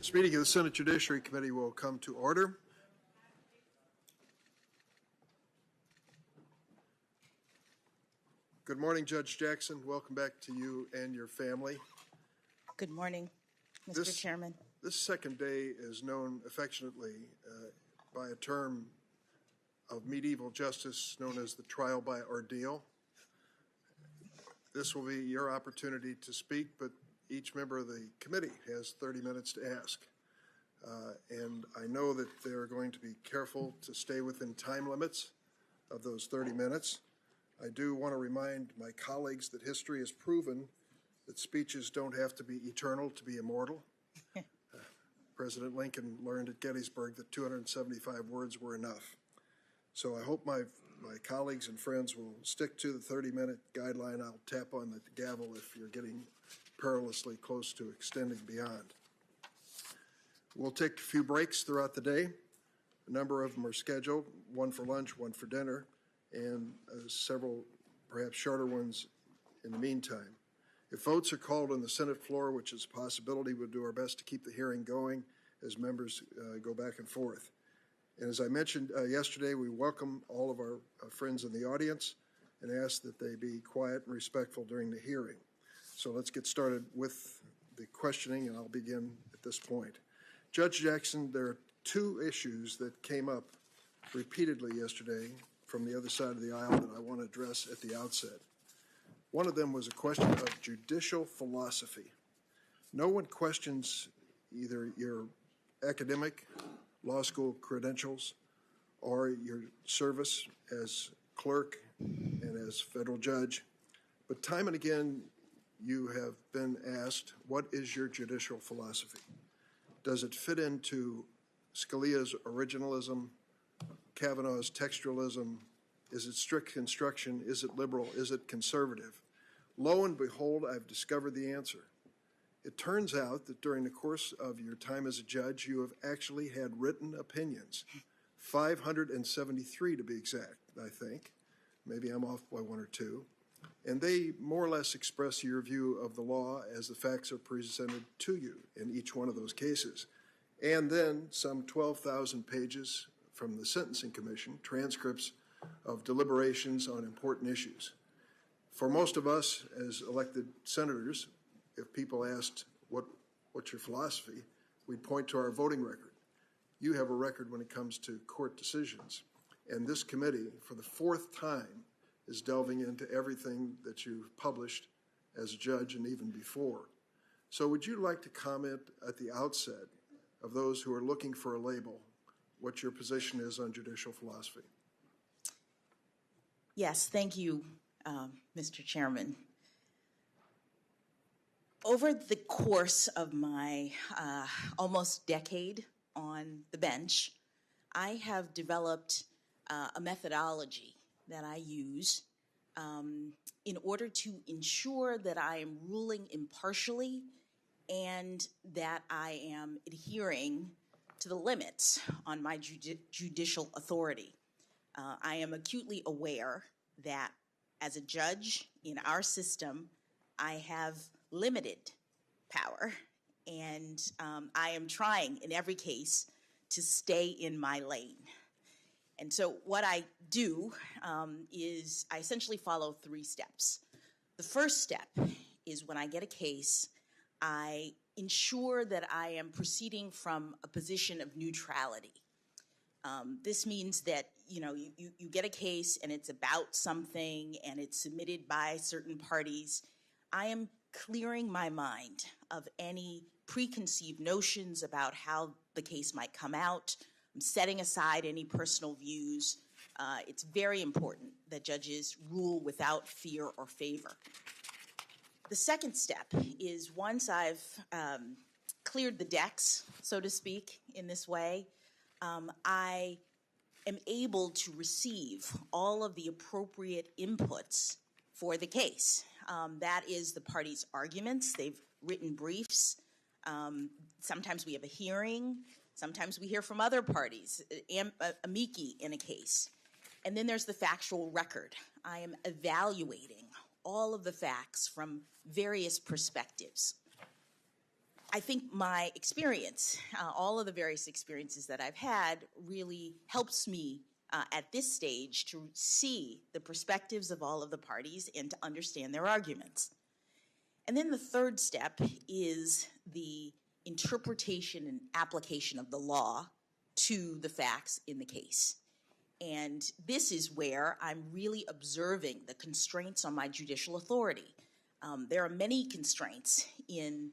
This meeting of the Senate Judiciary Committee will come to order. Good morning, Judge Jackson. Welcome back to you and your family. Good morning, Mr. Chairman. This second day is known affectionately by a term of medieval justice known as the trial by ordeal. This will be your opportunity to speak, but each member of the committee has 30 minutes to ask. And I know that they're going to be careful to stay within time limits of those 30 minutes. I do want to remind my colleagues that history has proven that speeches don't have to be eternal to be immortal. President Lincoln learned at Gettysburg that 275 words were enough. So I hope my colleagues and friends will stick to the 30-minute guideline. I'll tap on the gavel if you're getting perilously close to extending beyond. We'll take a few breaks throughout the day. A number of them are scheduled, one for lunch, one for dinner, and several perhaps shorter ones in the meantime. If votes are called on the Senate floor, which is a possibility, we'll do our best to keep the hearing going as members go back and forth. And as I mentioned yesterday, we welcome all of our friends in the audience and ask that they be quiet and respectful during the hearing. So let's get started with the questioning, and I'll begin at this point. Judge Jackson, there are two issues that came up repeatedly yesterday from the other side of the aisle that I want to address at the outset. One of them was a question of judicial philosophy. No one questions either your academic law school credentials or your service as clerk and as federal judge, but time and again you have been asked, what is your judicial philosophy? Does it fit into Scalia's originalism, Kavanaugh's textualism? Is it strict construction? Is it liberal? Is it conservative? Lo and behold, I've discovered the answer. It turns out that during the course of your time as a judge, you have actually had written opinions, 573 to be exact, I think. Maybe I'm off by one or two. And they more or less express your view of the law as the facts are presented to you in each one of those cases. And then some 12,000 pages from the Sentencing Commission, transcripts of deliberations on important issues. For most of us as elected senators, if people asked, what's your philosophy, we'd point to our voting record. You have a record when it comes to court decisions. And this committee, for the fourth time, is delving into everything that you've published as a judge and even before. So would you like to comment at the outset of those who are looking for a label, what your position is on judicial philosophy? Yes, thank you, Mr. Chairman. Over the course of my almost decade on the bench, I have developed a methodology that I use in order to ensure that I am ruling impartially and that I am adhering to the limits on my judicial authority. I am acutely aware that as a judge in our system, I have limited power, and I am trying in every case to stay in my lane. And so what I do is I essentially follow three steps. The first step is when I get a case, I ensure that I am proceeding from a position of neutrality. This means that you get a case and it's about something and it's submitted by certain parties. I am clearing my mind of any preconceived notions about how the case might come out. I'm setting aside any personal views. It's very important that judges rule without fear or favor. The second step is once I've cleared the decks, so to speak, in this way, I am able to receive all of the appropriate inputs for the case. That is the parties' arguments. They've written briefs. Sometimes we have a hearing. Sometimes we hear from other parties, amici in a case. And then there's the factual record. I am evaluating all of the facts from various perspectives. I think my experience, all of the various experiences that I've had, really helps me at this stage to see the perspectives of all of the parties and to understand their arguments. And then the third step is the interpretation and application of the law to the facts in the case. And this is where I'm really observing the constraints on my judicial authority. There are many constraints in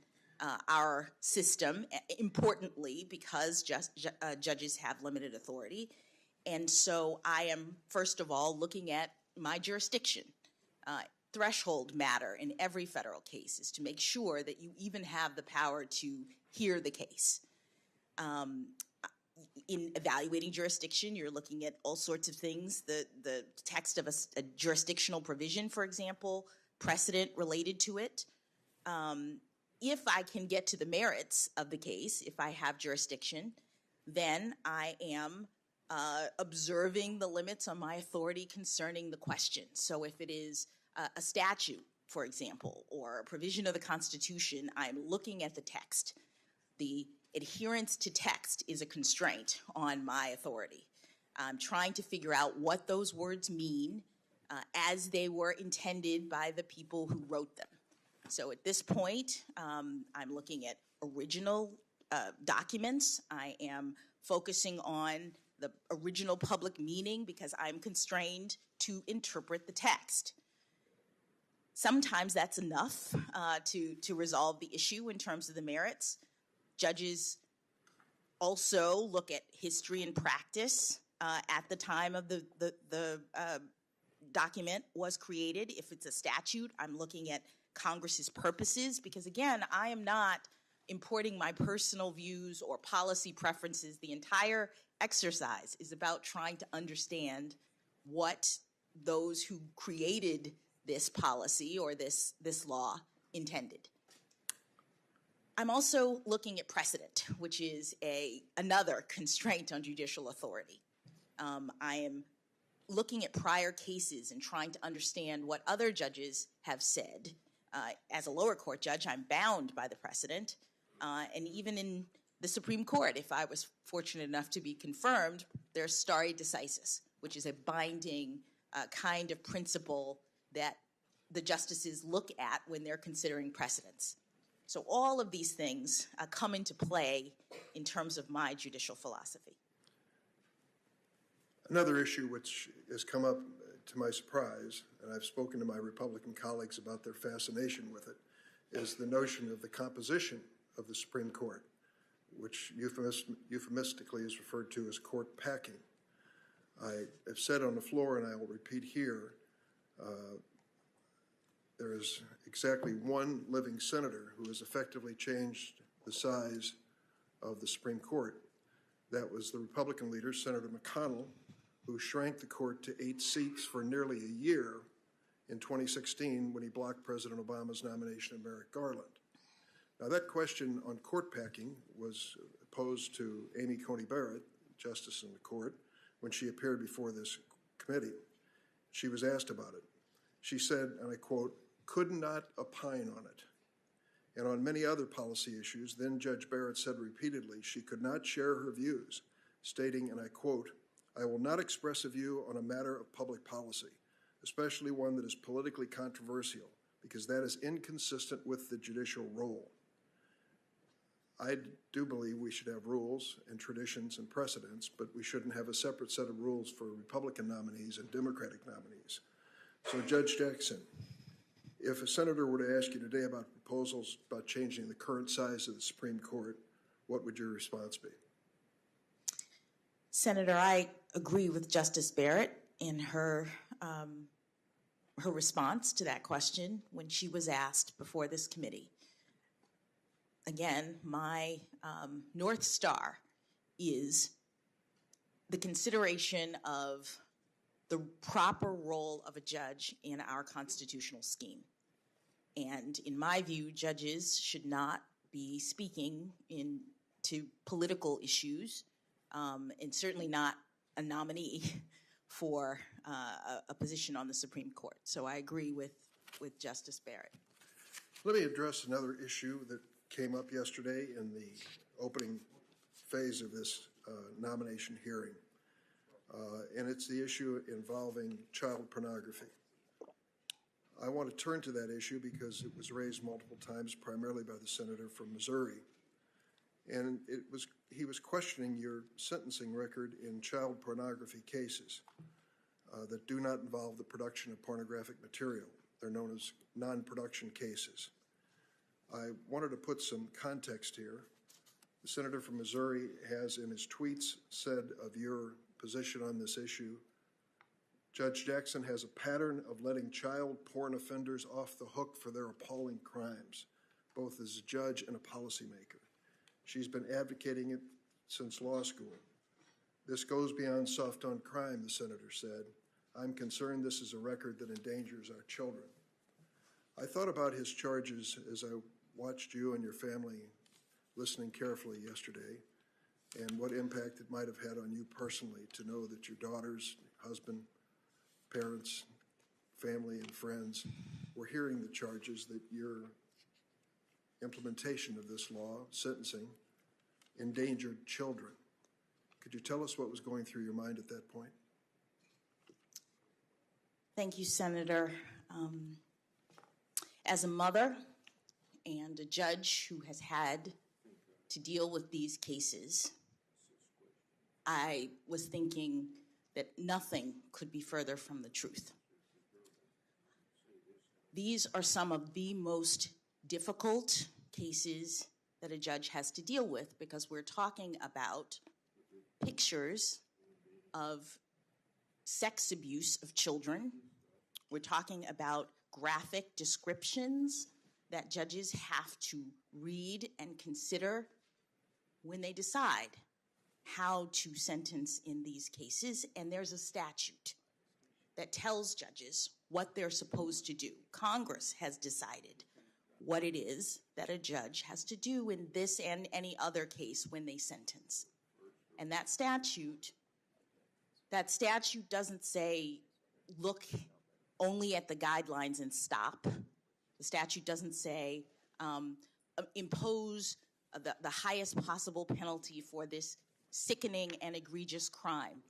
our system, importantly because judges have limited authority. And so I am, first of all, looking at my jurisdiction. Threshold matter in every federal case is to make sure that you even have the power to hear the case. In evaluating jurisdiction, you're looking at all sorts of things, the text of a jurisdictional provision, for example, precedent related to it. If I can get to the merits of the case, if I have jurisdiction, then I am observing the limits on my authority concerning the question. So if it is a statute, for example, or a provision of the Constitution, I'm looking at the text. The adherence to text is a constraint on my authority. I'm trying to figure out what those words mean as they were intended by the people who wrote them. So at this point, I'm looking at original documents. I am focusing on the original public meaning because I'm constrained to interpret the text. Sometimes that's enough to resolve the issue in terms of the merits. Judges also look at history and practice at the time of the document was created. If it's a statute, I'm looking at Congress's purposes because, again, I am not importing my personal views or policy preferences. The entire exercise is about trying to understand what those who created this policy or this law intended. I'm also looking at precedent, which is another constraint on judicial authority. I am looking at prior cases and trying to understand what other judges have said. As a lower court judge, I'm bound by the precedent. And even in the Supreme Court, if I was fortunate enough to be confirmed, there's Starry decisis, which is a binding kind of principle that the justices look at when they're considering precedents. So all of these things come into play in terms of my judicial philosophy. Another issue which has come up to my surprise, and I've spoken to my Republican colleagues about their fascination with it, is the notion of the composition of the Supreme Court, which euphemistically is referred to as court packing. I have said on the floor, and I will repeat here, there is exactly one living senator who has effectively changed the size of the Supreme Court. That was the Republican leader, Senator McConnell, who shrank the court to 8 seats for nearly a year in 2016 when he blocked President Obama's nomination of Merrick Garland. Now, that question on court packing was posed to Amy Coney Barrett, Justice in the court, when she appeared before this committee. She was asked about it. She said, and I quote, "could not opine on it." And on many other policy issues, then Judge Barrett said repeatedly she could not share her views, stating, and I quote, "I will not express a view on a matter of public policy, especially one that is politically controversial, because that is inconsistent with the judicial role." I do believe we should have rules and traditions and precedents, but we shouldn't have a separate set of rules for Republican nominees and Democratic nominees. So, Judge Jackson, if a senator were to ask you today about proposals about changing the current size of the Supreme Court, what would your response be? Senator, I agree with Justice Barrett in her response to that question when she was asked before this committee. Again, my North Star is the consideration of the proper role of a judge in our constitutional scheme. And in my view, judges should not be speaking to political issues, and certainly not a nominee for a position on the Supreme Court. So I agree with Justice Barrett. Let me address another issue that came up yesterday in the opening phase of this nomination hearing, and it's the issue involving child pornography. I want to turn to that issue because it was raised multiple times, primarily by the senator from Missouri. And he was questioning your sentencing record in child pornography cases that do not involve the production of pornographic material. They're known as non-production cases. I wanted to put some context here. The senator from Missouri has, in his tweets, said of your position on this issue, Judge Jackson has a pattern of letting child porn offenders off the hook for their appalling crimes, both as a judge and a policymaker. She's been advocating it since law school. This goes beyond soft on crime, the senator said. I'm concerned this is a record that endangers our children. I thought about his charges as I watched you and your family listening carefully yesterday, and what impact it might have had on you personally to know that your daughters, husband, parents, family, and friends were hearing the charges that your implementation of this law, sentencing, endangered children. Could you tell us what was going through your mind at that point? Thank you, Senator. As a mother and a judge who has had to deal with these cases, I was thinking that nothing could be further from the truth. These are some of the most difficult cases that a judge has to deal with because we're talking about pictures of sex abuse of children. We're talking about graphic descriptions that judges have to read and consider when they decide how to sentence in these cases. And there's a statute that tells judges what they're supposed to do. Congress has decided what it is that a judge has to do in this and any other case when they sentence. And that statute doesn't say, look only at the guidelines and stop. The statute doesn't say, impose the highest possible penalty for this sickening and egregious crime.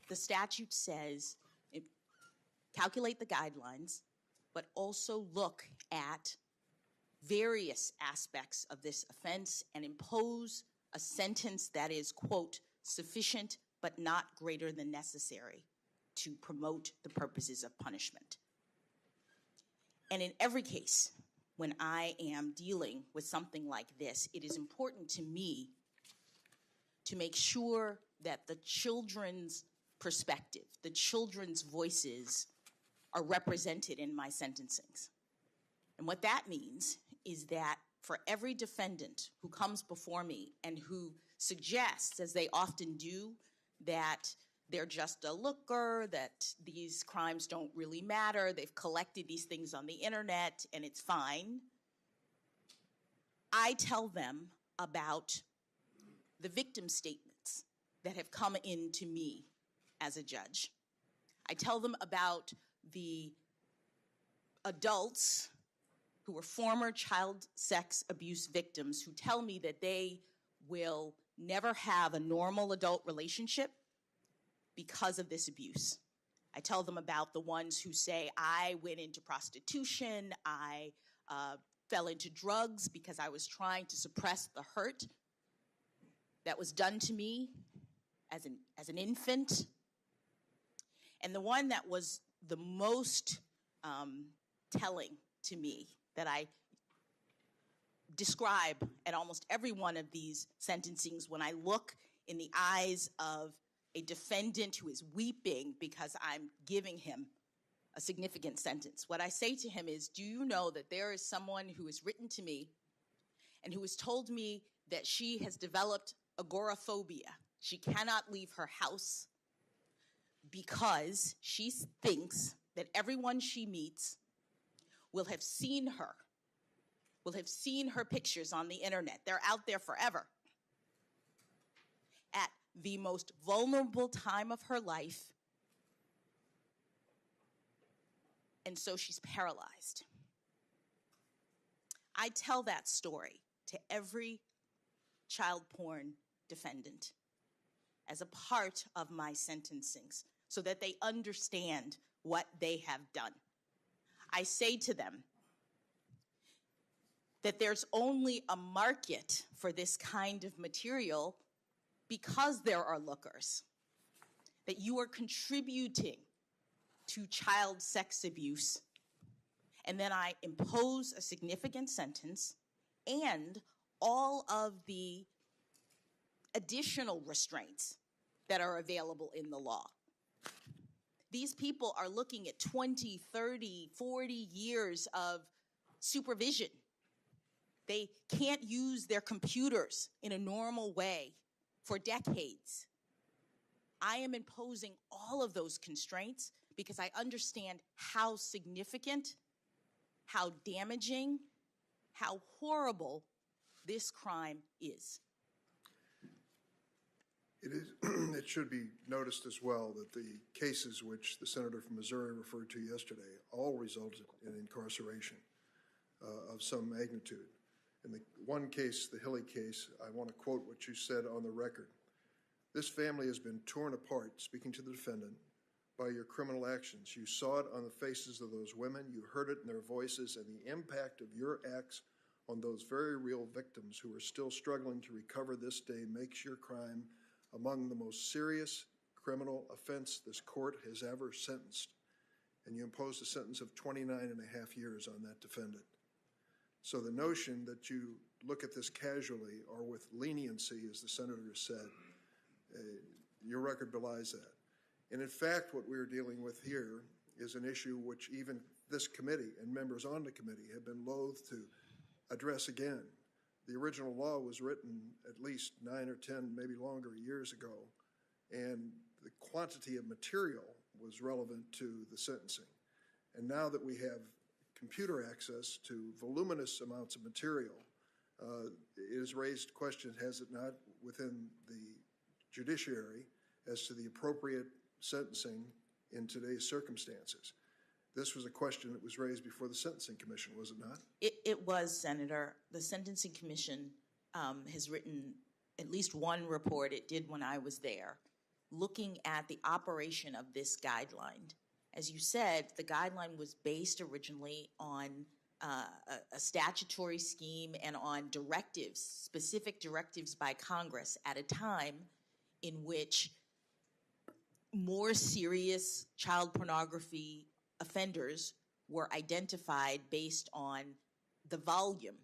The statute says, calculate the guidelines, but also look at various aspects of this offense and impose a sentence that is, quote, sufficient but not greater than necessary to promote the purposes of punishment. And in every case, when I am dealing with something like this, it is important to me to make sure that the children's perspective, the children's voices are represented in my sentencings. And what that means is that for every defendant who comes before me and who suggests, as they often do, that they're just a looker, that these crimes don't really matter, they've collected these things on the internet and it's fine, I tell them about the victim statements that have come in to me as a judge. I tell them about the adults who were former child sex abuse victims who tell me that they will never have a normal adult relationship because of this abuse. I tell them about the ones who say, I went into prostitution, I fell into drugs because I was trying to suppress the hurt that was done to me as an infant. And the one that was the most telling to me, that I describe at almost every one of these sentencings when I look in the eyes of a defendant who is weeping because I'm giving him a significant sentence. What I say to him is, do you know that there is someone who has written to me and who has told me that she has developed agoraphobia? She cannot leave her house because she thinks that everyone she meets will have seen her pictures on the internet. They're out there forever. At the most vulnerable time of her life, and so she's paralyzed. I tell that story to every child porn defendant as a part of my sentencings so that they understand what they have done. I say to them that there's only a market for this kind of material because there are lookers, that you are contributing to child sex abuse, and then I impose a significant sentence and all of the additional restraints that are available in the law. These people are looking at 20, 30, 40 years of supervision. They can't use their computers in a normal way for decades. I am imposing all of those constraints because I understand how significant, how damaging, how horrible this crime is. It should be noticed as well that the cases which the senator from Missouri referred to yesterday all resulted in incarceration of some magnitude. In the one case, the Hilly case, I want to quote what you said on the record. This family has been torn apart, speaking to the defendant, by your criminal actions. You saw it on the faces of those women, you heard it in their voices, and the impact of your acts on those very real victims who are still struggling to recover this day makes your crime among the most serious criminal offense this court has ever sentenced. And you imposed a sentence of 29 and a half years on that defendant. So the notion that you look at this casually or with leniency, as the senator said, your record belies that. And in fact, what we're dealing with here is an issue which even this committee and members on the committee have been loath to address again. The original law was written at least 9 or 10, maybe longer, years ago, and the quantity of material was relevant to the sentencing. And now that we have computer access to voluminous amounts of material, it has raised questions, has it not, within the judiciary as to the appropriate sentencing in today's circumstances. This was a question that was raised before the Sentencing Commission, was it not? It was, Senator. The Sentencing Commission has written at least one report, it did when I was there, looking at the operation of this guideline. As you said, the guideline was based originally on a statutory scheme and on directives, specific directives by Congress at a time in which more serious child pornography offenders were identified based on the volume,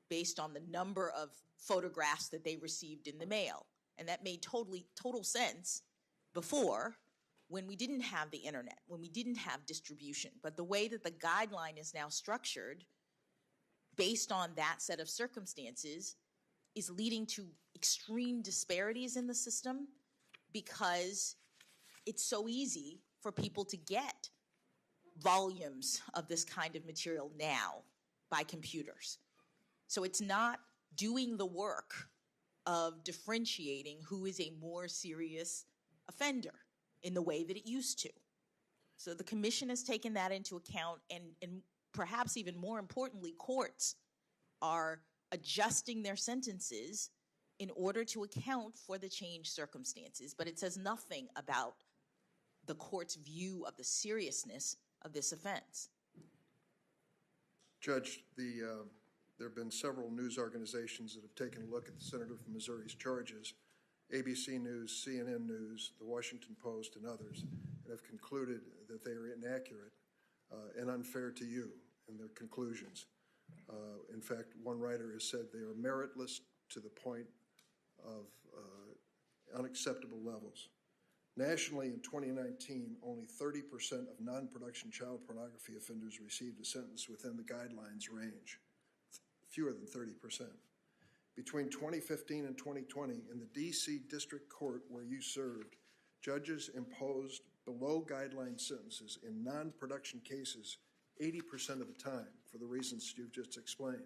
based on the number of photographs that they received in the mail. And that made total sense before, when we didn't have the internet, when we didn't have distribution. But the way that the guideline is now structured, based on that set of circumstances, is leading to extreme disparities in the system because it's so easy for people to get volumes of this kind of material now by computers. So it's not doing the work of differentiating who is a more serious offender in the way that it used to. So the commission has taken that into account, and perhaps even more importantly, courts are adjusting their sentences in order to account for the changed circumstances. But it says nothing about the court's view of the seriousness of this offense. Judge, there have been several news organizations that have taken a look at the senator from Missouri's charges, ABC News, CNN News, the Washington Post, and others, and have concluded that they are inaccurate and unfair to you in their conclusions. In fact, one writer has said they are meritless to the point of unacceptable levels. Nationally, in 2019, only 30% of non-production child pornography offenders received a sentence within the guidelines range, fewer than 30%. Between 2015 and 2020, in the D.C. District Court where you served, judges imposed below-guideline sentences in non-production cases 80% of the time for the reasons you've just explained.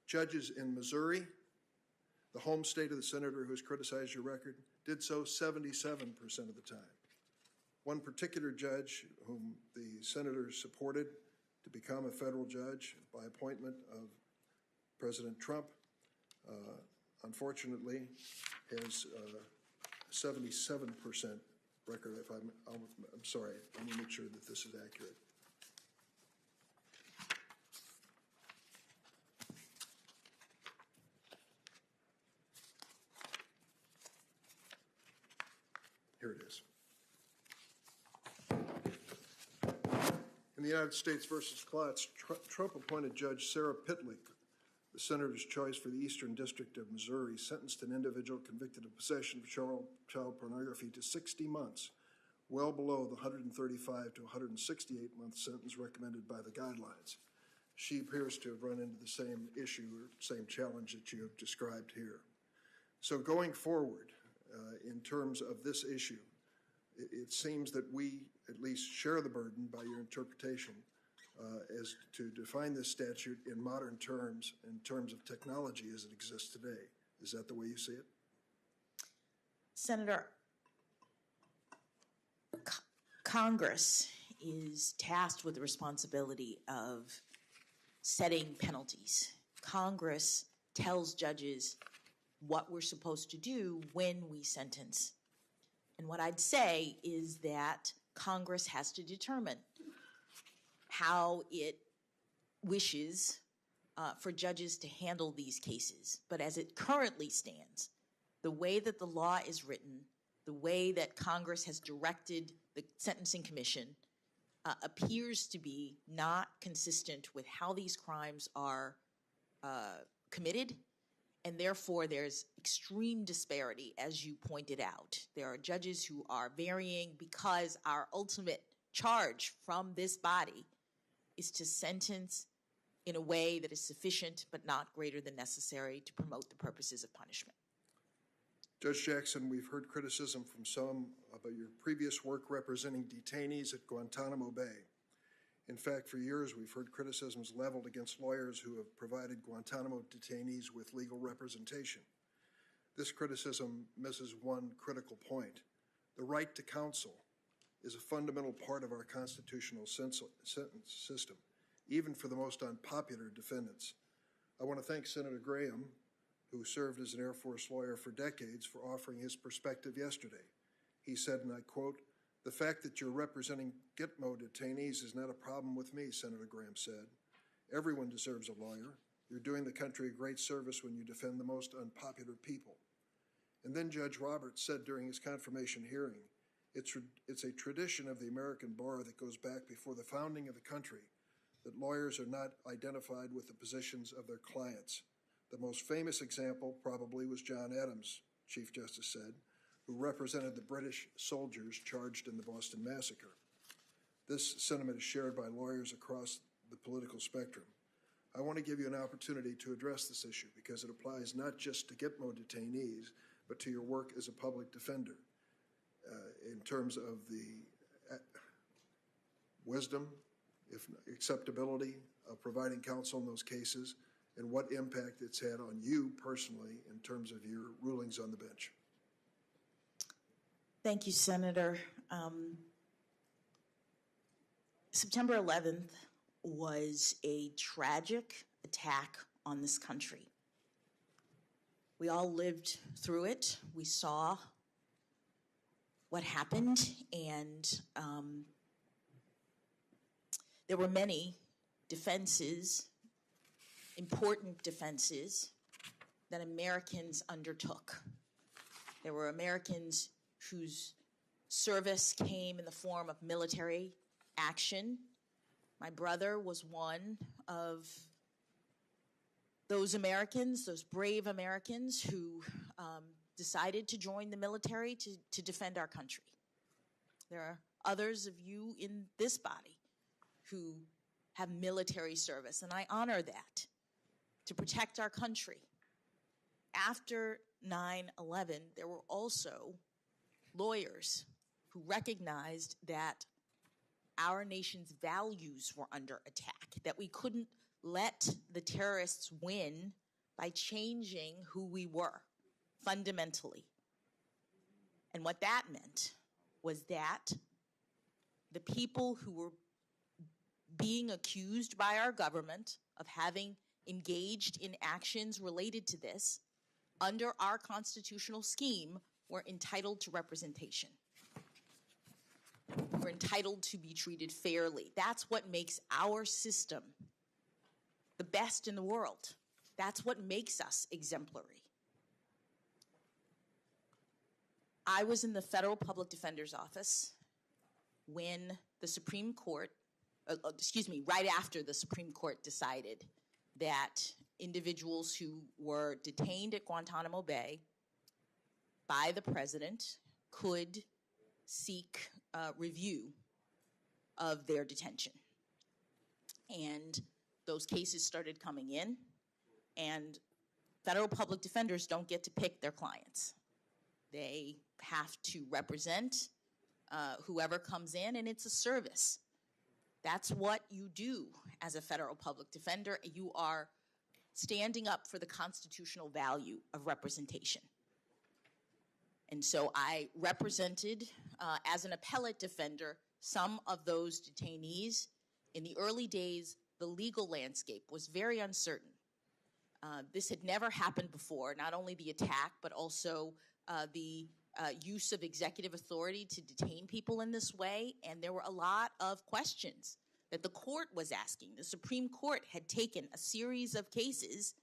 Judges in Missouri, the home state of the senator who has criticized your record, did so 77% of the time. One particular judge whom the senator supported to become a federal judge by appointment of President Trump, unfortunately, has 77% record. If I'm sorry, I want to make sure that this is accurate. Here it is. In the United States versus Klotz, Trump appointed Judge Sarah Pitlick, the senator's choice for the Eastern District of Missouri, sentenced an individual convicted of possession of child pornography to 60 months, well below the 135 to 168-month sentence recommended by the guidelines. She appears to have run into the same issue or same challenge that you have described here. So going forward, in terms of this issue, it seems that we at least share the burden by your interpretation as to define this statute in modern terms, in terms of technology as it exists today. Is that the way you see it? Senator, Congress is tasked with the responsibility of setting penalties. Congress tells judges what we're supposed to do when we sentence. And what I'd say is that Congress has to determine how it wishes for judges to handle these cases. But as it currently stands, the way that the law is written, the way that Congress has directed the Sentencing Commission appears to be not consistent with how these crimes are committed. And therefore, there's extreme disparity, as you pointed out. There are judges who are varying because our ultimate charge from this body is to sentence in a way that is sufficient but not greater than necessary to promote the purposes of punishment. Judge Jackson, we've heard criticism from some about your previous work representing detainees at Guantanamo Bay. In fact, for years, we've heard criticisms leveled against lawyers who have provided Guantanamo detainees with legal representation. This criticism misses one critical point. The right to counsel is a fundamental part of our constitutional sentence system, even for the most unpopular defendants. I want to thank Senator Graham, who served as an Air Force lawyer for decades, for offering his perspective yesterday. He said, and I quote, "The fact that you're representing Gitmo detainees is not a problem with me," Senator Graham said. "Everyone deserves a lawyer. You're doing the country a great service when you defend the most unpopular people." And then Judge Roberts said during his confirmation hearing, it's a tradition of the American bar that goes back before the founding of the country that lawyers are not identified with the positions of their clients. The most famous example probably was John Adams, Chief Justice said, who represented the British soldiers charged in the Boston Massacre. This sentiment is shared by lawyers across the political spectrum. I want to give you an opportunity to address this issue because it applies not just to Gitmo detainees, but to your work as a public defender in terms of the wisdom, if acceptability of providing counsel in those cases, and what impact it's had on you personally in terms of your rulings on the bench. Thank you, Senator. September 11th was a tragic attack on this country. We all lived through it. We saw what happened, and there were many defenses, important defenses, that Americans undertook. There were Americans whose service came in the form of military action. My brother was one of those Americans, those brave Americans who decided to join the military to defend our country. There are others of you in this body who have military service, and I honor that, to protect our country. After 9/11, there were also lawyers who recognized that our nation's values were under attack, that we couldn't let the terrorists win by changing who we were fundamentally. And what that meant was that the people who were being accused by our government of having engaged in actions related to this, under our constitutional scheme, were entitled to representation. We're entitled to be treated fairly. That's what makes our system the best in the world. That's what makes us exemplary. I was in the Federal Public Defender's Office when the Supreme Court, right after the Supreme Court decided that individuals who were detained at Guantanamo Bay by the president could seek review of their detention. And those cases started coming in, and federal public defenders don't get to pick their clients. They have to represent whoever comes in, and it's a service. That's what you do as a federal public defender. You are standing up for the constitutional value of representation. And so I represented, as an appellate defender, some of those detainees. In the early days, the legal landscape was very uncertain. This had never happened before, not only the attack, but also the use of executive authority to detain people in this way. And there were a lot of questions that the court was asking. The Supreme Court had taken a series of cases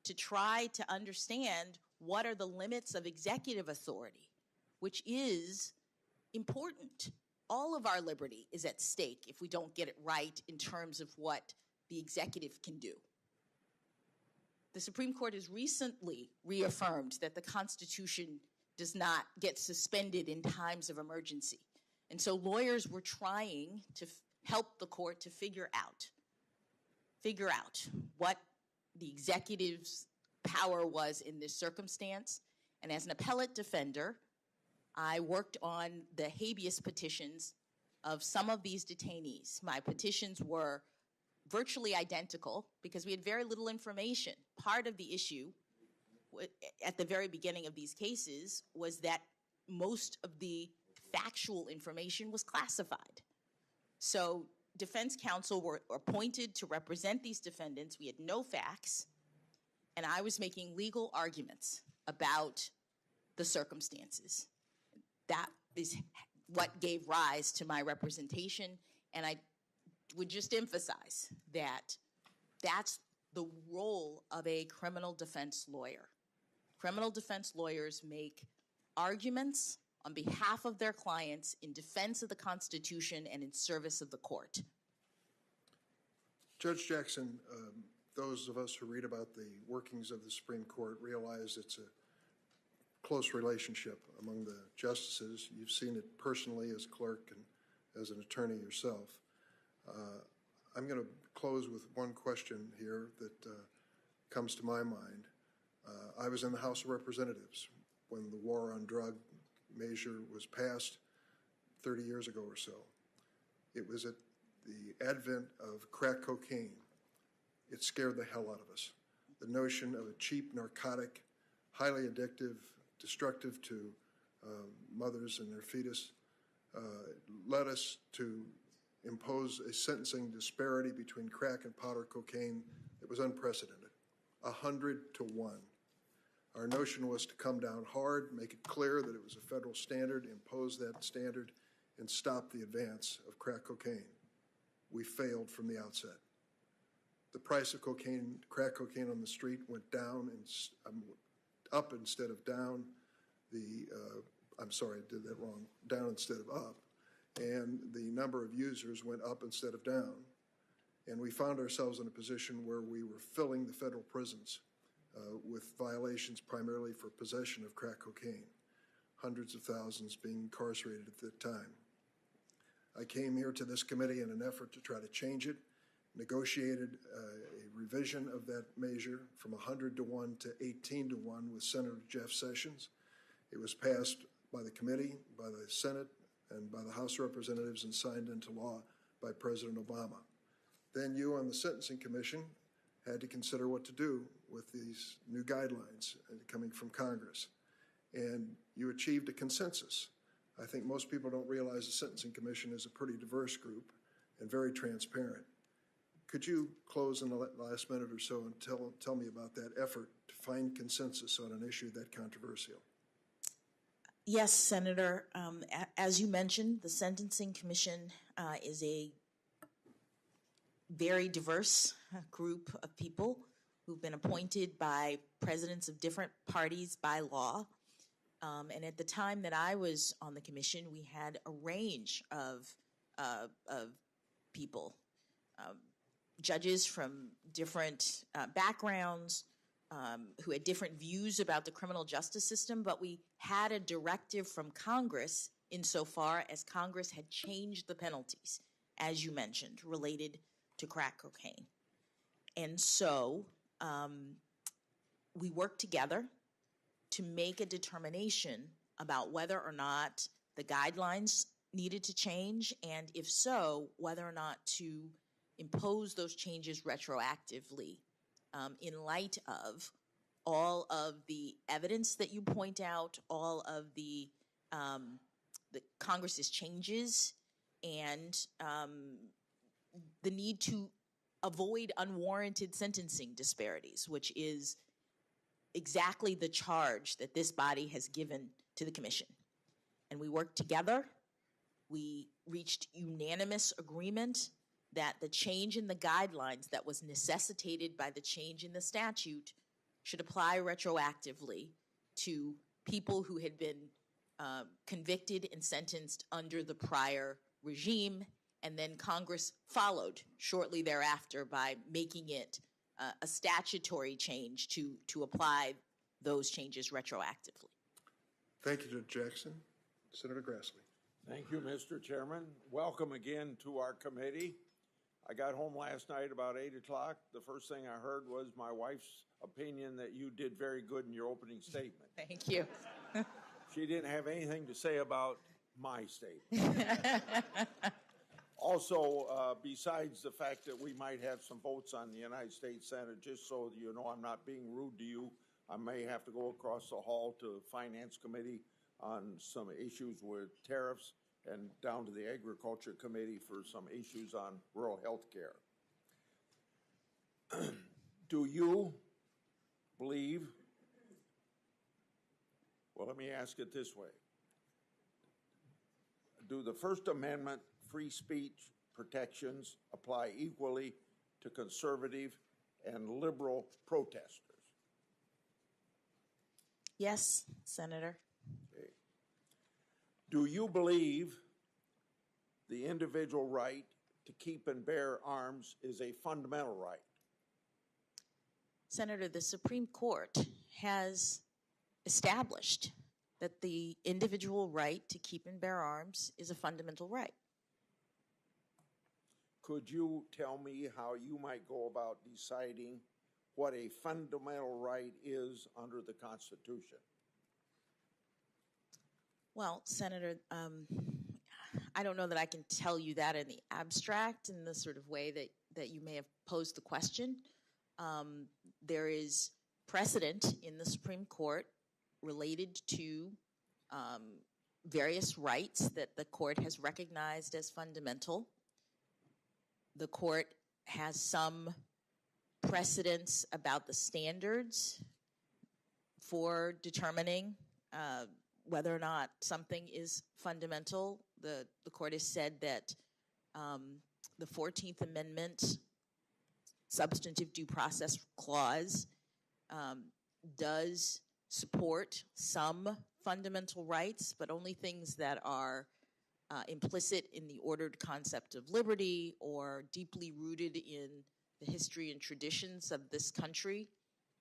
to try to understand what are the limits of executive authority, which is important. All of our liberty is at stake if we don't get it right in terms of what the executive can do. The Supreme Court has recently reaffirmed that the Constitution does not get suspended in times of emergency. And so lawyers were trying to help the court to figure out what the executive's power was in this circumstance. And as an appellate defender, I worked on the habeas petitions of some of these detainees. My petitions were virtually identical because we had very little information. Part of the issue at the very beginning of these cases was that most of the factual information was classified. So defense counsel were appointed to represent these defendants. We had no facts, and I was making legal arguments about the circumstances. That is what gave rise to my representation, and I would just emphasize that that's the role of a criminal defense lawyer. Criminal defense lawyers make arguments on behalf of their clients in defense of the Constitution and in service of the court. Judge Jackson, those of us who read about the workings of the Supreme Court realize it's a close relationship among the justices. You've seen it personally as clerk and as an attorney yourself. I'm going to close with one question here that comes to my mind. I was in the House of Representatives when the war on drug measure was passed 30 years ago or so. It was at the advent of crack cocaine. It scared the hell out of us. The notion of a cheap narcotic, highly addictive, destructive to mothers and their fetus, led us to impose a sentencing disparity between crack and powder cocaine that was unprecedented, 100 to 1. Our notion was to come down hard, make it clear that it was a federal standard, impose that standard, and stop the advance of crack cocaine. We failed from the outset. The price of cocaine, crack cocaine on the street went down and up instead of down. I'm sorry, I did that wrong. Down instead of up. And the number of users went up instead of down. And we found ourselves in a position where we were filling the federal prisons with violations primarily for possession of crack cocaine, hundreds of thousands being incarcerated at that time. I came here to this committee in an effort to try to change it, negotiated a revision of that measure from 100 to 1 to 18 to 1 with Senator Jeff Sessions. It was passed by the committee, by the Senate, and by the House of Representatives and signed into law by President Obama. Then you on the Sentencing Commission had to consider what to do with these new guidelines coming from Congress. And you achieved a consensus. I think most people don't realize the Sentencing Commission is a pretty diverse group and very transparent. Could you close in the last minute or so and tell me about that effort to find consensus on an issue that controversial? Yes, Senator. As you mentioned, the Sentencing Commission is a very diverse group of people who've been appointed by presidents of different parties by law. And at the time that I was on the commission, we had a range of people, judges from different backgrounds, who had different views about the criminal justice system, but we had a directive from Congress insofar as Congress had changed the penalties, as you mentioned, related to crack cocaine. And so we worked together to make a determination about whether or not the guidelines needed to change, and if so, whether or not to impose those changes retroactively in light of all of the evidence that you point out, all of the Congress's changes, and the need to avoid unwarranted sentencing disparities, which is exactly the charge that this body has given to the commission. And we worked together. We reached unanimous agreement that the change in the guidelines that was necessitated by the change in the statute should apply retroactively to people who had been convicted and sentenced under the prior regime, and then Congress followed shortly thereafter by making it a statutory change to apply those changes retroactively. Thank you, Judge Jackson. Senator Grassley. Thank you, Mr. Chairman. Welcome again to our committee. I got home last night about 8 o'clock. The first thing I heard was my wife's opinion that you did very good in your opening statement. Thank you. She didn't have anything to say about my statement. Also, besides the fact that we might have some votes on the United States Senate, just so you know I'm not being rude to you, I may have to go across the hall to Finance Committee on some issues with tariffs and down to the Agriculture Committee for some issues on rural health care. Do you believe, well, let me ask it this way. Do the First Amendment free speech protections apply equally to conservative and liberal protesters? Yes, Senator. Okay. Do you believe the individual right to keep and bear arms is a fundamental right? Senator, the Supreme Court has established that the individual right to keep and bear arms is a fundamental right. Could you tell me how you might go about deciding what a fundamental right is under the Constitution? Well, Senator, I don't know that I can tell you that in the abstract in the sort of way that you may have posed the question. There is precedent in the Supreme Court related to various rights that the court has recognized as fundamental. The court has some precedents about the standards for determining whether or not something is fundamental. The court has said that the 14th Amendment Substantive Due Process Clause does support some fundamental rights, but only things that are implicit in the ordered concept of liberty or deeply rooted in the history and traditions of this country.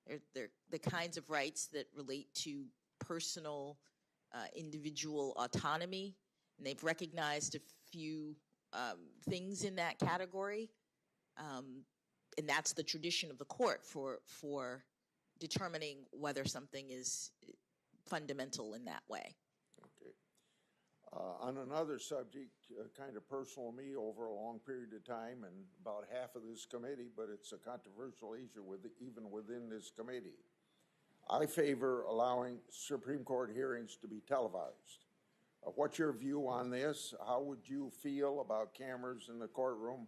They're the kinds of rights that relate to personal, individual autonomy, and they've recognized a few things in that category, and that's the tradition of the court for determining whether something is fundamental in that way. Okay. On another subject, kind of personal to me over a long period of time and about half of this committee, but it's a controversial issue even within this committee. I favor allowing Supreme Court hearings to be televised. What's your view on this? How would you feel about cameras in the courtroom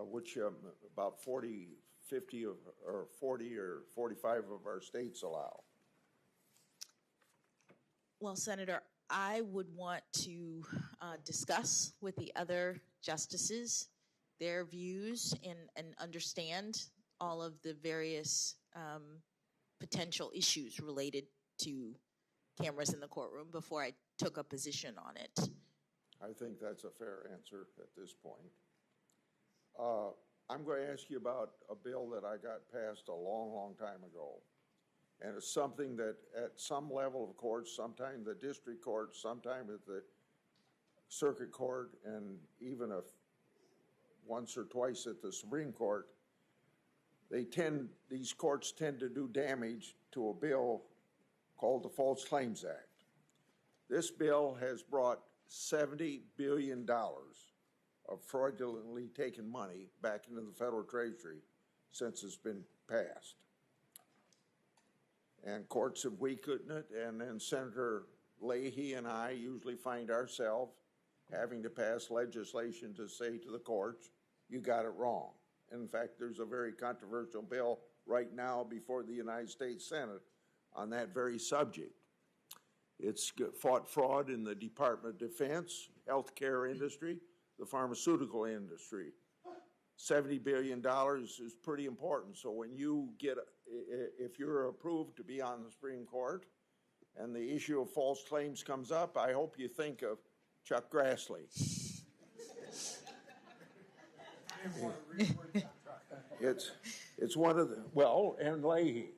which about 40, 50 or 40 or 45 of our states allow. Well, Senator, I would want to discuss with the other justices their views and understand all of the various potential issues related to cameras in the courtroom before I took a position on it. I think that's a fair answer at this point. I'm going to ask you about a bill that I got passed a long, long time ago. And it's something that at some level of courts, sometime the district court, sometime at the circuit court, and even once or twice at the Supreme Court, these courts tend to do damage to a bill called the False Claims Act. This bill has brought $70 billion of fraudulently taken money back into the federal treasury since it's been passed. And courts have weakened it, and then Senator Leahy and I usually find ourselves having to pass legislation to say to the courts, you got it wrong. In fact, there's a very controversial bill right now before the United States Senate on that very subject. It's fought fraud in the Department of Defense, healthcare industry, the pharmaceutical industry. $70 billion is pretty important. So when you if you're approved to be on the Supreme Court and the issue of false claims comes up, I hope you think of Chuck Grassley. It's one of and Leahy.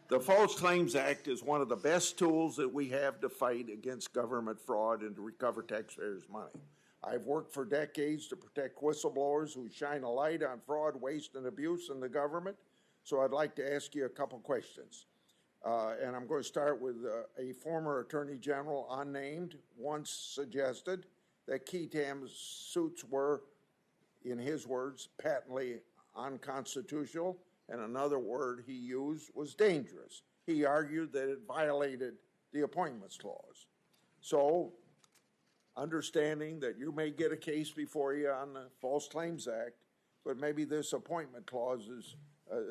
The False Claims Act is one of the best tools that we have to fight against government fraud and to recover taxpayers' money. I've worked for decades to protect whistleblowers who shine a light on fraud, waste, and abuse in the government. So I'd like to ask you a couple questions. And I'm going to start with a former Attorney General, unnamed, once suggested that Ketanji's suits were, in his words, patently unconstitutional, and another word he used was dangerous. He argued that it violated the Appointments Clause. So, understanding that you may get a case before you on the False Claims Act, but maybe this Appointment Clause is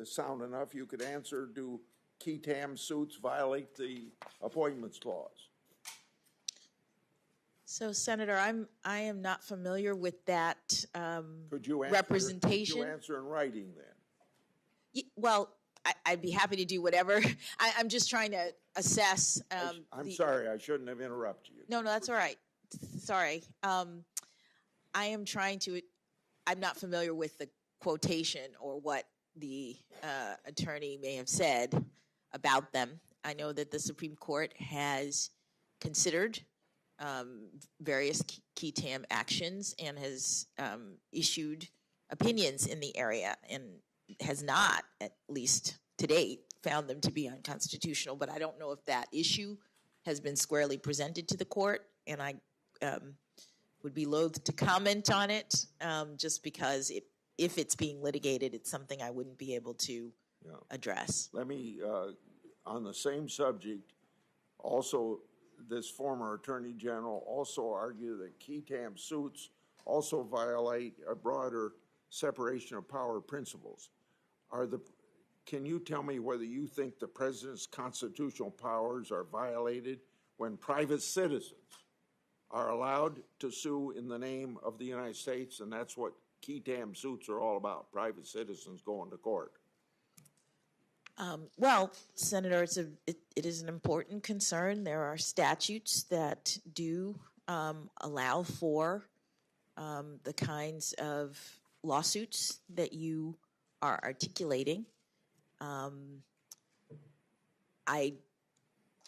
sound enough, you could answer, do Ketanji's suits violate the Appointments Clause? So, Senator, I am not familiar with that representation. Could you answer in writing then? Well, I'd be happy to do whatever. I'm just trying to assess. I'm sorry, I shouldn't have interrupted you. No, that's all right. Sorry. I'm not familiar with the quotation or what the attorney may have said about them. I know that the Supreme Court has considered various Ketanji actions and has issued opinions in the area and has not, at least to date, found them to be unconstitutional. But I don't know if that issue has been squarely presented to the court, and I would be loath to comment on it just because if it's being litigated, it's something I wouldn't be able to address. Let me, on the same subject, also this former Attorney General also argued that Ketanji's suits also violate a broader separation of power principles. Can you tell me whether you think the president's constitutional powers are violated when private citizens are allowed to sue in the name of the United States, and that's what Ketanji suits are all about, private citizens going to court? Well, Senator, it is an important concern. There are statutes that do allow for the kinds of lawsuits that you are articulating. I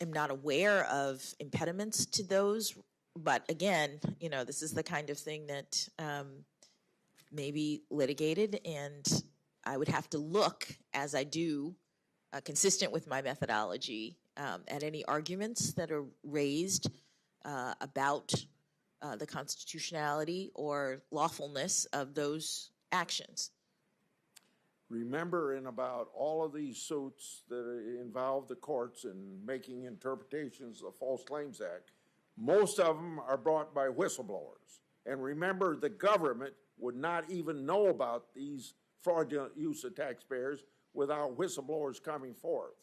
am not aware of impediments to those, but again, this is the kind of thing that may be litigated, and I would have to look, as I do, consistent with my methodology, at any arguments that are raised about the constitutionality or lawfulness of those actions. Remember, in about all of these suits that involve the courts in making interpretations of the False Claims Act, most of them are brought by whistleblowers. And remember, the government would not even know about these fraudulent use of taxpayers without whistleblowers coming forth.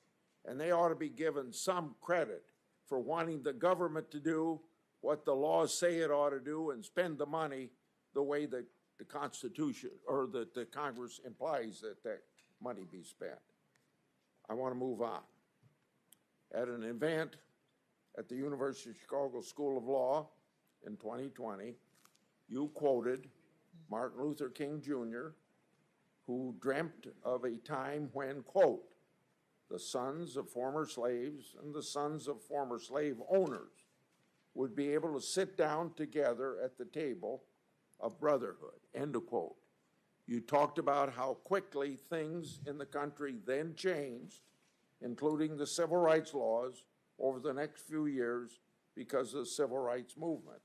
And they ought to be given some credit for wanting the government to do what the laws say it ought to do and spend the money the way that the Constitution or that the Congress implies that money be spent. I want to move on. At an event at the University of Chicago School of Law in 2020, you quoted Martin Luther King Jr., who dreamt of a time when, quote, the sons of former slaves and the sons of former slave owners would be able to sit down together at the table of brotherhood, end of quote. You talked about how quickly things in the country then changed, including the civil rights laws over the next few years because of the civil rights movement.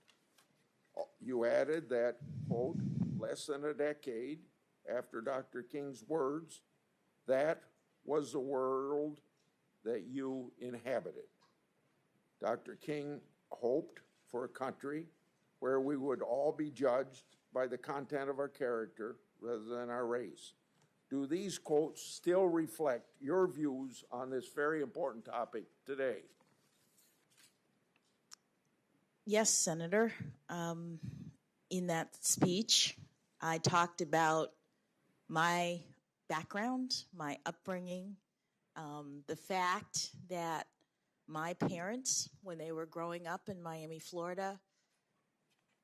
You added that, quote, less than a decade after Dr. King's words, that was the world that you inhabited. Dr. King hoped for a country where we would all be judged by the content of our character rather than our race. Do these quotes still reflect your views on this very important topic today? Yes, Senator. In that speech, I talked about my background, my upbringing, the fact that my parents, when they were growing up in Miami, Florida,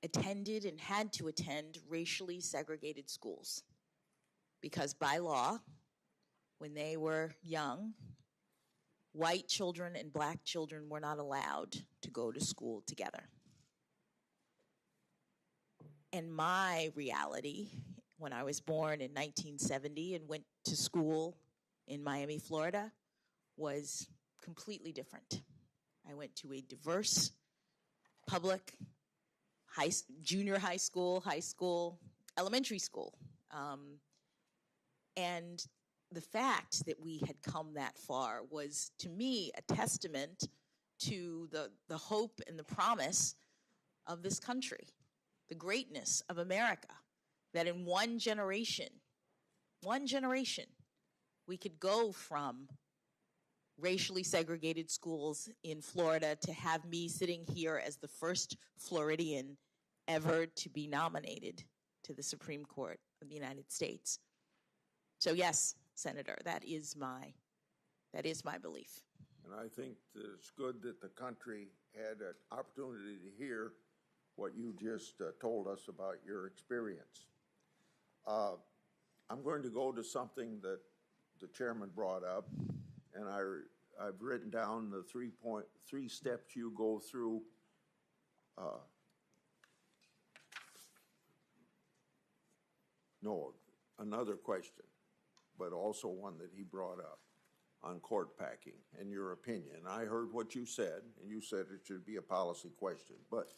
attended and had to attend racially segregated schools because by law, when they were young, white children and black children were not allowed to go to school together. And my reality, when I was born in 1970 and went to school in Miami, Florida, was completely different. I went to a diverse public junior high school, elementary school. And the fact that we had come that far was, to me, a testament to the hope and the promise of this country, the greatness of America, that in one generation, we could go from racially segregated schools in Florida to have me sitting here as the first Floridian ever to be nominated to the Supreme Court of the United States. So yes, Senator, that is my belief. And I think that it's good that the country had an opportunity to hear what you just told us about your experience. I'm going to go to something that the chairman brought up, and I've written down the three steps you go through. No, another question, but also one that he brought up on court packing and your opinion. I heard what you said, and you said it should be a policy question, but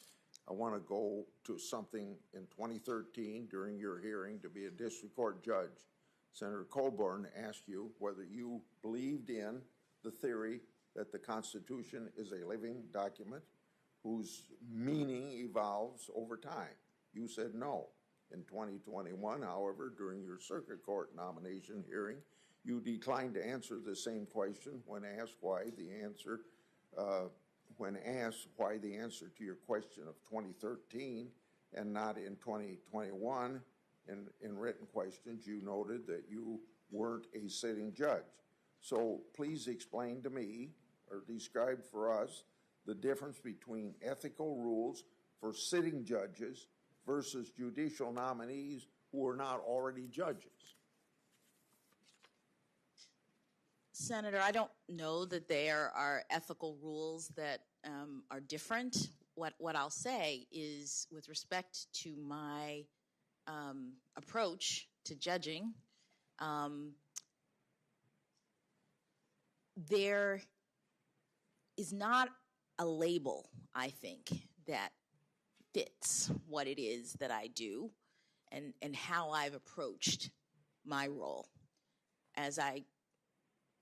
I want to go to something in 2013 during your hearing to be a district court judge. Senator Coburn asked you whether you believed in the theory that the Constitution is a living document whose meaning evolves over time. You said no. In 2021, however, during your circuit court nomination hearing, you declined to answer the same question when asked why the answer to your question of 2013 and not in 2021 in written questions, you noted that you weren't a sitting judge. So please explain to me or describe for us the difference between ethical rules for sitting judges versus judicial nominees who are not already judges. Senator, I don't know that there are ethical rules that are different. What I'll say is, with respect to my approach to judging, there is not a label, I think, that fits what it is that I do and how I've approached my role. As I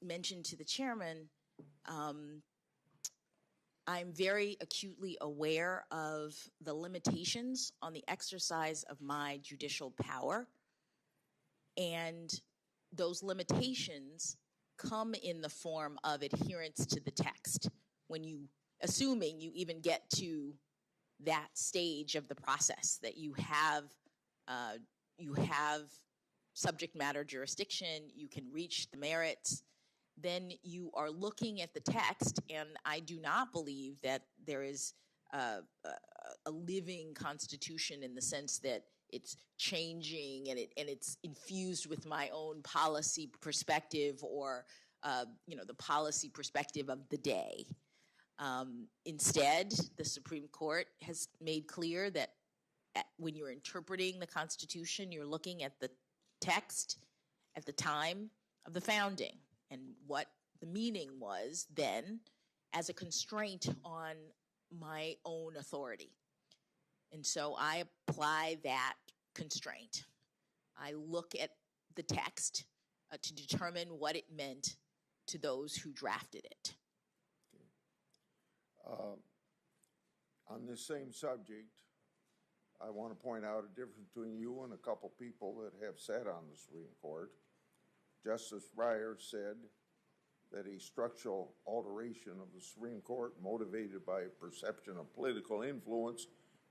mentioned to the chairman, I'm very acutely aware of the limitations on the exercise of my judicial power, and those limitations come in the form of adherence to the text. Assuming you even get to that stage of the process, that you have subject matter jurisdiction, you can reach the merits, then you are looking at the text, and I do not believe that there is a living constitution in the sense that it's changing and it's infused with my own policy perspective or the policy perspective of the day. Instead, the Supreme Court has made clear that when you're interpreting the Constitution, you're looking at the text at the time of the founding and what the meaning was then as a constraint on my own authority. And so I apply that constraint. I look at the text to determine what it meant to those who drafted it. On this same subject, I want to point out a difference between you and a couple people that have sat on the Supreme Court. Justice Breyer said that a structural alteration of the Supreme Court motivated by a perception of political influence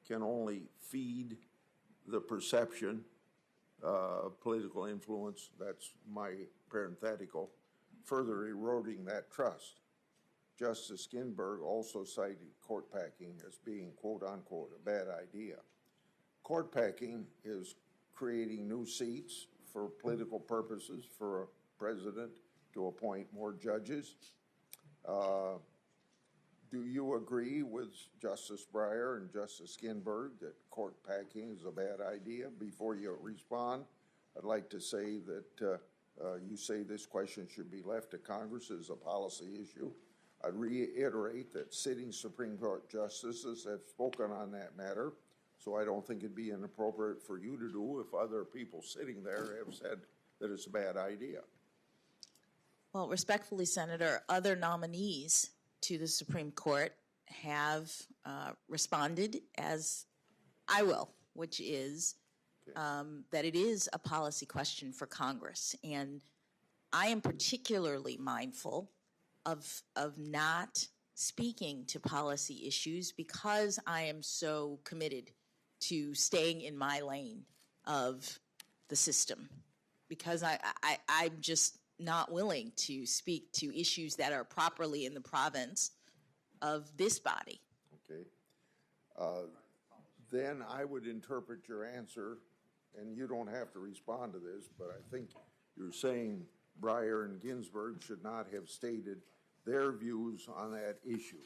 can only feed the perception of political influence, that's my parenthetical, further eroding that trust. Justice Ginsburg also cited court packing as being, quote unquote, a bad idea. Court packing is creating new seats for political purposes for a president to appoint more judges. Do you agree with Justice Breyer and Justice Ginsburg that court packing is a bad idea? Before you respond, I'd like to say that you say this question should be left to Congress as a policy issue. I'd reiterate that sitting Supreme Court justices have spoken on that matter, so I don't think it'd be inappropriate for you to do if other people sitting there have said that it's a bad idea. Well, respectfully, Senator, other nominees to the Supreme Court have responded as I will, which is that it is a policy question for Congress. And I am particularly mindful of not speaking to policy issues because I am so committed to staying in my lane of the system, because I'm just not willing to speak to issues that are properly in the province of this body. Okay. Then I would interpret your answer, and you don't have to respond to this, but I think you're saying Breyer and Ginsburg should not have stated their views on that issue.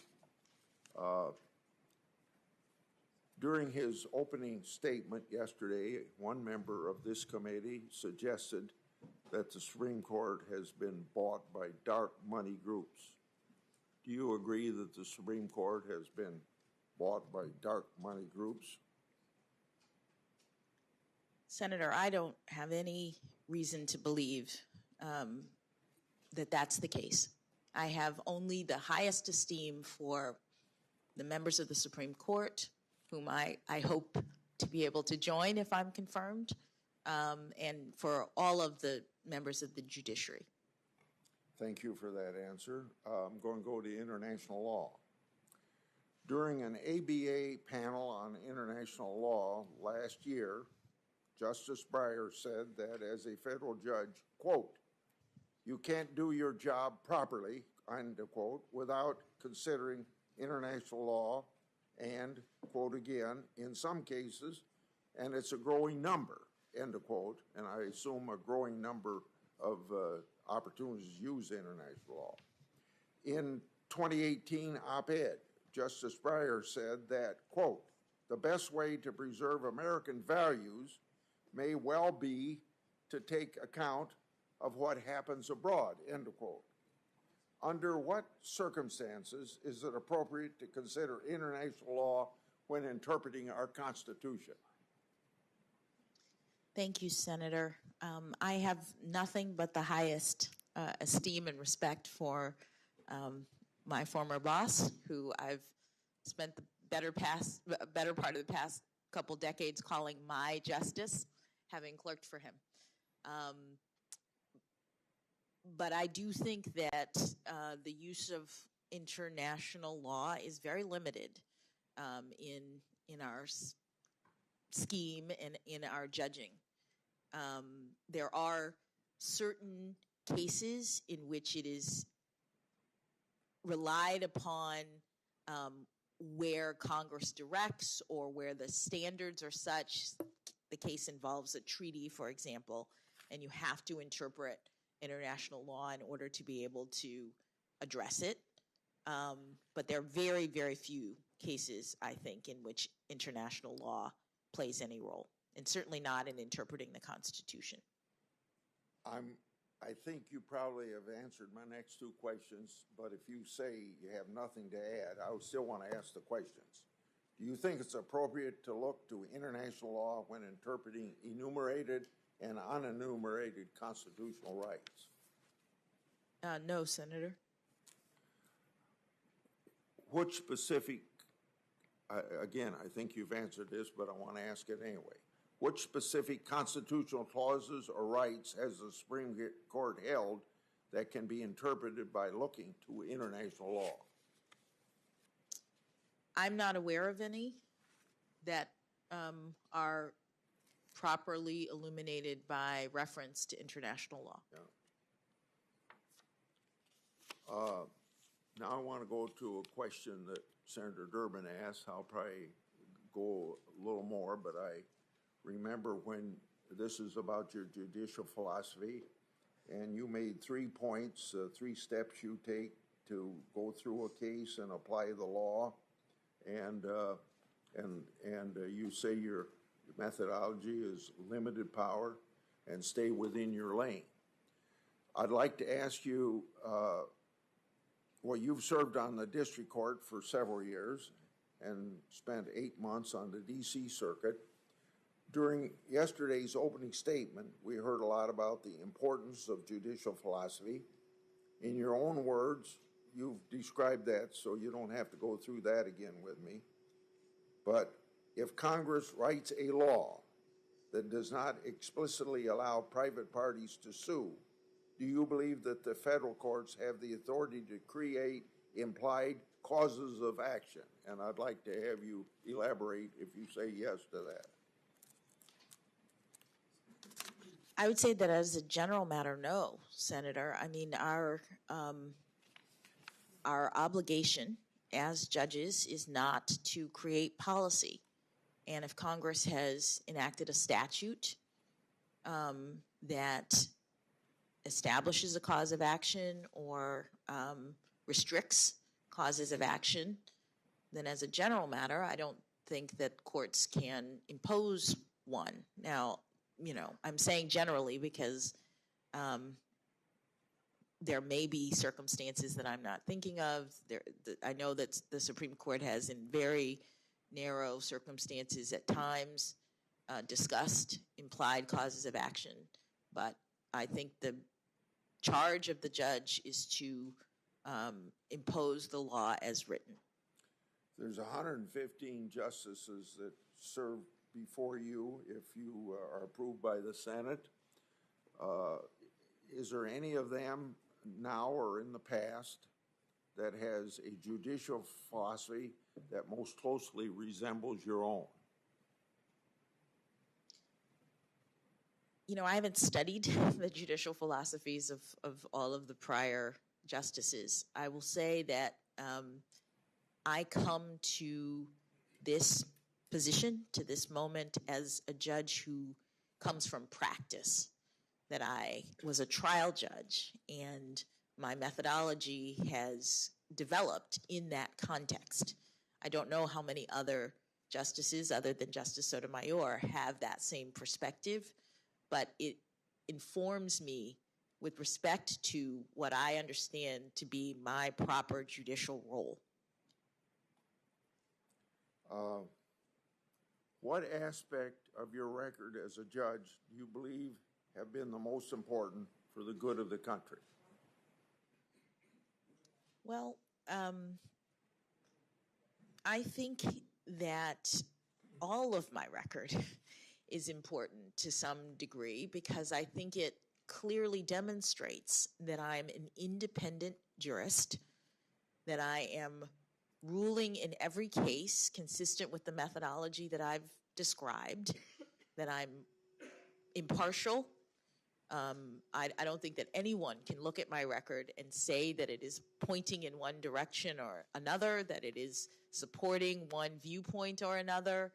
During his opening statement yesterday, one member of this committee suggested that the Supreme Court has been bought by dark money groups. Do you agree that the Supreme Court has been bought by dark money groups? Senator, I don't have any reason to believe that that's the case. I have only the highest esteem for the members of the Supreme Court, whom I hope to be able to join if I'm confirmed, and for all of the members of the Judiciary. Thank you for that answer. I'm going to go to international law. During an ABA panel on international law last year, Justice Breyer said that as a federal judge, quote, "You can't do your job properly," end of quote, without considering international law and, quote again, in some cases, and it's a growing number, end of quote, and I assume a growing number of opportunities to use international law. In 2018 op-ed, Justice Breyer said that, quote, "The best way to preserve American values may well be to take account of what happens abroad," end of quote. Under what circumstances is it appropriate to consider international law when interpreting our Constitution? Thank you, Senator. I have nothing but the highest esteem and respect for my former boss, who I've spent the better part of the past couple decades calling my justice, having clerked for him. But I do think that the use of international law is very limited in our scheme and in our judging. There are certain cases in which it is relied upon where Congress directs or where the standards are such. The case involves a treaty, for example, and you have to interpret international law in order to be able to address it. But there are very, very few cases, I think, in which international law plays any role, and certainly not in interpreting the Constitution. I think you probably have answered my next two questions, but if you say you have nothing to add, I would still want to ask the questions. Do you think it's appropriate to look to international law when interpreting enumerated and unenumerated constitutional rights? No, Senator. Which specific, again, I think you've answered this, but I want to ask it anyway. Which specific constitutional clauses or rights has the Supreme Court held that can be interpreted by looking to international law? I'm not aware of any that are properly illuminated by reference to international law. Yeah. Now I want to go to a question that Senator Durbin asked. I'll probably go a little more, but I remember when this is about your judicial philosophy, and you made 3 points, 3 steps you take to go through a case and apply the law, and you say your methodology is limited power and stay within your lane. I'd like to ask you, well, you've served on the district court for several years and spent 8 months on the D.C. circuit. During yesterday's opening statement, we heard a lot about the importance of judicial philosophy. In your own words, you've described that, so you don't have to go through that again with me. But if Congress writes a law that does not explicitly allow private parties to sue, do you believe that the federal courts have the authority to create implied causes of action? And I'd like to have you elaborate if you say yes to that. I would say that as a general matter, no, Senator. I mean, our obligation as judges is not to create policy. And if Congress has enacted a statute that establishes a cause of action or restricts causes of action, then as a general matter, I don't think that courts can impose one. Now, you know, I'm saying generally because there may be circumstances that I'm not thinking of. I know that the Supreme Court has, in very narrow circumstances at times, discussed implied causes of action. But I think the charge of the judge is to impose the law as written. There's 115 justices that serve before you if you are approved by the Senate. Is there any of them now or in the past that has a judicial philosophy that most closely resembles your own? You know, I haven't studied the judicial philosophies of all of the prior justices. I will say that I come to this position, to this moment, as a judge who comes from practice, that I was a trial judge, and my methodology has developed in that context. I don't know how many other justices, other than Justice Sotomayor, have that same perspective, but it informs me with respect to what I understand to be my proper judicial role. What aspect of your record as a judge do you believe have been the most important for the good of the country? Well, I think that all of my record is important to some degree because I think it clearly demonstrates that I'm an independent jurist, that I am ruling in every case consistent with the methodology that I've described, that I'm impartial. I don't think that anyone can look at my record and say that it is pointing in one direction or another, that it is supporting one viewpoint or another.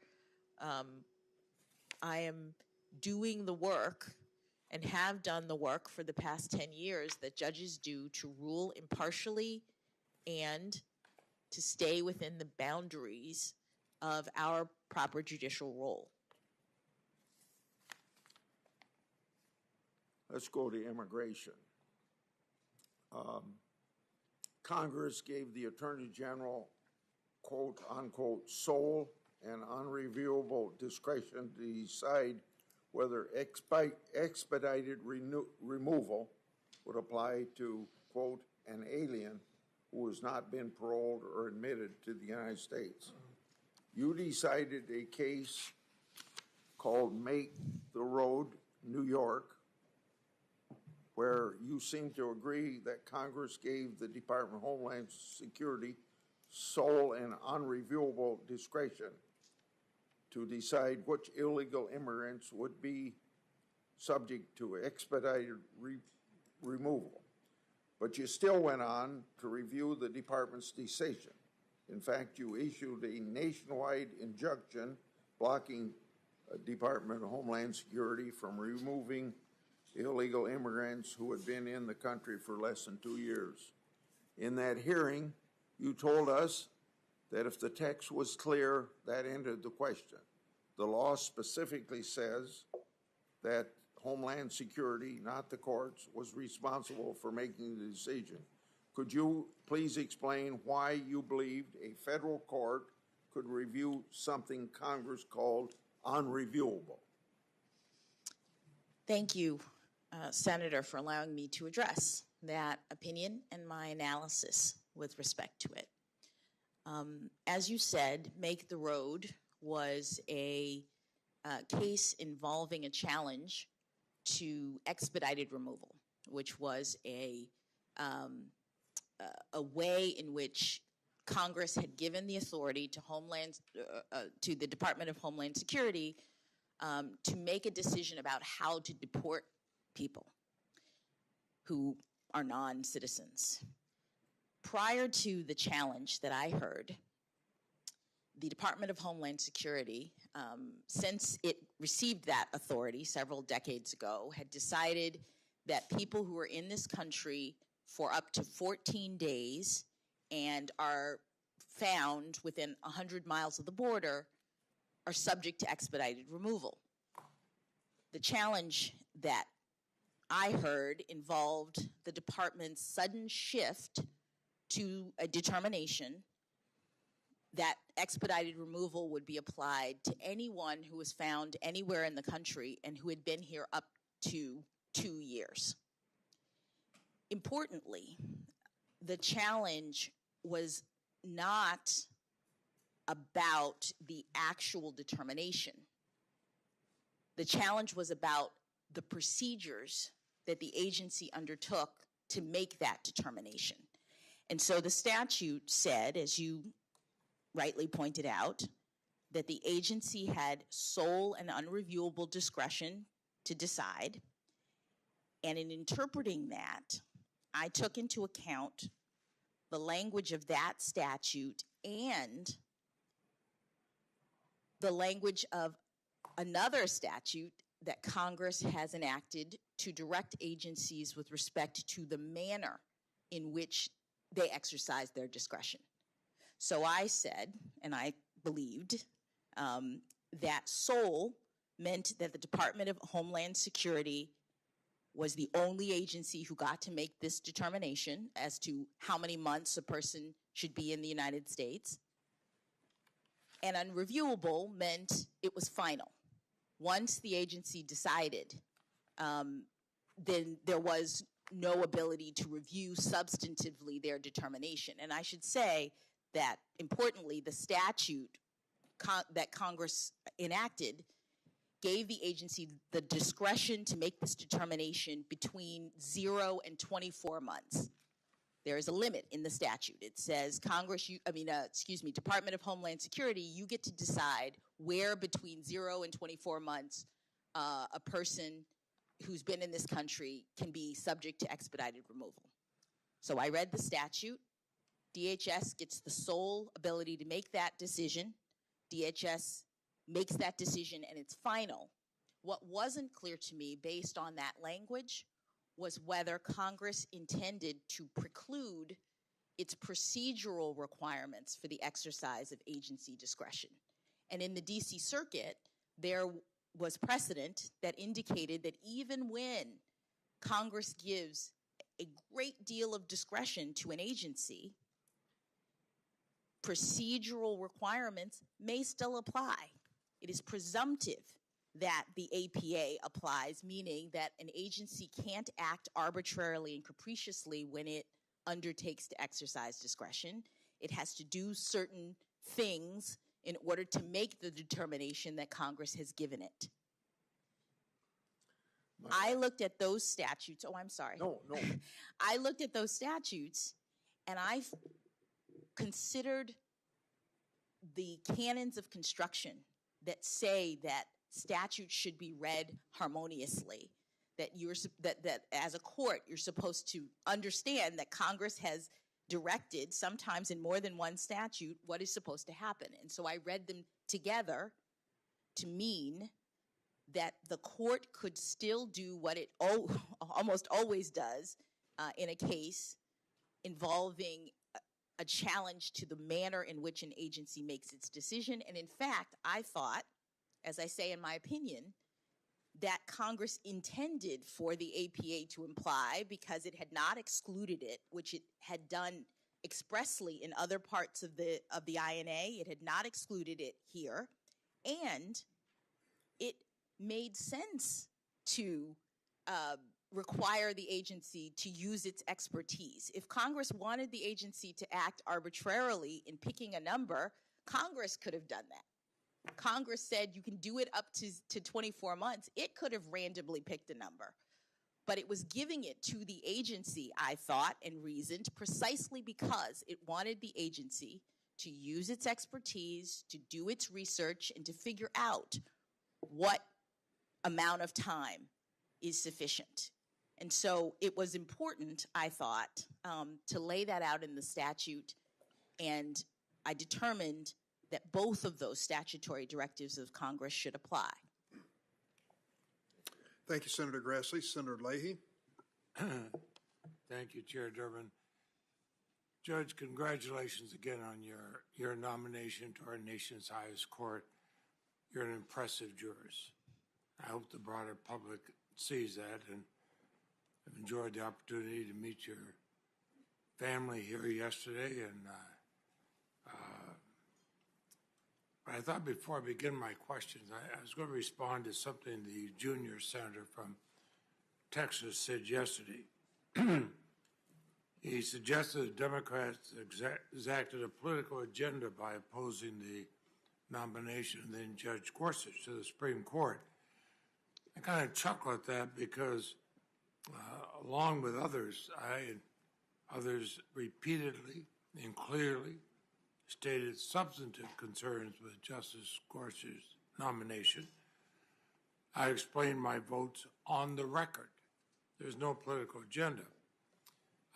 I am doing the work and have done the work for the past 10 years that judges do to rule impartially and to stay within the boundaries of our proper judicial role. Let's go to immigration. Congress gave the Attorney General, quote, unquote, sole and unreviewable discretion to decide whether expedited removal would apply to, quote, an alien who has not been paroled or admitted to the United States. You decided a case called Make the Road, New York, where you seem to agree that Congress gave the Department of Homeland Security sole and unreviewable discretion to decide which illegal immigrants would be subject to expedited removal. But you still went on to review the department's decision. In fact, you issued a nationwide injunction blocking Department of Homeland Security from removing illegal immigrants who had been in the country for less than 2 years. In that hearing, you told us that if the text was clear, that ended the question. The law specifically says that Homeland Security, not the courts, was responsible for making the decision. Could you please explain why you believed a federal court could review something Congress called unreviewable? Thank you, Senator, for allowing me to address that opinion and my analysis with respect to it. As you said, Make the Road was a case involving a challenge to expedited removal, which was a way in which Congress had given the authority to to the Department of Homeland Security to make a decision about how to deport people who are non-citizens. Prior to the challenge that I heard, the Department of Homeland Security, since it received that authority several decades ago, had decided that people who are in this country for up to 14 days and are found within 100 miles of the border are subject to expedited removal. The challenge that I heard involved the department's sudden shift to a determination that expedited removal would be applied to anyone who was found anywhere in the country and who had been here up to 2 years. Importantly, the challenge was not about the actual determination. The challenge was about the procedures that the agency undertook to make that determination. And so the statute said, as you rightly pointed out, that the agency had sole and unreviewable discretion to decide. And in interpreting that, I took into account the language of that statute and the language of another statute that Congress has enacted to direct agencies with respect to the manner in which they exercise their discretion. So I said, and I believed, that sole meant that the Department of Homeland Security was the only agency who got to make this determination as to how many months a person should be in the United States. And unreviewable meant it was final. Once the agency decided, then there was no ability to review substantively their determination. And I should say that, importantly, the statute that Congress enacted gave the agency the discretion to make this determination between 0 and 24 months. There is a limit in the statute. It says Department of Homeland Security, you get to decide where between 0 and 24 months a person who's been in this country can be subject to expedited removal. So I read the statute. DHS gets the sole ability to make that decision. DHS makes that decision and it's final. What wasn't clear to me based on that language was whether Congress intended to preclude its procedural requirements for the exercise of agency discretion. And in the DC Circuit, there was precedent that indicated that even when Congress gives a great deal of discretion to an agency, procedural requirements may still apply. It is presumptive that the APA applies, meaning that an agency can't act arbitrarily and capriciously when it undertakes to exercise discretion. It has to do certain things in order to make the determination that Congress has given it. I looked at those statutes. Oh, I'm sorry. No. I looked at those statutes and I considered the canons of construction that say that statutes should be read harmoniously, that as a court, you're supposed to understand that Congress has directed, sometimes in more than one statute, what is supposed to happen. And so I read them together to mean that the court could still do what it almost always does in a case involving a challenge to the manner in which an agency makes its decision. And in fact, I thought, as I say in my opinion, that Congress intended for the APA to imply, because it had not excluded it, which it had done expressly in other parts of the INA. It had not excluded it here. And it made sense to require the agency to use its expertise. If Congress wanted the agency to act arbitrarily in picking a number, Congress could have done that. Congress said you can do it up to 24 months. It could have randomly picked a number, but it was giving it to the agency, I thought, and reasoned, precisely because it wanted the agency to use its expertise, to do its research, and to figure out what amount of time is sufficient. And so it was important, I thought, to lay that out in the statute, and I determined that both of those statutory directives of Congress should apply. Thank you, Senator Grassley. Senator Leahy. Thank you, Chair Durbin. Judge, congratulations again on your nomination to our nation's highest court. You're an impressive jurist. I hope the broader public sees that, and I've enjoyed the opportunity to meet your family here yesterday, and but I thought before I begin my questions, I was going to respond to something the junior senator from Texas said yesterday. He suggested the Democrats exacted a political agenda by opposing the nomination of then Judge Gorsuch to the Supreme Court. I kind of chuckle at that because, along with others, I and others repeatedly and clearly stated substantive concerns with Justice Gorsuch's nomination. I explained my votes on the record. There's no political agenda.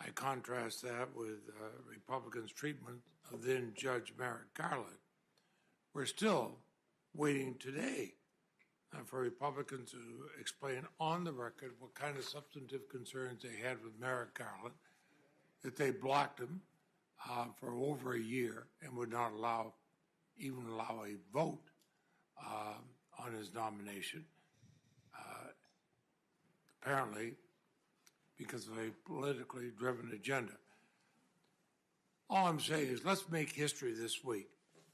I contrast that with Republicans' treatment of then Judge Merrick Garland. We're still waiting today for Republicans to explain on the record what kind of substantive concerns they had with Merrick Garland, that they blocked him for over a year and would not even allow a vote on his nomination, apparently because of a politically driven agenda. All I'm saying is let's make history this week,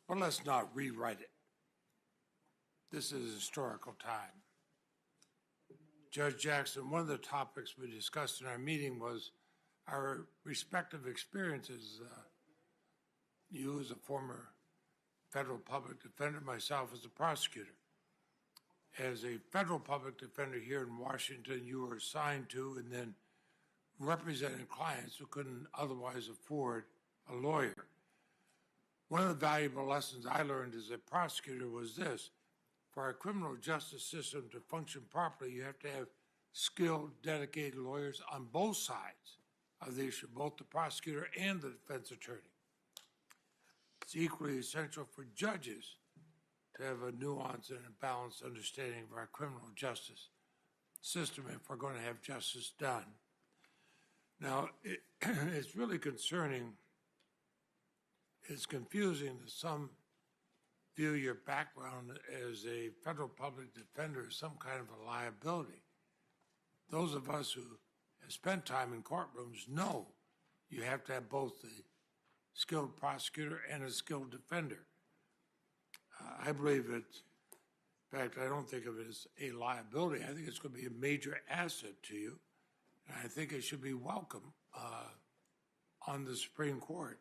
but let's not rewrite it. This is a historical time. Judge Jackson, one of the topics we discussed in our meeting was our respective experiences. You as a former federal public defender, myself as a prosecutor. As a federal public defender here in Washington, you were assigned to and then represented clients who couldn't otherwise afford a lawyer. One of the valuable lessons I learned as a prosecutor was this: for our criminal justice system to function properly, you have to have skilled, dedicated lawyers on both sides of the issue, both the prosecutor and the defense attorney. It's equally essential for judges to have a nuanced and a balanced understanding of our criminal justice system if we're going to have justice done. Now, it's really concerning. It's confusing that some view your background as a federal public defender as some kind of a liability. Those of us who have spent time in courtrooms know you have to have both the skilled prosecutor and a skilled defender. I believe it, in fact, I don't think of it as a liability. I think it's going to be a major asset to you, and I think it should be welcome on the Supreme Court.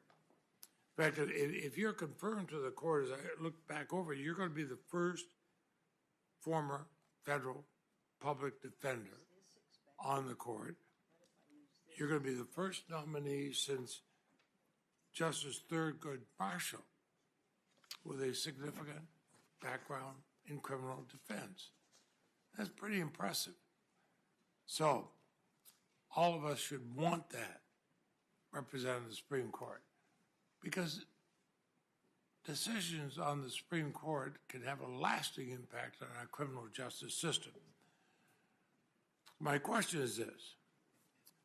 In fact, if you're confirmed to the court, as I look back over, you're going to be the first former federal public defender on the court. You're going to be the first nominee since Justice Thurgood Marshall with a significant background in criminal defense. That's pretty impressive. So, all of us should want that represented in the Supreme Court, because decisions on the Supreme Court can have a lasting impact on our criminal justice system. My question is this: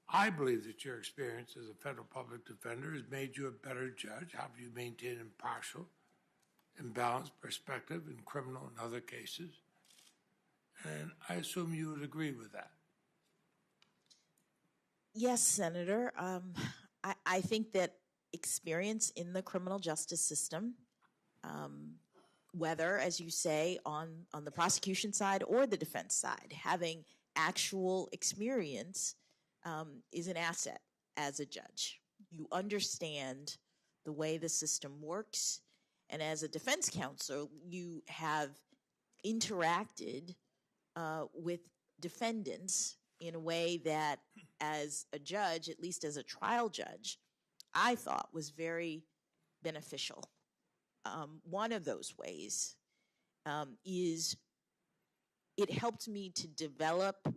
I believe that your experience as a federal public defender has made you a better judge, helped you maintain impartial and balanced perspective in criminal and other cases, and I assume you would agree with that. Yes, Senator. I think that experience in the criminal justice system, whether, as you say, on the prosecution side or the defense side, having actual experience is an asset as a judge. You understand the way the system works, and as a defense counsel, you have interacted with defendants in a way that, as a judge, at least as a trial judge, I thought was very beneficial. One of those ways is it helped me to develop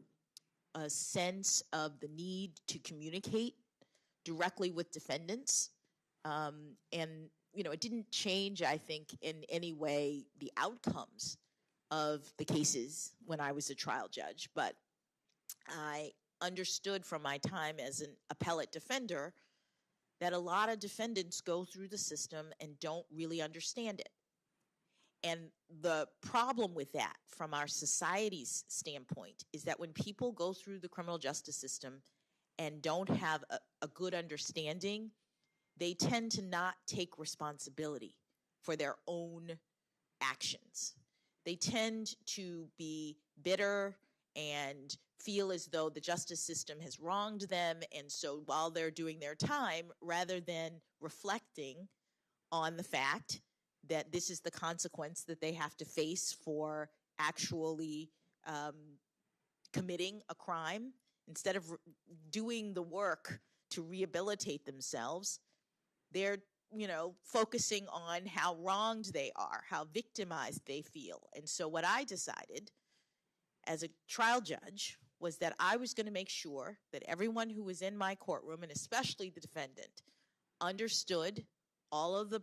a sense of the need to communicate directly with defendants. And, you know, it didn't change, I think, in any way the outcomes of the cases when I was a trial judge, but I understood from my time as an appellate defender that a lot of defendants go through the system and don't really understand it. And the problem with that, from our society's standpoint, is that when people go through the criminal justice system and don't have a good understanding, they tend to not take responsibility for their own actions. They tend to be bitter and feel as though the justice system has wronged them, and so while they're doing their time, rather than reflecting on the fact that this is the consequence that they have to face for actually committing a crime, instead of doing the work to rehabilitate themselves, they're, you know, focusing on how wronged they are, how victimized they feel. And so what I decided as a trial judge was that I was going to make sure that everyone who was in my courtroom, and especially the defendant, understood all of the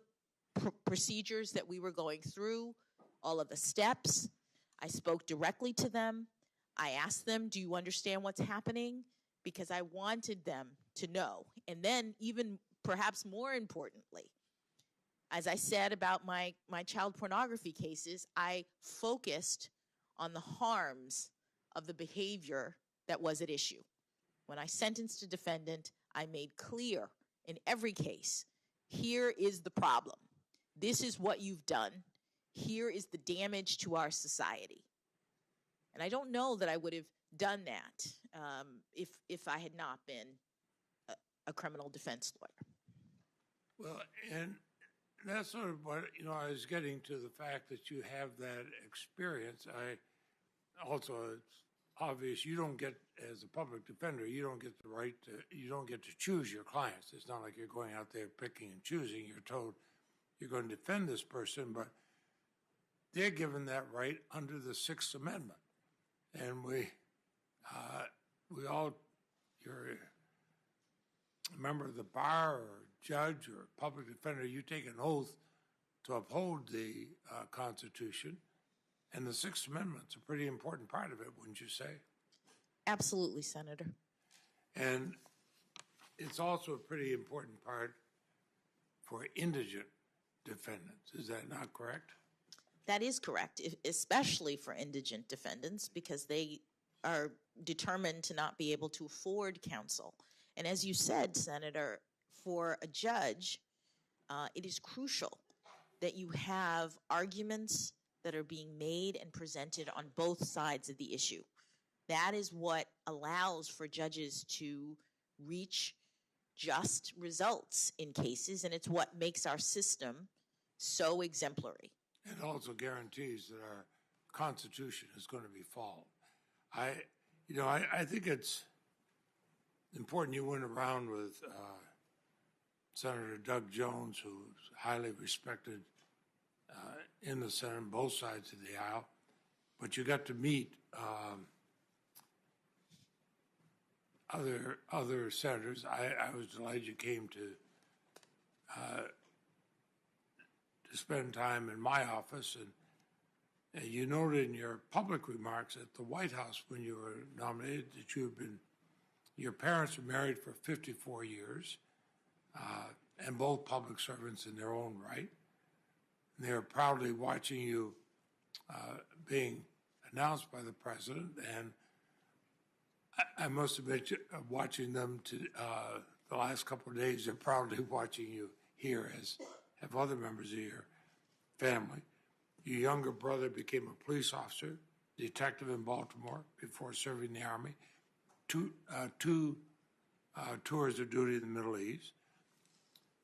procedures that we were going through, all of the steps. I spoke directly to them. I asked them, do you understand what's happening? Because I wanted them to know. And then, even perhaps more importantly, as I said about my child pornography cases, I focused on the harms of the behavior that was at issue. When I sentenced a defendant, I made clear in every case, here is the problem. This is what you've done. Here is the damage to our society. And I don't know that I would have done that if I had not been a criminal defense lawyer. Well, and that's sort of what, I was getting to, the fact that you have that experience. Also, it's obvious you don't get, as a public defender, you don't get to choose your clients. It's not like you're going out there picking and choosing. You're told you're going to defend this person, but they're given that right under the Sixth Amendment. And we all, you're a member of the bar or judge or public defender, you take an oath to uphold the Constitution, and the Sixth Amendment's a pretty important part of it, wouldn't you say? Absolutely, Senator. And it's also a pretty important part for indigent defendants. Is that not correct? That is correct, especially for indigent defendants, because they are determined to not be able to afford counsel. And as you said, Senator, for a judge, it is crucial that you have arguments that are being made and presented on both sides of the issue. That is what allows for judges to reach just results in cases, and it's what makes our system so exemplary. It also guarantees that our Constitution is going to be followed. I think it's important you went around with Senator Doug Jones, who's highly respected in the Senate on both sides of the aisle, but you got to meet other senators. I was delighted you came to spend time in my office, and you noted in your public remarks at the White House when you were nominated that your parents were married for 54 years, and both public servants in their own right. And they are proudly watching you being announced by the president, and I must admit, watching them the last couple of days, they're proudly watching you here, as have other members of your family. Your younger brother became a police officer, detective in Baltimore before serving the Army, two tours of duty in the Middle East,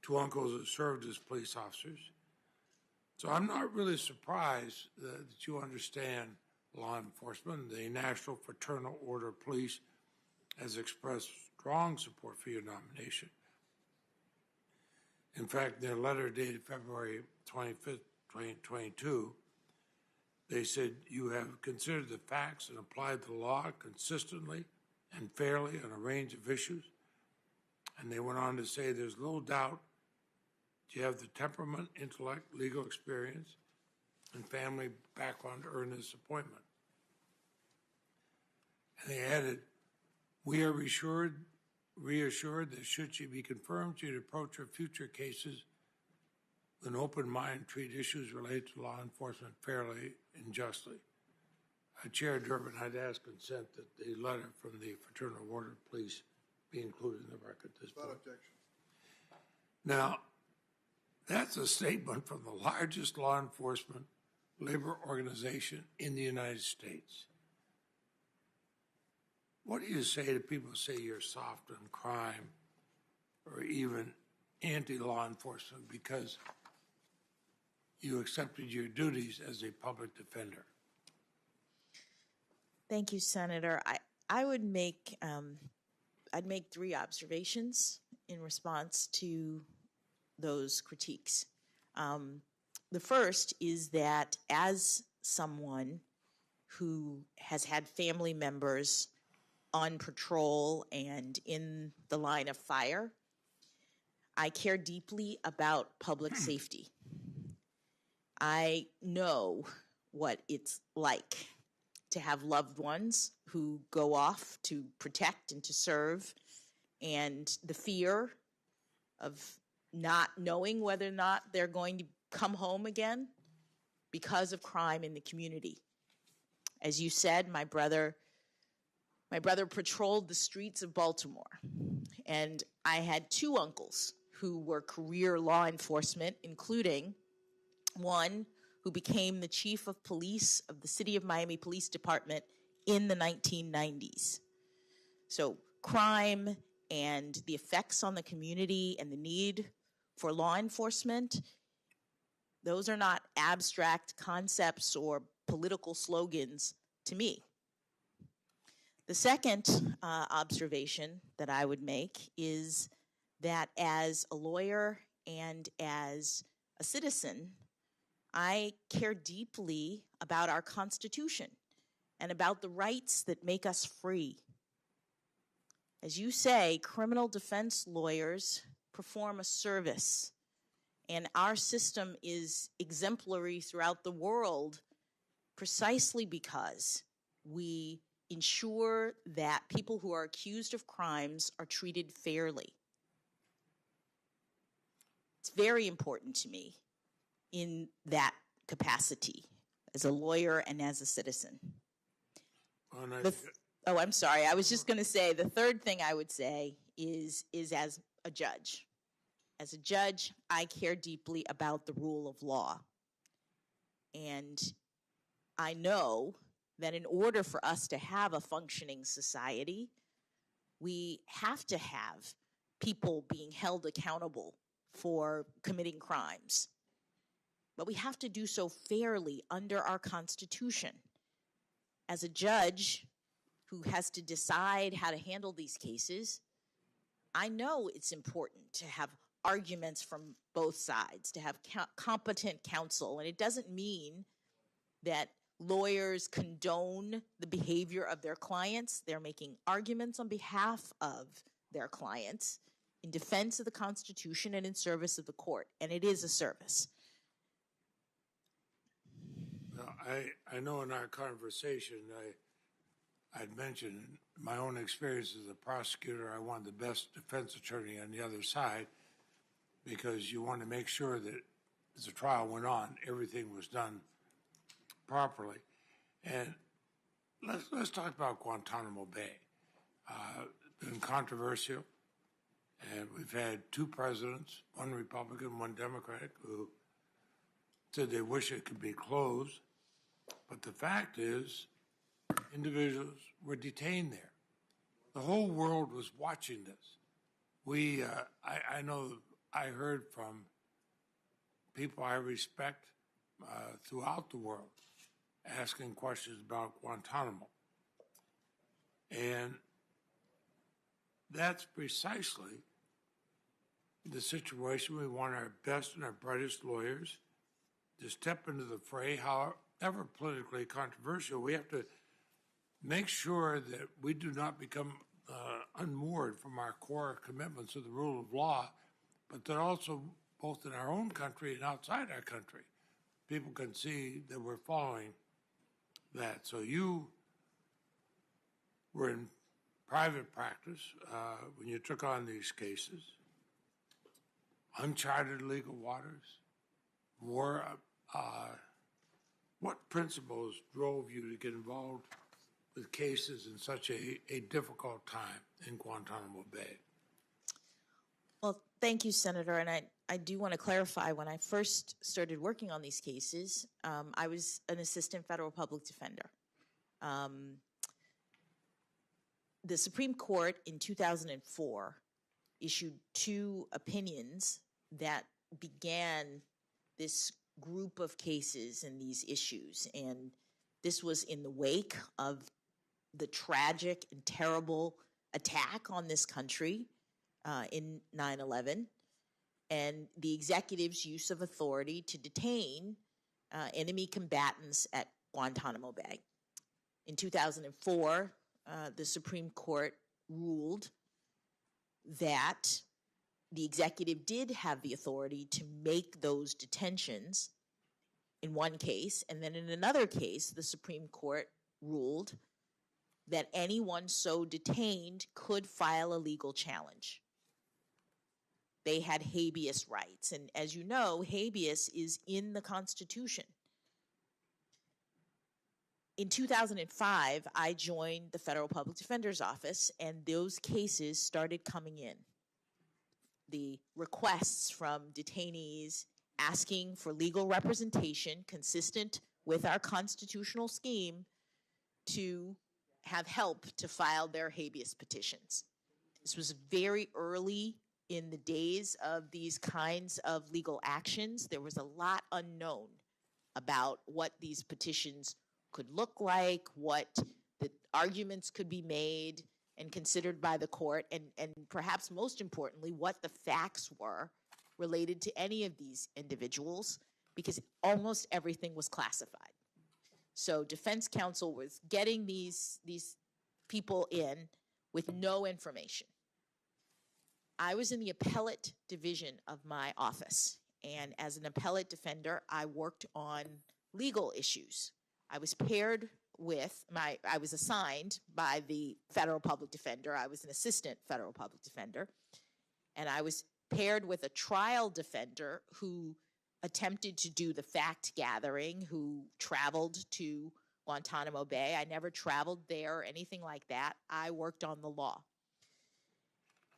two uncles that served as police officers. So I'm not really surprised that you understand law enforcement. The National Fraternal Order of Police has expressed strong support for your nomination. In fact, in their letter dated February 25th, 2022, they said you have considered the facts and applied the law consistently and fairly on a range of issues. And they went on to say there's little doubt you have the temperament, intellect, legal experience, and family background to earn this appointment. And they added, we are reassured that should she be confirmed, she'd approach her future cases with an open mind, treat issues related to law enforcement fairly and justly. Chair Durbin, I'd ask consent that the letter from the Fraternal Order of Police be included in the record at this point. Without objection. Now, that's a statement from the largest law enforcement labor organization in the United States. What do you say to people who say you're soft on crime or even anti-law enforcement because you accepted your duties as a public defender? Thank you, Senator. I would make I'd make three observations in response to those critiques. The first is that as someone who has had family members on patrol and in the line of fire, I care deeply about public safety. I know what it's like to have loved ones who go off to protect and to serve, and the fear of not knowing whether or not they're going to come home again because of crime in the community. As you said, my brother patrolled the streets of Baltimore, and I had two uncles who were career law enforcement, including one who became the chief of police of the City of Miami Police Department in the 1990s. So crime and the effects on the community and the need for law enforcement, those are not abstract concepts or political slogans to me. The second observation that I would make is that as a lawyer and as a citizen, I care deeply about our Constitution and about the rights that make us free. As you say, criminal defense lawyers perform a service, and our system is exemplary throughout the world precisely because we ensure that people who are accused of crimes are treated fairly. It's very important to me in that capacity as a lawyer and as a citizen. Oh, I'm sorry. I was just going to say the third thing I would say is as a judge. As a judge, I care deeply about the rule of law. And I know that in order for us to have a functioning society, we have to have people being held accountable for committing crimes. But we have to do so fairly under our Constitution. As a judge who has to decide how to handle these cases, I know it's important to have arguments from both sides, to have competent counsel. And it doesn't mean that lawyers condone the behavior of their clients. They're making arguments on behalf of their clients in defense of the Constitution and in service of the court. And it is a service. I know in our conversation, I'd mentioned my own experience as a prosecutor. I wanted the best defense attorney on the other side because you want to make sure that as the trial went on, everything was done properly. And let's talk about Guantanamo Bay. It's been controversial, and we've had two presidents, one Republican, one Democratic, who said they wish it could be closed. But the fact is, individuals were detained there. The whole world was watching this. I know I heard from people I respect throughout the world asking questions about Guantanamo. And that's precisely the situation. We want our best and our brightest lawyers to step into the fray, however politically controversial. We have to make sure that we do not become unmoored from our core commitments to the rule of law, but that also, both in our own country and outside our country, people can see that we're following that. So you were in private practice when you took on these cases, uncharted legal waters, war. What principles drove you to get involved with cases in such a difficult time in Guantanamo Bay? Well, thank you, Senator. And I do want to clarify, when I first started working on these cases, I was an assistant federal public defender. The Supreme Court in 2004 issued two opinions that began this group of cases and these issues. And this was in the wake of the tragic and terrible attack on this country in 9/11 and the executive's use of authority to detain enemy combatants at Guantanamo Bay. In 2004, the Supreme Court ruled that the executive did have the authority to make those detentions in one case, and then in another case, the Supreme Court ruled that anyone so detained could file a legal challenge. They had habeas rights, and as you know, habeas is in the Constitution. In 2005, I joined the Federal Public Defender's Office, and those cases started coming in. The requests from detainees asking for legal representation consistent with our constitutional scheme to have help to file their habeas petitions. This was very early in the days of these kinds of legal actions. There was a lot unknown about what these petitions could look like, what the arguments could be made and considered by the court, and perhaps most importantly, what the facts were related to any of these individuals, because almost everything was classified. So defense counsel was getting these people in with no information. I was in the appellate division of my office, and as an appellate defender, I worked on legal issues. I was paired with I was assigned by the federal public defender. I was an assistant federal public defender, and I was paired with a trial defender who attempted to do the fact gathering, who traveled to Guantanamo Bay. I never traveled there or anything like that. I worked on the law.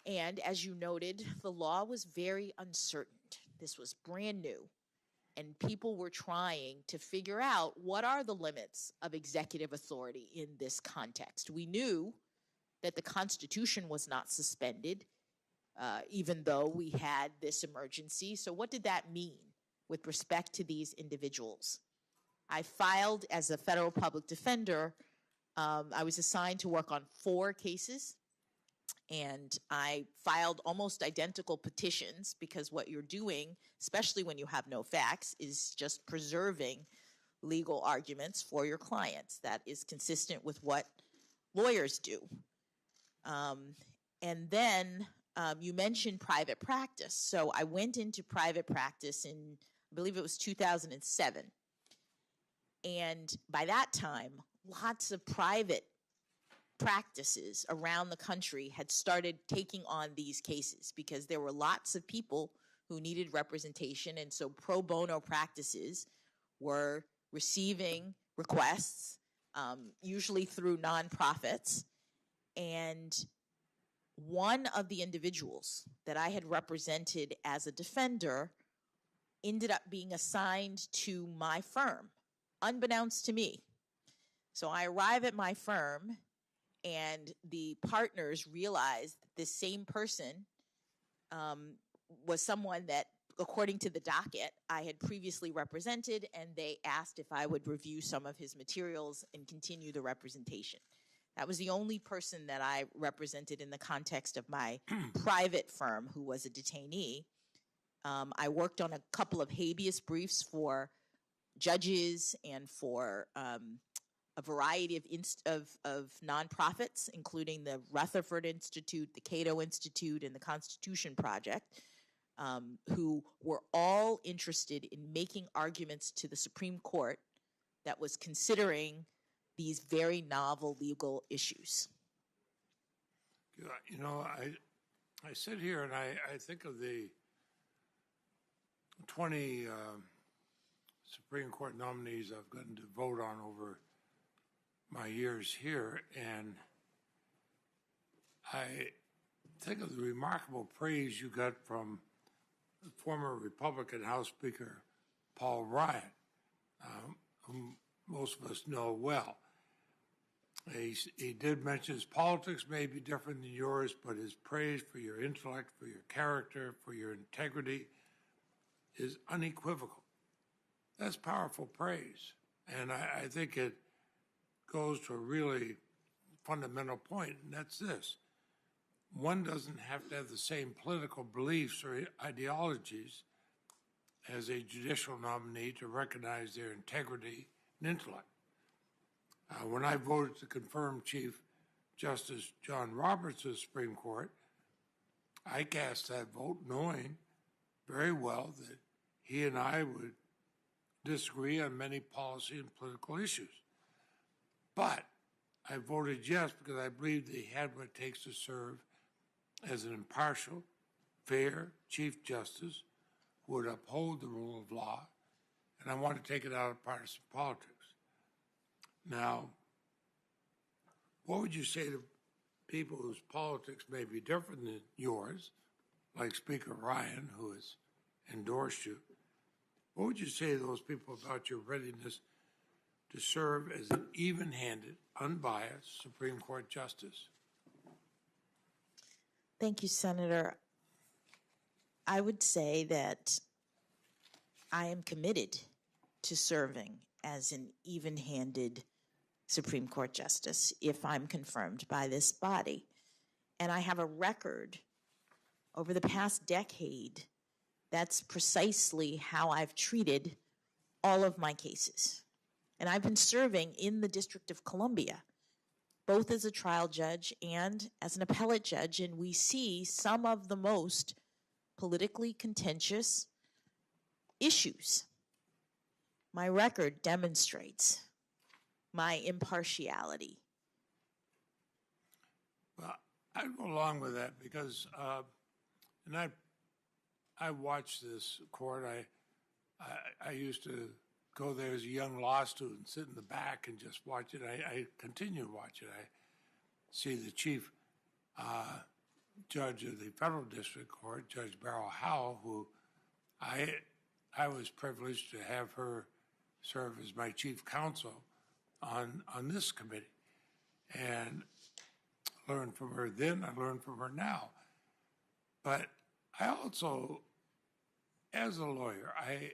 And as you noted, the law was very uncertain. This was brand new. And people were trying to figure out what are the limits of executive authority in this context. We knew that the Constitution was not suspended, even though we had this emergency. So what did that mean with respect to these individuals? I filed as a federal public defender. I was assigned to work on 4 cases. And I filed almost identical petitions, because what you're doing, especially when you have no facts, is just preserving legal arguments for your clients. That is consistent with what lawyers do. And then you mentioned private practice. So I went into private practice in, I believe it was 2007. And by that time, lots of private practices around the country had started taking on these cases, because there were lots of people who needed representation, and so pro bono practices were receiving requests, usually through nonprofits. And one of the individuals that I had represented as a defender ended up being assigned to my firm, unbeknownst to me. So I arrive at my firm, and the partners realized that this same person was someone that, according to the docket, I had previously represented, and they asked if I would review some of his materials and continue the representation. That was the only person that I represented in the context of my private firm who was a detainee. I worked on a couple of habeas briefs for judges and for a variety of nonprofits, including the Rutherford Institute, the Cato Institute, and the Constitution Project, who were all interested in making arguments to the Supreme Court that was considering these very novel legal issues. You know, I sit here and I think of the 20 Supreme Court nominees I've gotten to vote on over my years here, and I think of the remarkable praise you got from the former Republican House Speaker Paul Ryan, whom most of us know well. He did mention his politics may be different than yours, but his praise for your intellect, for your character, for your integrity is unequivocal. That's powerful praise. And I think it goes to a really fundamental point, and that's this. One doesn't have to have the same political beliefs or ideologies as a judicial nominee to recognize their integrity and intellect. When I voted to confirm Chief Justice John Roberts to the Supreme Court, I cast that vote knowing very well that he and I would disagree on many policy and political issues. But I voted yes because I believed that he had what it takes to serve as an impartial, fair Chief Justice who would uphold the rule of law, and I want to take it out of partisan politics. Now, what would you say to people whose politics may be different than yours, like Speaker Ryan, who has endorsed you? What would you say to those people about your readiness to serve as an even-handed, unbiased Supreme Court justice? Thank you, Senator. I would say that I am committed to serving as an even-handed Supreme Court justice if I'm confirmed by this body. And I have a record over the past decade that's precisely how I've treated all of my cases. And I've been serving in the District of Columbia, both as a trial judge and as an appellate judge, and we see some of the most politically contentious issues. My record demonstrates my impartiality. Well, I'd go along with that because, and I watched this court. I used to go there as a young law student, sit in the back and just watch it. I continue to watch it. I see the chief judge of the federal district court, Judge Beryl Howell, who I was privileged to have her serve as my chief counsel on this committee, and learned from her then. I learned from her now. But I also, as a lawyer, I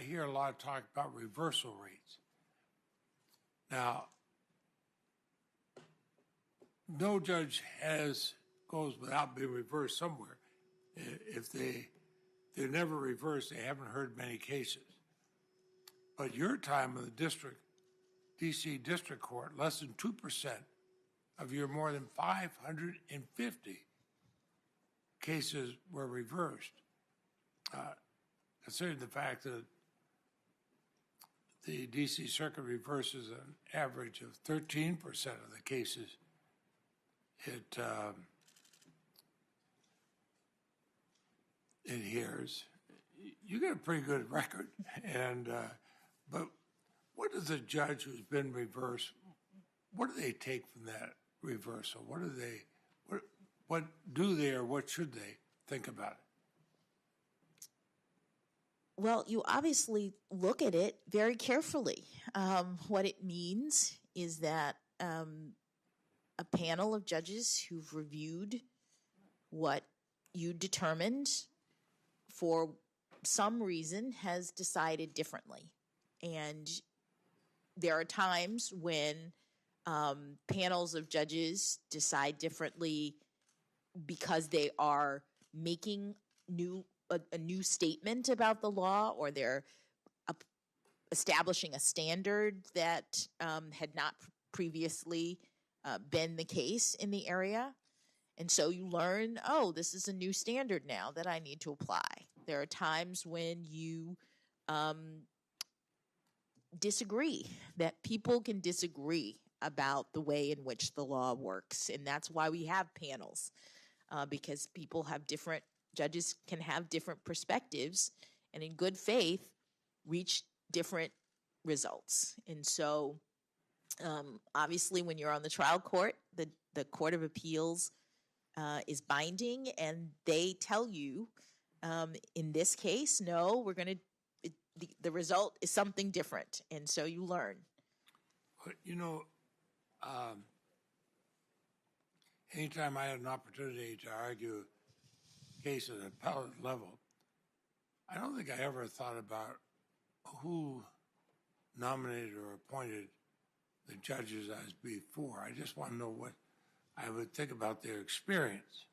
hear a lot of talk about reversal rates. Now, no judge goes without being reversed somewhere. If they're never reversed, they haven't heard many cases. But your time in the D.C. District Court, less than 2% of your more than 550 cases were reversed. Considering the fact that the D.C. Circuit reverses an average of 13% of the cases, it hears, you get a pretty good record. And but what does a judge who's been reversed, what do they take from that reversal? What do they or what should they think about it? Well, you obviously look at it very carefully. What it means is that a panel of judges who've reviewed what you determined for some reason has decided differently. And there are times when panels of judges decide differently because they are making a new statement about the law, or they're establishing a standard that had not previously been the case in the area. And so you learn, oh, this is a new standard now that I need to apply. There are times when you disagree, that people can disagree about the way in which the law works. And that's why we have panels, because people have judges can have different perspectives and in good faith reach different results. And so obviously when you're on the trial court, the Court of Appeals is binding, and they tell you, in this case, no, we're going to, the result is something different. And so you learn. You know, anytime I had an opportunity to argue a case at an appellate level, I don't think I ever thought about who nominated or appointed the judges as before. I just want to know what I would think about their experience.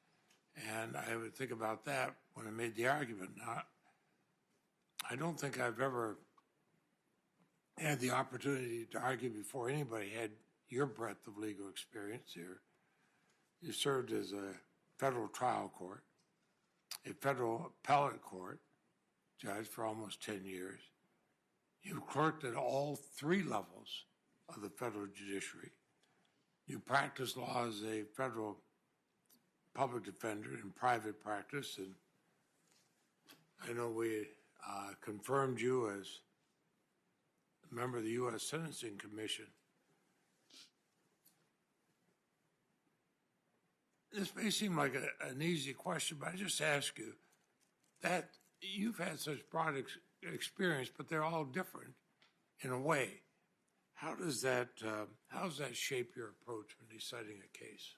And I would think about that when I made the argument. Now, I don't think I've ever had the opportunity to argue before anybody had your breadth of legal experience here. You served as a federal trial court, a federal appellate court judge for almost 10 years. You clerked at all three levels of the federal judiciary. You practiced law as a federal public defender in private practice, and I know we confirmed you as a member of the U.S. Sentencing Commission. This may seem like an easy question, but I just ask you that you've had such broad experience, but they're all different in a way. how does that shape your approach when deciding a case?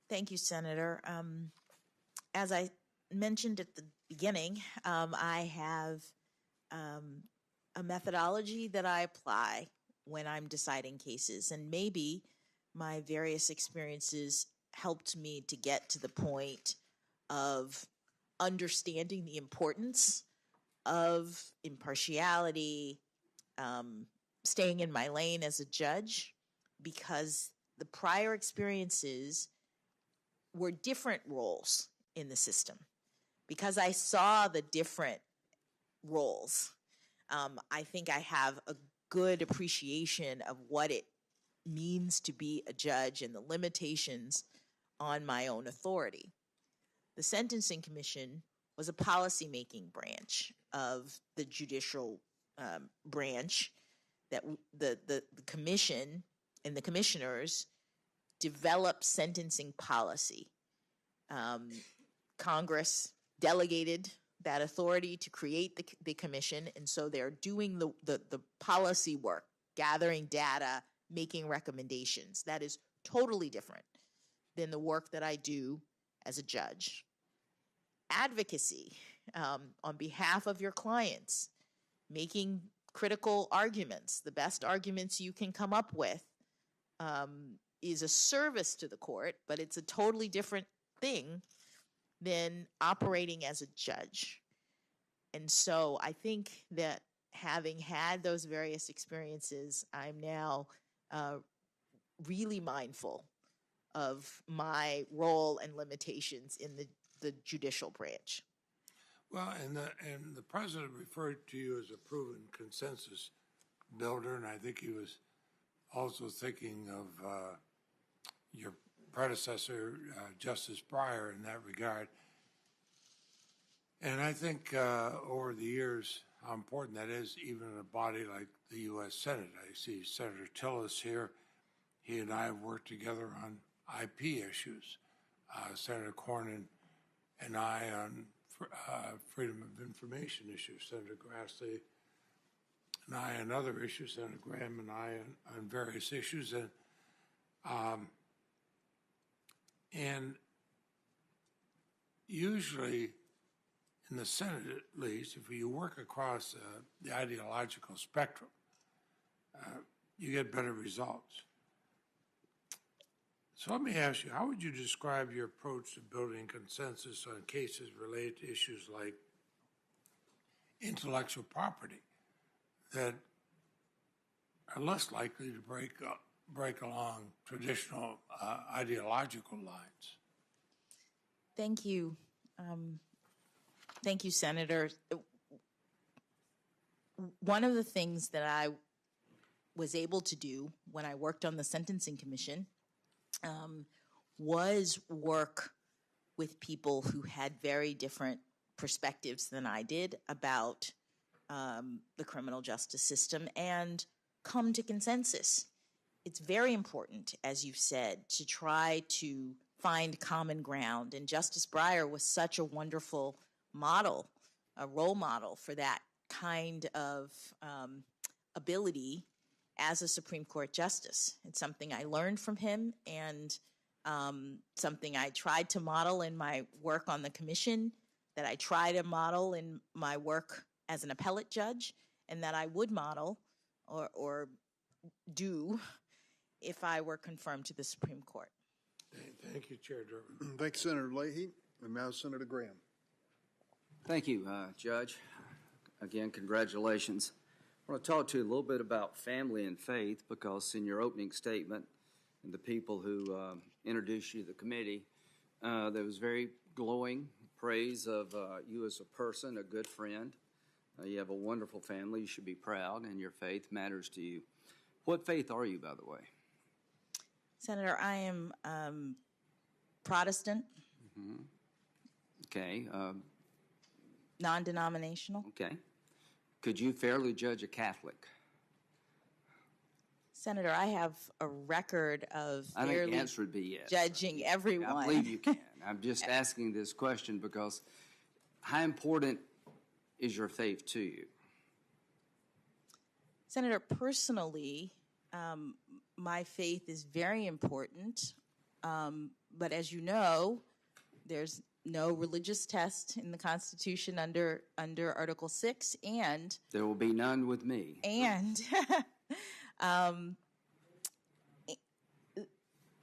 Thank you, Senator. As I mentioned at the beginning, I have a methodology that I apply when I'm deciding cases, and maybe my various experiences helped me to get to the point of understanding the importance of impartiality, staying in my lane as a judge, because the prior experiences were different roles in the system. Because I saw the different roles, I think I have a good appreciation of what it means to be a judge and the limitations on my own authority. The Sentencing Commission was a policy-making branch of the judicial branch that the commission and the commissioners develop sentencing policy. Congress delegated that authority to create the commission, and so they're doing the policy work, gathering data, making recommendations. That is totally different than the work that I do as a judge. Advocacy on behalf of your clients, making critical arguments, the best arguments you can come up with, is a service to the court, but it's a totally different thing than operating as a judge. And so I think that having had those various experiences, I'm now really mindful of my role and limitations in the judicial branch. Well, and the president referred to you as a proven consensus builder, and I think he was also thinking of your predecessor, Justice Breyer, in that regard. And I think over the years how important that is, even in a body like the U.S. Senate. I see Senator Tillis here. He and I have worked together on IP issues. Senator Cornyn and I on freedom of information issues. Senator Grassley and I on other issues. Senator Graham and I on various issues. And usually, in the Senate at least, if you work across the ideological spectrum, you get better results. So let me ask you, how would you describe your approach to building consensus on cases related to issues like intellectual property that are less likely to break along traditional ideological lines? Thank you. Thank you, Senator. One of the things that I was able to do when I worked on the Sentencing Commission was work with people who had very different perspectives than I did about the criminal justice system and come to consensus. It's very important, as you've said, to try to find common ground. And Justice Breyer was such a wonderful model, a role model for that kind of ability as a Supreme Court justice. It's something I learned from him, and something I tried to model in my work on the commission, that I try to model in my work as an appellate judge, and that I would model or do if I were confirmed to the Supreme Court. Thank you, Chair Durbin. Thank you, Senator Leahy. And now Senator Graham. Thank you, Judge. Again, congratulations. I want to talk to you a little bit about family and faith, because in your opening statement and the people who introduced you to the committee, there was very glowing praise of you as a person, a good friend. You have a wonderful family. You should be proud, and your faith matters to you. What faith are you, by the way? Senator, I am Protestant. Mm-hmm. Okay. Non-denominational. Okay. Could you fairly judge a Catholic? Senator, I have a record of I think the fairly answer would be yes. judging everyone. I believe you can. I'm just asking this question because how important is your faith to you? Senator, personally, my faith is very important, but as you know, there's no religious test in the Constitution under Article 6, and There will be none with me.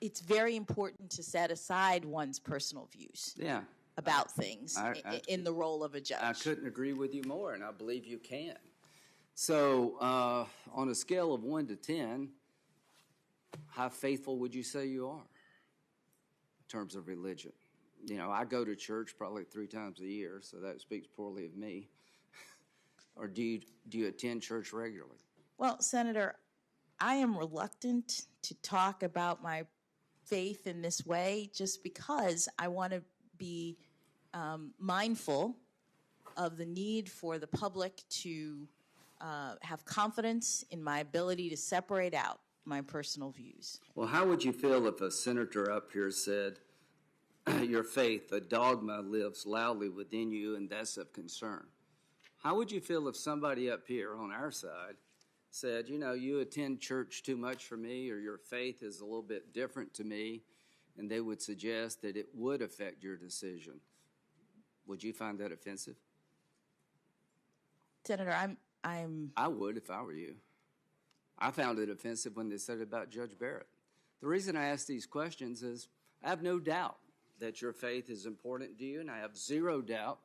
It's very important to set aside one's personal views Yeah. about things in the role of a judge. I couldn't agree with you more, and I believe you can. So, on a scale of 1 to 10, how faithful would you say you are in terms of religion? You know, I go to church probably 3 times a year, so that speaks poorly of me. Or do you attend church regularly? Well, Senator, I am reluctant to talk about my faith in this way just because I want to be mindful of the need for the public to have confidence in my ability to separate out my personal views. Well, how would you feel if a senator up here said, your faith, a dogma, lives loudly within you, and that's of concern? How would you feel if somebody up here on our side said, you know, you attend church too much for me, or your faith is a little bit different to me, and they would suggest that it would affect your decision? Would you find that offensive? Senator, I would if I were you. I found it offensive when they said it about Judge Barrett. The reason I ask these questions is I have no doubt that your faith is important to you, and I have zero doubt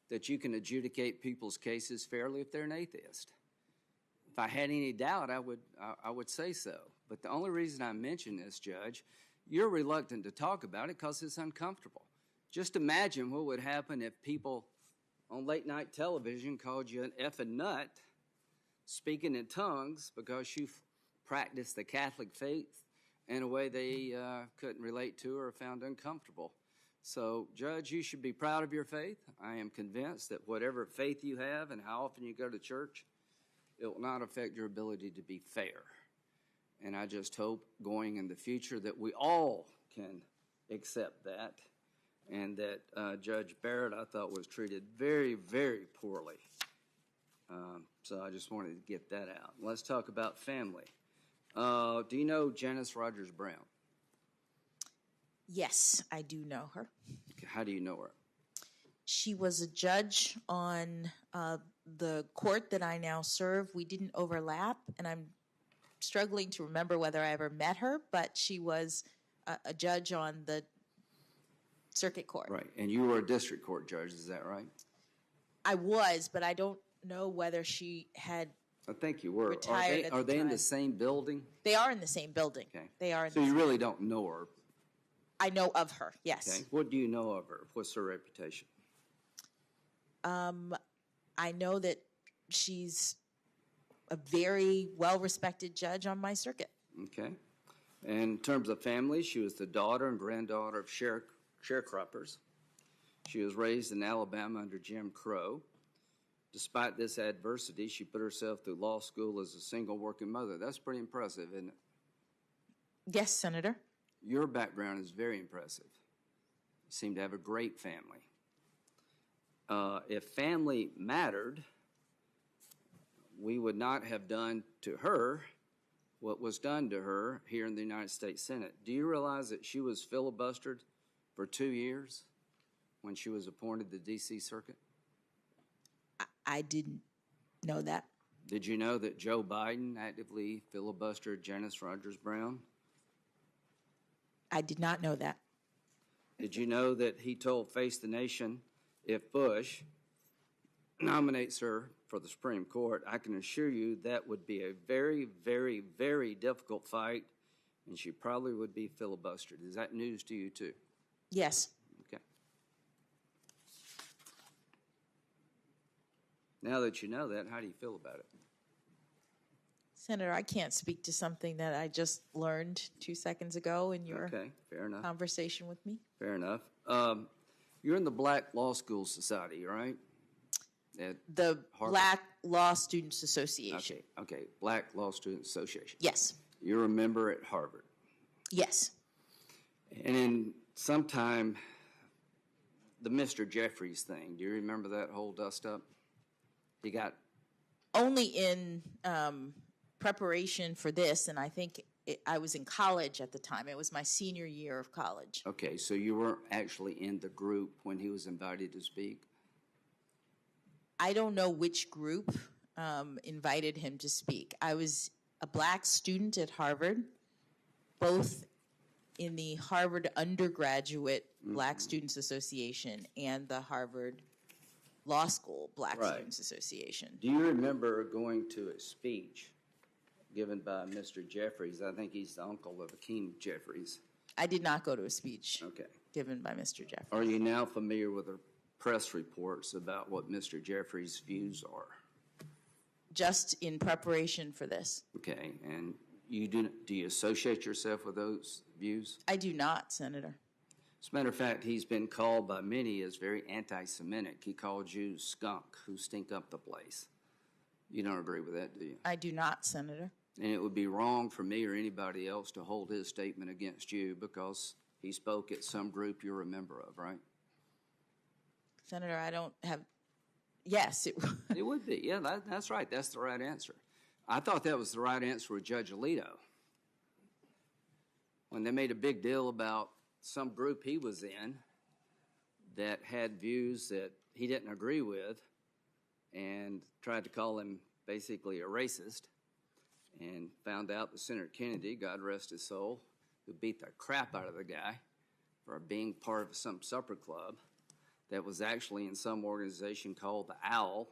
that you can adjudicate people's cases fairly if they're an atheist. If I had any doubt, I would say so. But the only reason I mention this, Judge, you're reluctant to talk about it because it's uncomfortable. Just imagine what would happen if people on late-night television called you an effing nut, speaking in tongues because you practiced the Catholic faith in a way they couldn't relate to or found uncomfortable. So, Judge, you should be proud of your faith. I am convinced that whatever faith you have and how often you go to church, it will not affect your ability to be fair. And I just hope going in the future that we all can accept that, and that Judge Barrett, I thought, was treated very, very poorly. So I just wanted to get that out. Let's talk about family. Do you know Janice Rogers Brown? yes, I do know her. How do you know her? She was a judge on the court that I now serve. We didn't overlap, and I'm struggling to remember whether I ever met her, but she was a judge on the circuit court. Right, and you were a district court judge, is that right? I was, but I don't know whether she had. I think you were. Retired Are they in the time. same building? They are in the same building. Okay. They are. In So the you same, really don't know her? I know of her. Yes. Okay. What do you know of her? What's her reputation? I know that she's a very well-respected judge on my circuit. Okay. And in terms of family, she was the daughter and granddaughter of sharecroppers. She was raised in Alabama under Jim Crow. Despite this adversity, she put herself through law school as a single working mother. That's pretty impressive, isn't it? Yes, Senator. Your background is very impressive. You seem to have a great family. If family mattered, we would not have done to her what was done to her here in the United States Senate. Do you realize that she was filibustered for 2 years when she was appointed to the D.C. Circuit? I didn't know that. Did you know that Joe Biden actively filibustered Janice Rogers Brown? I did not know that. Did you know that he told Face the Nation, if Bush nominates her for the Supreme Court, I can assure you that would be a very, very, very difficult fight, and she probably would be filibustered. Is that news to you, too? Yes. Okay. Now that you know that, how do you feel about it? Senator, I can't speak to something that I just learned 2 seconds ago in your Okay, fair enough. conversation with me. Fair enough. You're in the Black Law School Society, right? At The Harvard? Black Law Students Association. Okay, Black Law Student Association. Yes. You're a member at Harvard. Yes. And in sometime, the Mr. Jeffries thing, do you remember that whole dust-up? He got... Only in preparation for this, and I think I was in college at the time. It was my senior year of college. Okay, so you weren't actually in the group when he was invited to speak? I don't know which group invited him to speak. I was a black student at Harvard, both in the Harvard Undergraduate Black Students Association and the Harvard Law School Black Right. Students Association. Do you remember going to a speech given by Mr. Jeffries? I think he's the uncle of Akeem Jeffries. I did not go to a speech Okay. given by Mr. Jeffries. Are you now familiar with the press reports about what Mr. Jeffries' views are? Just in preparation for this. Okay, and do you associate yourself with those views? I do not, Senator. As a matter of fact, he's been called by many as very anti-Semitic. He called you skunk who stink up the place. You don't agree with that, do you? I do not, Senator. And it would be wrong for me or anybody else to hold his statement against you because he spoke at some group you're a member of, right? Senator, I don't have. Yes, it would. It would be. Yeah, that's right. That's the right answer. I thought that was the right answer with Judge Alito. When they made a big deal about some group he was in that had views that he didn't agree with and tried to call him basically a racist, and found out that Senator Kennedy, God rest his soul, who beat the crap out of the guy for being part of some supper club that was actually in some organization called the OWL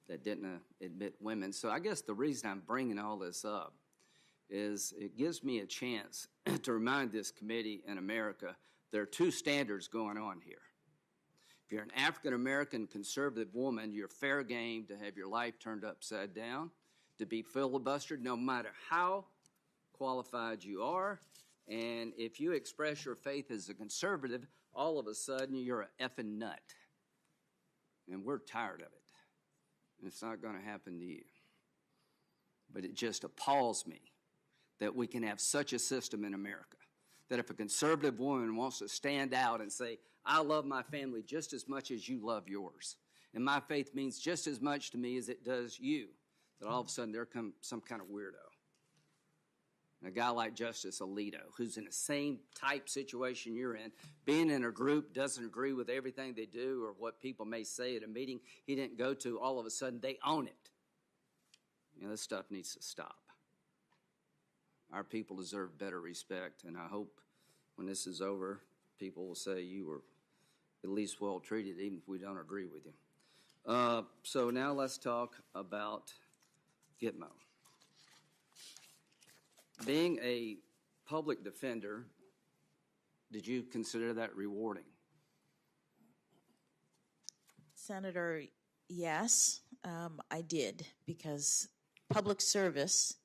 that didn't admit women. So I guess the reason I'm bringing all this up is it gives me a chance to remind this committee in America there are two standards going on here. If you're an African-American conservative woman, you're fair game to have your life turned upside down, to be filibustered no matter how qualified you are. And if you express your faith as a conservative, all of a sudden you're an effing nut. And we're tired of it. And it's not going to happen to you. But it just appalls me that we can have such a system in America, that if a conservative woman wants to stand out and say, I love my family just as much as you love yours, and my faith means just as much to me as it does you, that all of a sudden there comes some kind of weirdo. A guy like Justice Alito, who's in the same type situation you're in, being in a group, doesn't agree with everything they do or what people may say at a meeting he didn't go to, all of a sudden they own it. You know, this stuff needs to stop. Our people deserve better respect, and I hope when this is over, people will say you were at least well treated, even if we don't agree with you. So now let's talk about Gitmo. Being a public defender, did you consider that rewarding? Senator, yes, I did, because public service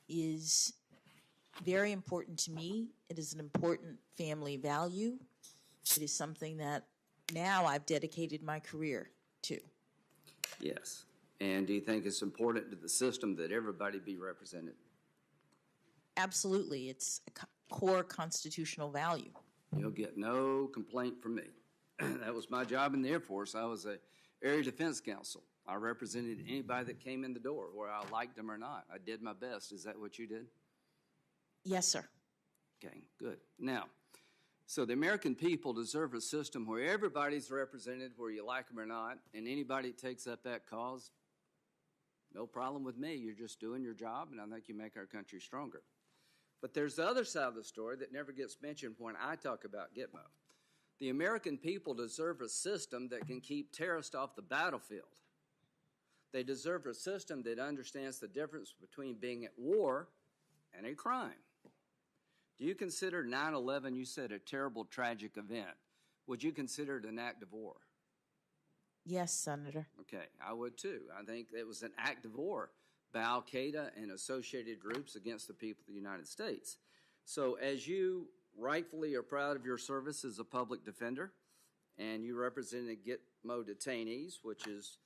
is very important to me. It is an important family value. It is something that now I've dedicated my career to. Yes. And do you think it's important to the system that everybody be represented? Absolutely. It's a core constitutional value. You'll get no complaint from me. That was my job in the Air Force. I was a area defense counsel. I represented anybody that came in the door, whether I liked them or not. I did my best. Is that what you did? Yes, sir. Okay, good. Now, so the American people deserve a system where everybody's represented, where you like them or not, and anybody that takes up that cause, no problem with me. You're just doing your job, and I think you make our country stronger. But there's the other side of the story that never gets mentioned when I talk about Gitmo. The American people deserve a system that can keep terrorists off the battlefield. They deserve a system that understands the difference between being at war and a crime. Do you consider 9/11, you said, a terrible, tragic event? Would you consider it an act of war? Yes, Senator. Okay, I would too. I think it was an act of war by Al-Qaeda and associated groups against the people of the United States. So as you rightfully are proud of your service as a public defender, and you represented Gitmo detainees, which is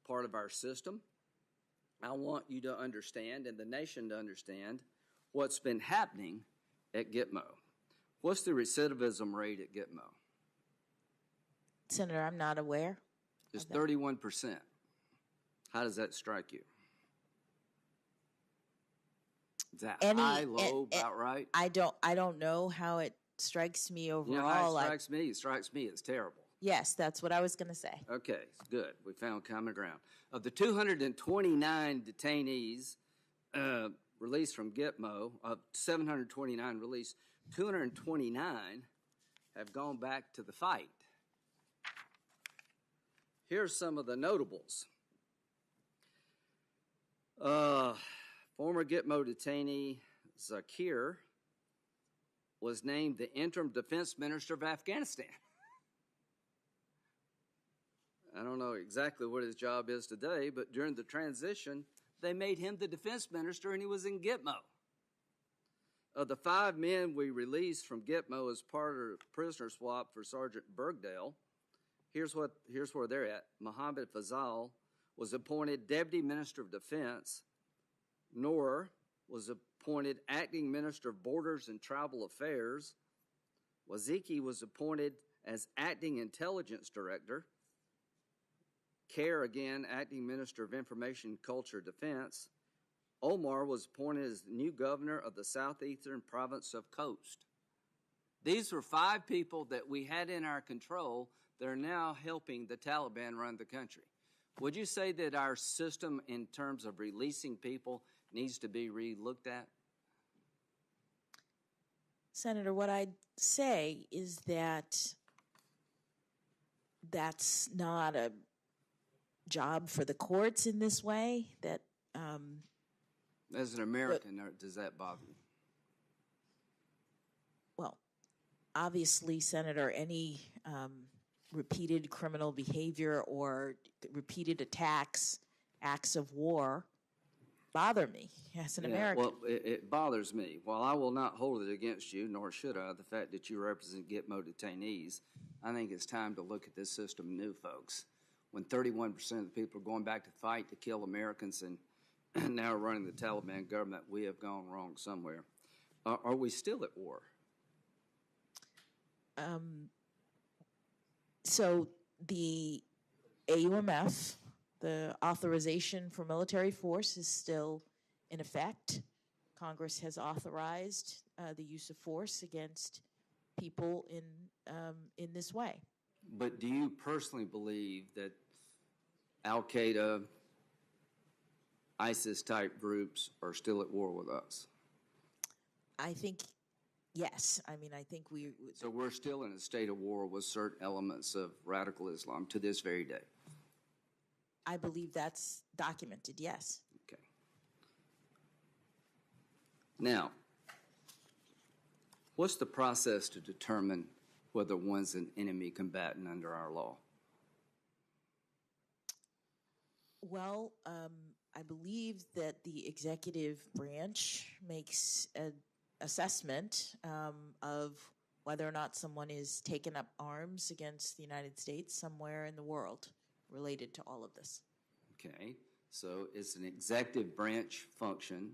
part of our system, I want you to understand, and the nation to understand, what's been happening at Gitmo. What's the recidivism rate at Gitmo? Senator, I'm not aware. It's 31%. How does that strike you? Is that Any- high, low, about right? I don't know how it strikes me overall. You know how it strikes me? It strikes me as terrible. Yes, that's what I was going to say. Okay, good. We found common ground. Of the 229 detainees released from Gitmo, of 729 released, 229 have gone back to the fight. Here's some of the notables. Former Gitmo detainee Zakir was named the interim defense minister of Afghanistan. I don't know exactly what his job is today, but during the transition, they made him the defense minister and he was in Gitmo. Of the 5 men we released from Gitmo as part of a prisoner swap for Sergeant Bergdale, here's where they're at. Mohammed Fazal was appointed Deputy Minister of Defense. Noor was appointed Acting Minister of Borders and Tribal Affairs. Waziki was appointed as Acting Intelligence Director. Kerr, again, Acting Minister of Information, Culture, Defense. Omar was appointed as the new governor of the southeastern province of Khost. These were 5 people that we had in our control that are now helping the Taliban run the country. Would you say that our system in terms of releasing people needs to be re-looked at? Senator, what I'd say is that that's not a job for the courts in this way. That As an American, does that bother you? well, obviously, Senator, any repeated criminal behavior or repeated attacks, acts of war, bother me as an American. Well, it bothers me. While I will not hold it against you, nor should I, the fact that you represent Gitmo detainees, I think it's time to look at this system new, folks. When 31% of the people are going back to fight to kill Americans and now running the Taliban government, we have gone wrong somewhere. Are we still at war? So the AUMF, the authorization for military force, is still in effect. Congress has authorized the use of force against people in this way. But do you personally believe that Al-Qaeda, ISIS-type groups are still at war with us? I think, yes. I mean, I think we... So we're still in a state of war with certain elements of radical Islam to this very day? I believe that's documented, yes. Okay. Now, what's the process to determine whether one's an enemy combatant under our law? Well, I believe that the executive branch makes an assessment of whether or not someone is taking up arms against the United States somewhere in the world related to all of this. Okay, so it's an executive branch function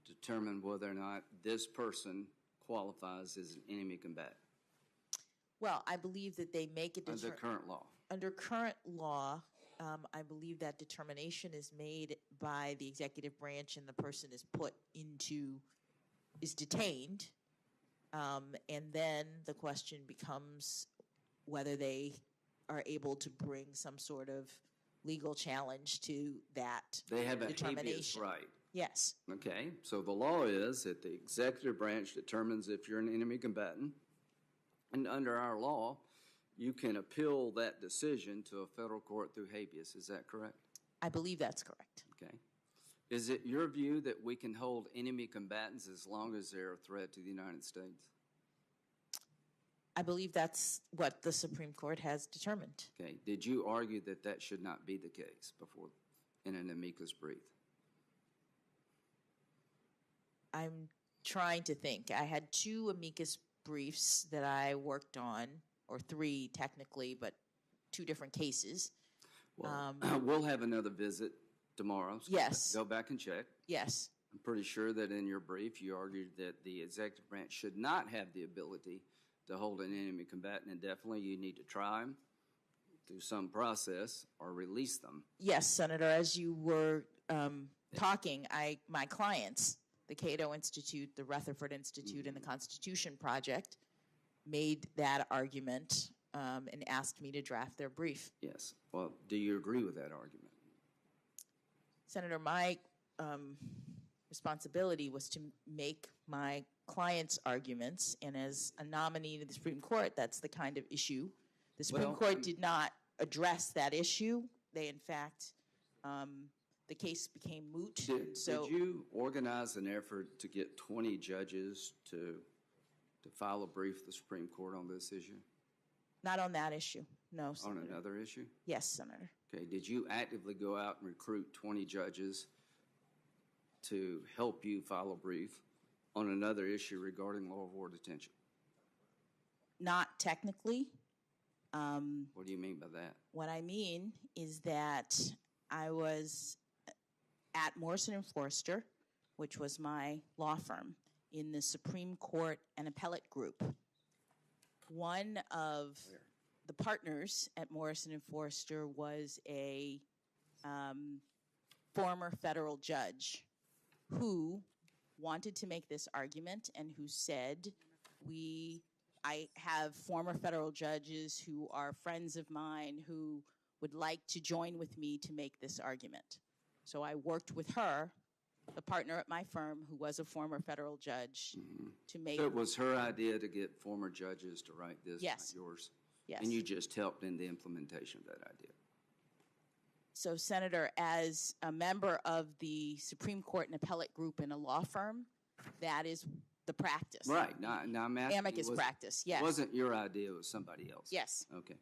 to determine whether or not this person qualifies as an enemy combatant. Well, I believe that they make a Under current law. Under current law, I believe that determination is made by the executive branch, and the person is detained, and then the question becomes whether they are able to bring some sort of legal challenge to that They have a determination. habeas right. Yes. Okay, so the law is that the executive branch determines if you're an enemy combatant, and under our law, you can appeal that decision to a federal court through habeas. Is that correct? I believe that's correct. Okay. Is it your view that we can hold enemy combatants as long as they're a threat to the United States? I believe that's what the Supreme Court has determined. Okay. Did you argue that that should not be the case before in an amicus brief? I'm trying to think. I had 2 amicus briefs that I worked on, or 3 technically, but 2 different cases. Well, we'll have another visit tomorrow. So Yes. Go back and check. Yes. I'm pretty sure that in your brief you argued that the executive branch should not have the ability to hold an enemy combatant indefinitely. You need to try them through some process or release them. Yes, Senator. As you were talking, my clients the Cato Institute, the Rutherford Institute, and the Constitution Project made that argument and asked me to draft their brief. Yes. Well, do you agree with that argument? Senator, my responsibility was to make my client's arguments, and as a nominee to the Supreme Court, that's the kind of issue. The Supreme Court did not address that issue. They, in fact, the case became moot. Did you organize an effort to get 20 judges to file a brief with the Supreme Court on this issue? Not on that issue, no, Senator. On another issue? Yes, Senator. Okay. Did you actively go out and recruit 20 judges to help you file a brief on another issue regarding law of war detention? Not technically. What do you mean by that? What I mean is that I was at Morrison and Forster, which was my law firm, in the Supreme Court and Appellate Group. One of the partners at Morrison and Forster was a former federal judge who wanted to make this argument and who said, I have former federal judges who are friends of mine who would like to join with me to make this argument. So I worked with her, the partner at my firm who was a former federal judge, to make... So it was her idea to get former judges to write this, Yes. not yours? Yes. And you just helped in the implementation of that idea? So, Senator, as a member of the Supreme Court and Appellate Group in a law firm, that is the practice. Right. Now I'm asking Amicus practice, yes. It wasn't your idea, it was somebody else? Yes. Okay.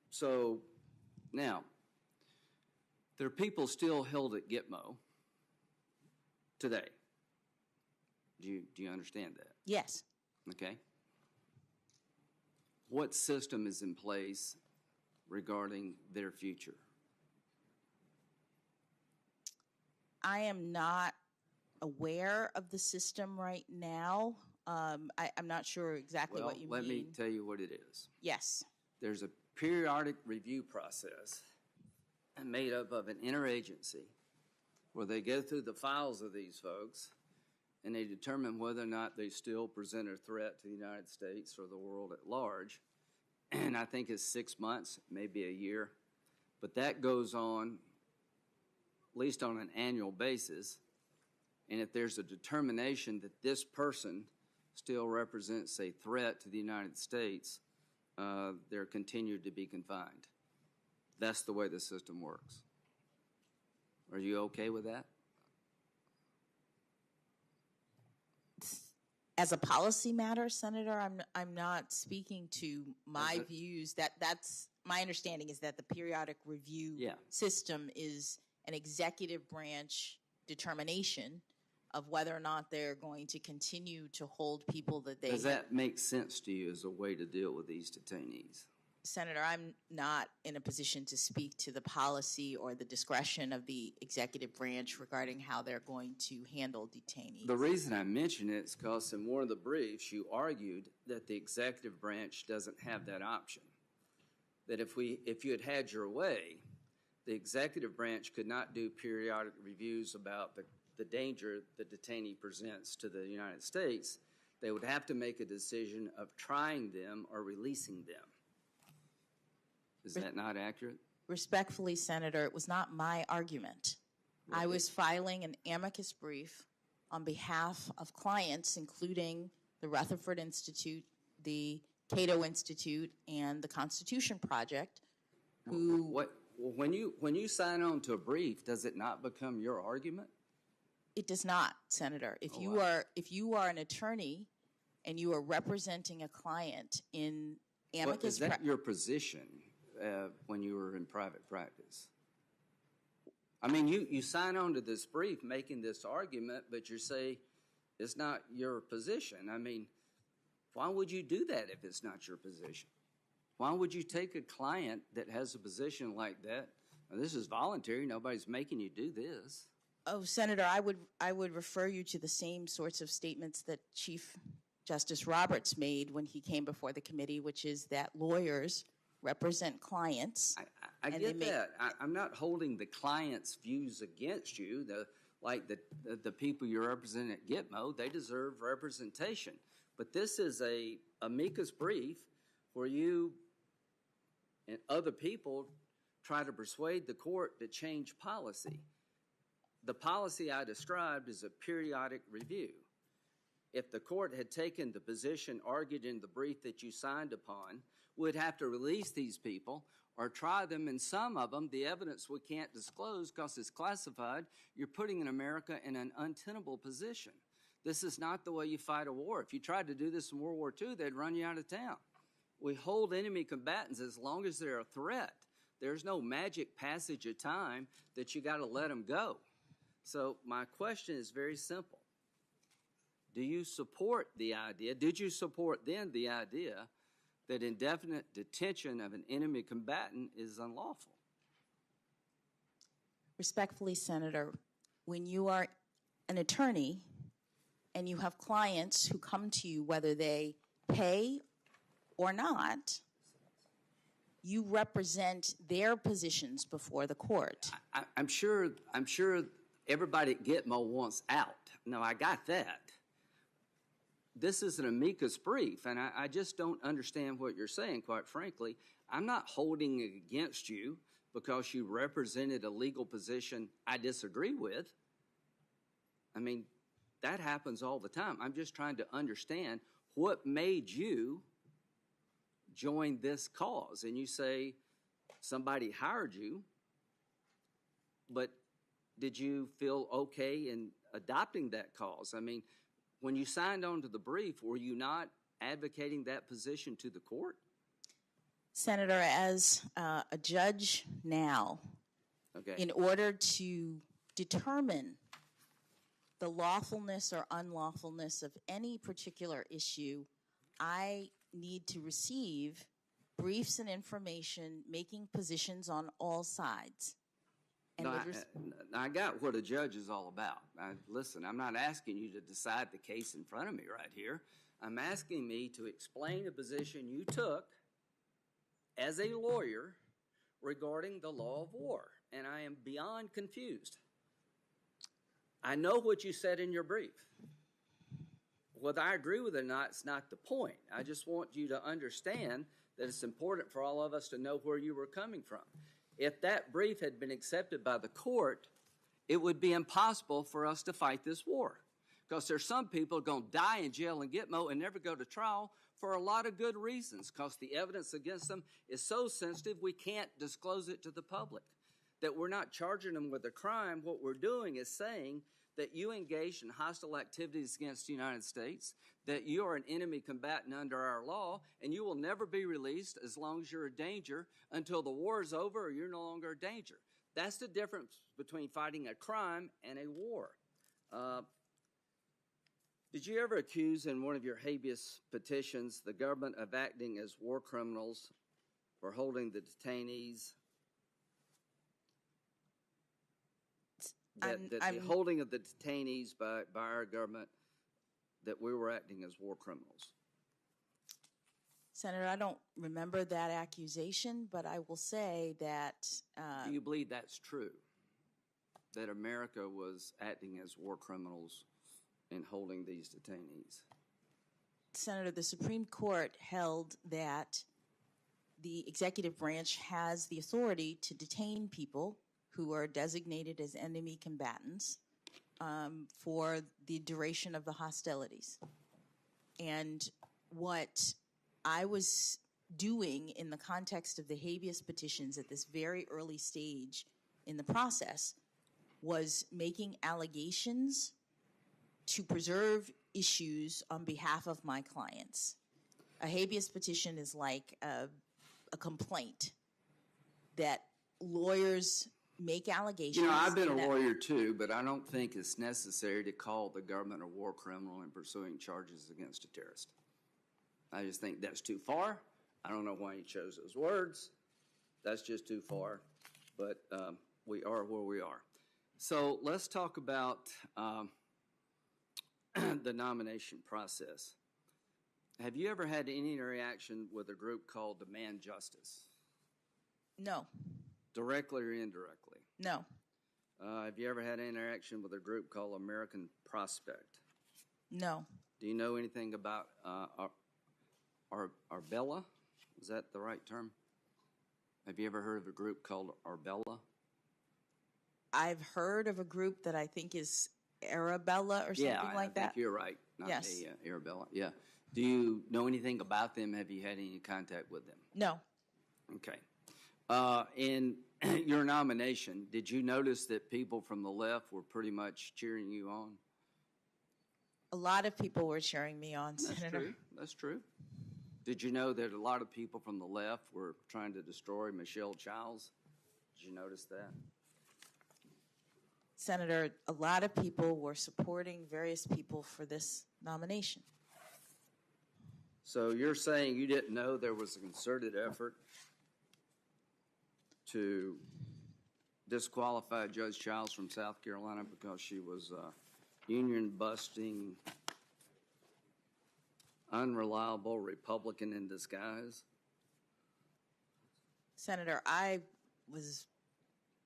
So now, there are people still held at Gitmo today. Do you understand that? Yes. Okay. What system is in place regarding their future? I am not aware of the system right now. I'm not sure exactly what you mean. Let me tell you what it is. Yes. There's a periodic review process made up of an interagency where they go through the files of these folks and they determine whether or not they still present a threat to the United States or the world at large. And I think it's 6 months, maybe a year. But that goes on at least on an annual basis. And if there's a determination that this person still represents a threat to the United States, they're continued to be confined. That's the way the system works. Are you okay with that? As a policy matter, Senator, I'm not speaking to my views. That's my understanding is that the periodic review system is an executive branch determination of whether or not they're going to continue to hold people that they... Does that make sense to you as a way to deal with these detainees? Senator, I'm not in a position to speak to the policy or the discretion of the executive branch regarding how they're going to handle detainees. The reason I mention it is because in one of the briefs you argued that the executive branch doesn't have that option. That if you had had your way, the executive branch could not do periodic reviews about the danger the detainee presents to the United States. They would have to make a decision of trying them or releasing them. Is that not accurate? Respectfully, Senator, it was not my argument. I was filing an amicus brief on behalf of clients, including the Rutherford Institute, the Cato Institute, and the Constitution Project, who... When you sign on to a brief, does it not become your argument? It does not, Senator. If you are an attorney and you are representing a client in amicus... Is that your position when you were in private practice? I mean, you sign on to this brief making this argument, but you say it's not your position. I mean, why would you do that if it's not your position? Why would you take a client that has a position like that? Now, this is voluntary. Nobody's making you do this. Oh, Senator, I would refer you to the same sorts of statements that Chief Justice Roberts made when he came before the committee, which is that lawyers represent clients. I And they get make- that. I'm not holding the client's views against you. The people you represent at Gitmo, they deserve representation. But this is a amicus brief where you and other people try to persuade the court to change policy. The policy I described is a periodic review. If the court had taken the position argued in the brief that you signed upon, we'd have to release these people or try them, and some of them, the evidence we can't disclose because it's classified, you're putting in America in an untenable position. This is not the way you fight a war. If you tried to do this in World War II, they'd run you out of town. We hold enemy combatants as long as they're a threat. There's no magic passage of time that you got to let them go. So my question is very simple. Do you support the idea, did you support then the idea that indefinite detention of an enemy combatant is unlawful? Respectfully, Senator, when you are an attorney and you have clients who come to you, whether they pay or not, you represent their positions before the court. I'm sure everybody at Gitmo wants out. No, I got that. This is an amicus brief, and I just don't understand what you're saying, quite frankly. I'm not holding it against you because you represented a legal position I disagree with. I mean, that happens all the time. I'm just trying to understand what made you join this cause. And you say somebody hired you, but did you feel okay in adopting that cause? I mean, when you signed on to the brief, were you not advocating that position to the court? Senator, as a judge now, Okay. in order to determine the lawfulness or unlawfulness of any particular issue, I need to receive briefs and information making positions on all sides. And No, with I got what a judge is all about. Listen, I'm not asking you to decide the case in front of me right here. I'm asking me to explain a position you took as a lawyer regarding the law of war, and I am beyond confused. I know what you said in your brief. Whether I agree with it or not, it's not the point. I just want you to understand that it's important for all of us to know where you were coming from. If that brief had been accepted by the court, it would be impossible for us to fight this war. Because there's some people going to die in jail in Gitmo and never go to trial for a lot of good reasons, because the evidence against them is so sensitive we can't disclose it to the public. That we're not charging them with a crime. What we're doing is saying that you engaged in hostile activities against the United States, that you are an enemy combatant under our law, and you will never be released as long as you're a danger until the war is over or you're no longer a danger. That's the difference between fighting a crime and a war. Did you ever accuse in one of your habeas petitions the government of acting as war criminals for holding the detainees? The holding of the detainees by our government, that we were acting as war criminals? Senator, I don't remember that accusation, but I will say that... Do you believe that's true, that America was acting as war criminals in holding these detainees? Senator, the Supreme Court held that the executive branch has the authority to detain people who are designated as enemy combatants for the duration of the hostilities. And what I was doing in the context of the habeas petitions at this very early stage in the process was making allegations to preserve issues on behalf of my clients. A habeas petition is like a complaint that lawyers make allegations. You know, I've been a lawyer too, but I don't think it's necessary to call the government a war criminal in pursuing charges against a terrorist. I just think that's too far. I don't know why you chose those words. That's just too far. But we are where we are. So let's talk about the nomination process. Have you ever had any interaction with a group called Demand Justice? No, Directly or indirectly? no, Have you ever had interaction with a group called American Prospect? no, Do you know anything about Arbella? Is that the right term? Have you ever heard of a group called Arbella? I've heard of a group that I think is Arabella or something I like think that. you're right. Not Yes. me, Arabella. Yeah. Do you know anything about them? Have you had any contact with them? No, Okay. In your nomination, did you notice that people from the left were pretty much cheering you on? a lot of people were cheering me on, That's Senator. true. That's true. Did you know that a lot of people from the left were trying to destroy Michelle Childs? Did you notice that? Senator, a lot of people were supporting various people for this nomination. So you're saying you didn't know there was a concerted effort to disqualify Judge Childs from South Carolina because she was union busting, unreliable Republican in disguise? Senator, I'm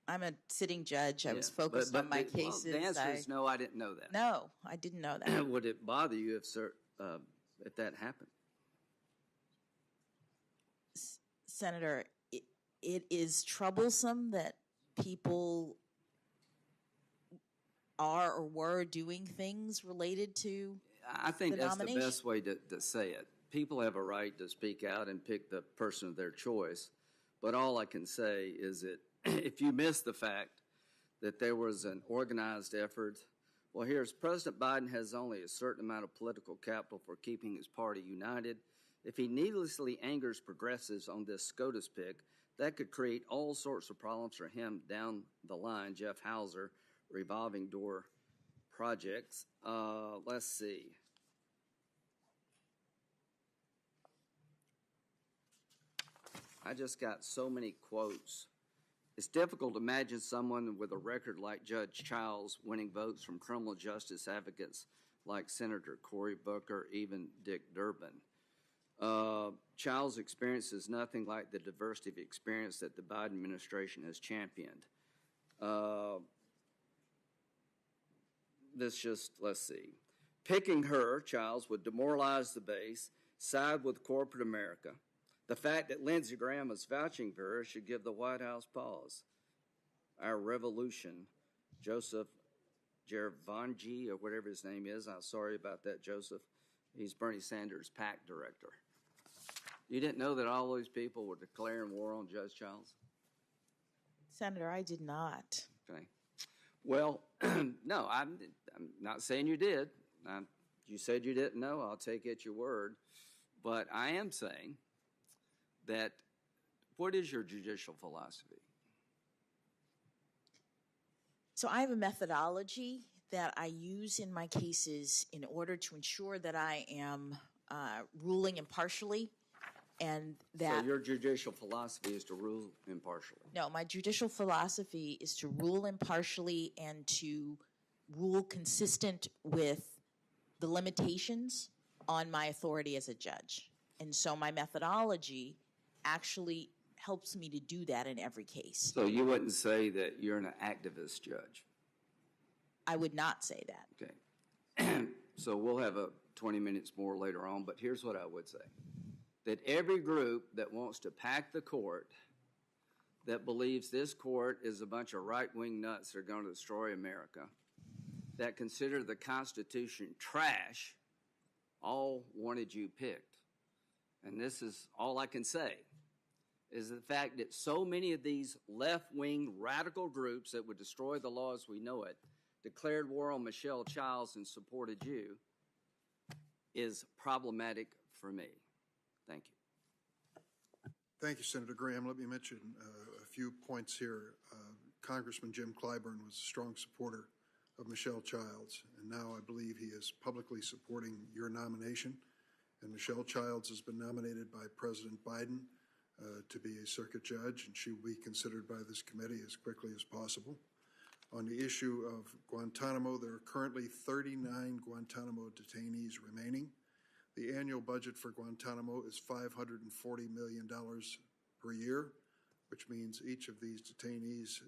a sitting judge. I was focused on my cases. The answer is no, I didn't know that. No, I didn't know that. Would it bother you if that happened? Senator, it is troublesome that people are or were doing things related to I think the that's nomination. the best way to say it. People have a right to speak out and pick the person of their choice. But all I can say is that if you miss the fact that there was an organized effort, well, here's President Biden has only a certain amount of political capital for keeping his party united. If he needlessly angers progressives on this SCOTUS pick, that could create all sorts of problems for him down the line. Jeff Hauser, revolving door projects. Let's see. I just got so many quotes. It's difficult to imagine someone with a record like Judge Childs winning votes from criminal justice advocates like Senator Cory Booker, even Dick Durbin. Childs' experience is nothing like the diversity of experience that the Biden administration has championed. Let's see. Picking her, Childs, would demoralize the base, side with corporate America. The fact that Lindsey Graham is vouching for her should give the White House pause. Our revolution, Joseph Gervangi, or whatever his name is, I'm sorry about that, Joseph. He's Bernie Sanders' PAC director. You didn't know that all those people were declaring war on Judge Childs? Senator, I did not. Okay. Well, no, I'm not saying you did. You said you didn't know. I'll take it your word. But I am saying that what is your judicial philosophy? So I have a methodology that I use in my cases in order to ensure that I am ruling impartially and that... So your judicial philosophy is to rule impartially? No, my judicial philosophy is to rule impartially and to rule consistent with the limitations on my authority as a judge. And so my methodology actually helps me to do that in every case. So you wouldn't say that you're an activist judge? I would not say that. Okay. So we'll have 20 minutes more later on, but here's what I would say. That every group that wants to pack the court, that believes this court is a bunch of right-wing nuts that are going to destroy America, that consider the Constitution trash, all wanted you picked. And this is all I can say, is the fact that so many of these left-wing radical groups that would destroy the law as we know it declared war on Michelle Childs and supported you is problematic for me. Thank you. Thank you, Senator Graham. Let me mention a few points here. Congressman Jim Clyburn was a strong supporter of Michelle Childs, and now I believe he is publicly supporting your nomination. And Michelle Childs has been nominated by President Biden to be a circuit judge, and she will be considered by this committee as quickly as possible. On the issue of Guantanamo, there are currently 39 Guantanamo detainees remaining. The annual budget for Guantanamo is $540 million per year. which means each of these detainees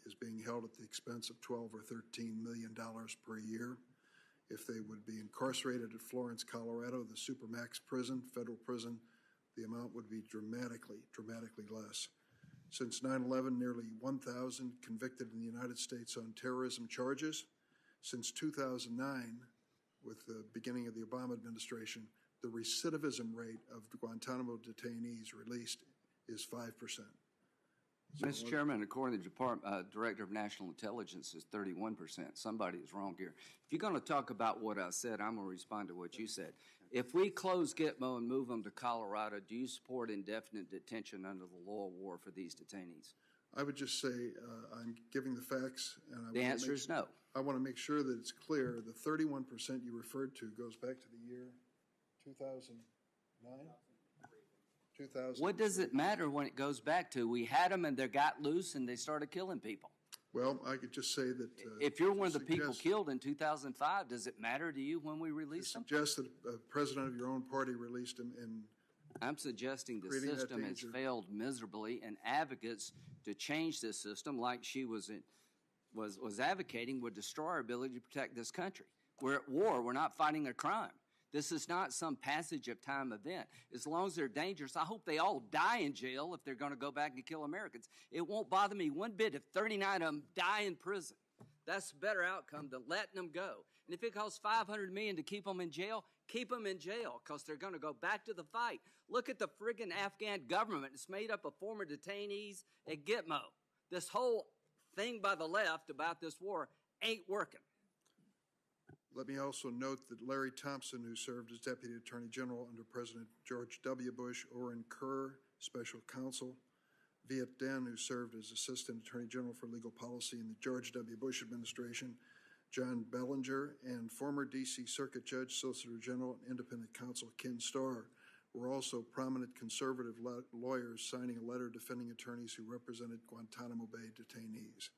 is being held at the expense of $12 or $13 million per year. If they would be incarcerated at Florence, Colorado, the Supermax prison, federal prison, the amount would be dramatically less. Since 9/11, nearly 1,000 convicted in the United States on terrorism charges. Since 2009, with the beginning of the Obama administration, the recidivism rate of Guantanamo detainees released is 5%. Mr. Chairman, according to the Director of National Intelligence, is 31%. Somebody is wrong here. If you're going to talk about what I said, I'm going to respond to what you said. If we close Gitmo and move them to Colorado, do you support indefinite detention under the law of war for these detainees? I would just say I'm giving the facts. And The answer is no. I want to make sure that it's clear. The 31% you referred to goes back to the year 2009? 2000. What does it matter when it goes back to? We had them and they got loose and they started killing people. Well, I could just say that. If you're one of the people killed in 2005, does it matter to you when we release them? Suggest that a president of your own party released him in. I'm suggesting the creating that system has danger. failed miserably, and advocates to change this system, like she was advocating, would destroy our ability to protect this country. We're at war. We're not fighting a crime. This is not some passage of time event. As long as they're dangerous, I hope they all die in jail if they're going to go back and kill Americans. It won't bother me one bit if 39 of them die in prison. That's a better outcome than letting them go. And if it costs $500 million to keep them in jail, keep them in jail, because they're going to go back to the fight. Look at the friggin' Afghan government. It's made up of former detainees at Gitmo. This whole thing by the left about this war ain't working. Let me also note that Larry Thompson, who served as Deputy Attorney General under President George W. Bush, Oren Kerr, Special Counsel, Viet Den, who served as Assistant Attorney General for Legal Policy in the George W. Bush administration, John Bellinger, and former D.C. Circuit Judge, Solicitor General, and Independent Counsel Ken Starr were also prominent conservative lawyers signing a letter defending attorneys who represented Guantanamo Bay detainees.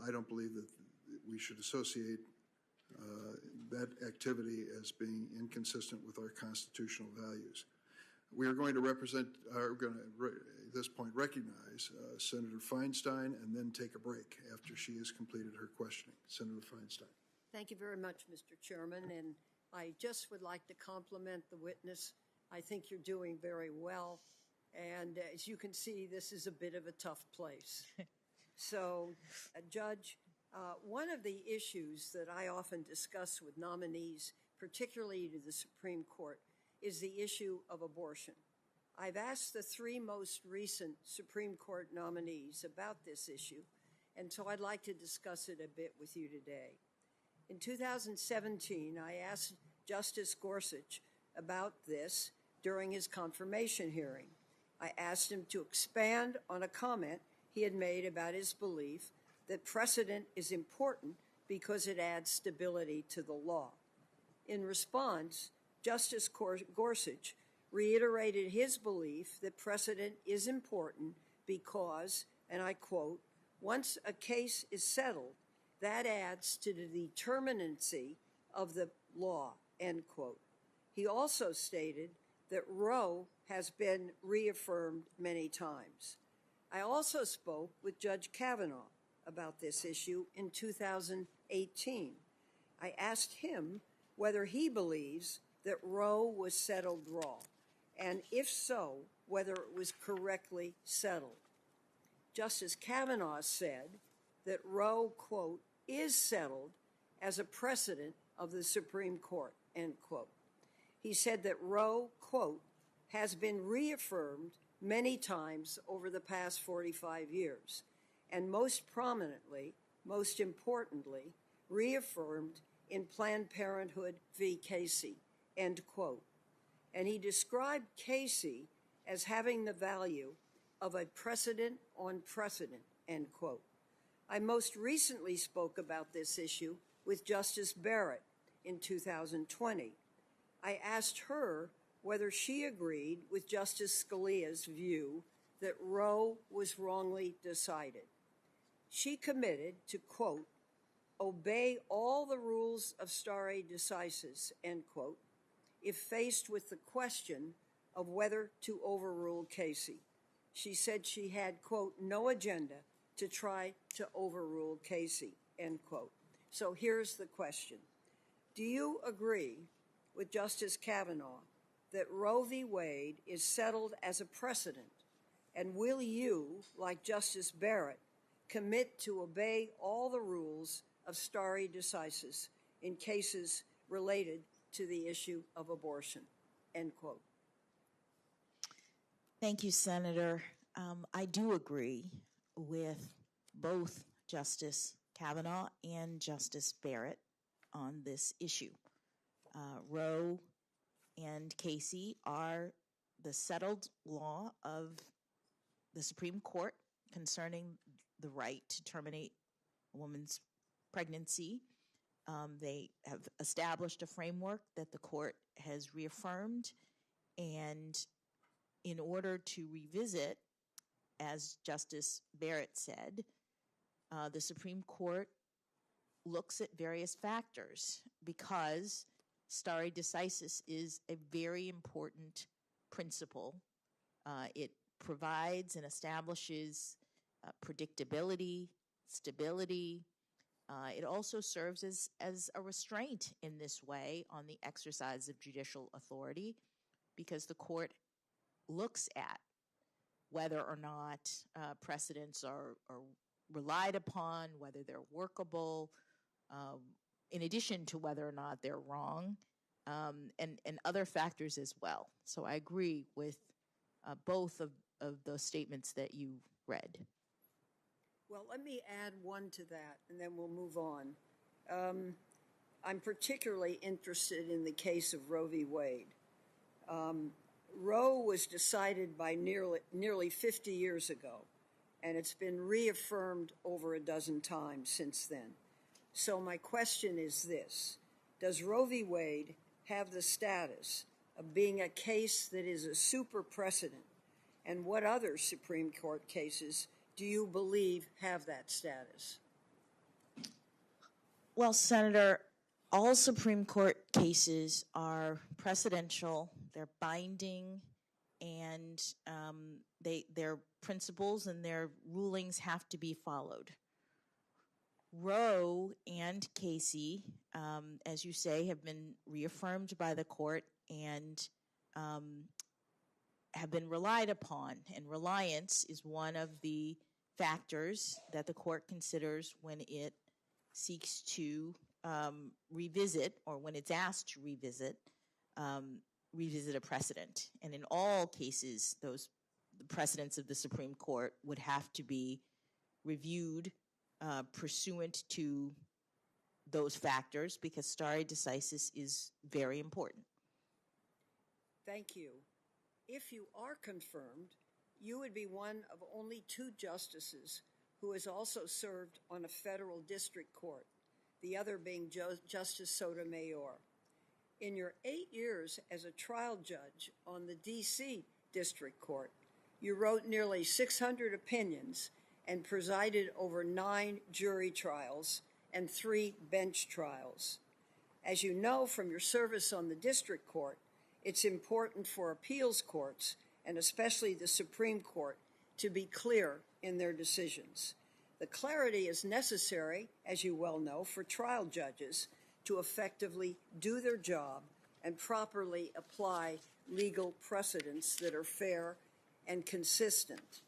I don't believe that we should associate that activity as being inconsistent with our constitutional values. We are going to at this point recognize Senator Feinstein and then take a break after she has completed her questioning. Senator Feinstein. Thank you very much, Mr. Chairman, and I just would like to compliment the witness. I think you're doing very well, and as you can see, this is a bit of a tough place. So, Judge, one of the issues that I often discuss with nominees, particularly to the Supreme Court, is the issue of abortion. I've asked the three most recent Supreme Court nominees about this issue, and so I'd like to discuss it a bit with you today. In 2017, I asked Justice Gorsuch about this during his confirmation hearing. I asked him to expand on a comment he had made about his belief that precedent is important because it adds stability to the law. In response, Justice Gorsuch reiterated his belief that precedent is important because, and I quote, once a case is settled, that adds to the determinacy of the law, end quote. He also stated that Roe has been reaffirmed many times. I also spoke with Judge Kavanaugh about this issue in 2018. I asked him whether he believes that Roe was settled wrong, and if so, whether it was correctly settled. Justice Kavanaugh said that Roe, quote, is settled as a precedent of the Supreme Court, end quote. He said that Roe, quote, has been reaffirmed many times over the past 45 years, and most prominently, most importantly, reaffirmed in Planned Parenthood v. Casey, end quote. And he described Casey as having the value of a precedent on precedent, end quote. I most recently spoke about this issue with Justice Barrett in 2020. I asked her whether she agreed with Justice Scalia's view that Roe was wrongly decided. She committed to, quote, obey all the rules of stare decisis, end quote, if faced with the question of whether to overrule Casey. she said she had, quote, no agenda to try to overrule Casey, end quote. So here's the question. Do you agree with Justice Kavanaugh that Roe v. Wade is settled as a precedent? And will you, like Justice Barrett, commit to obey all the rules of stare decisis in cases related to the issue of abortion, end quote? Thank you, Senator. I do agree with both Justice Kavanaugh and Justice Barrett on this issue. Roe and Casey are the settled law of the Supreme Court concerning the right to terminate a woman's pregnancy. They have established a framework that the court has reaffirmed, and in order to revisit, as Justice Barrett said, the Supreme Court looks at various factors because stare decisis is a very important principle. It provides and establishes predictability, stability. It also serves as a restraint in this way on the exercise of judicial authority, because the court looks at whether or not precedents are relied upon, whether they're workable, in addition to whether or not they're wrong, and other factors as well. So I agree with both of those statements that you read. Well, let me add one to that, and then we'll move on. I'm particularly interested in the case of Roe v. Wade. Roe was decided by nearly 50 years ago, and it's been reaffirmed over a dozen times since then. So my question is this: does Roe v. Wade have the status of being a case that is a super precedent? And what other Supreme Court cases do you believe have that status? Well, Senator, all Supreme Court cases are precedential, they're binding, and their principles and their rulings have to be followed. Roe and Casey, as you say, have been reaffirmed by the court and have been relied upon. And reliance is one of the factors that the court considers when it seeks to revisit, or when it's asked to revisit a precedent. And in all cases, the precedents of the Supreme Court would have to be reviewed pursuant to those factors, because stare decisis is very important. Thank you. If you are confirmed, you would be one of only 2 justices who has also served on a federal district court, the other being Justice Sotomayor. In your 8 years as a trial judge on the D.C. District Court, you wrote nearly 600 opinions and presided over 9 jury trials and 3 bench trials. As you know from your service on the district court, it's important for appeals courts, and especially the Supreme Court, to be clear in their decisions. The clarity is necessary, as you well know, for trial judges to effectively do their job and properly apply legal precedents that are fair and consistent.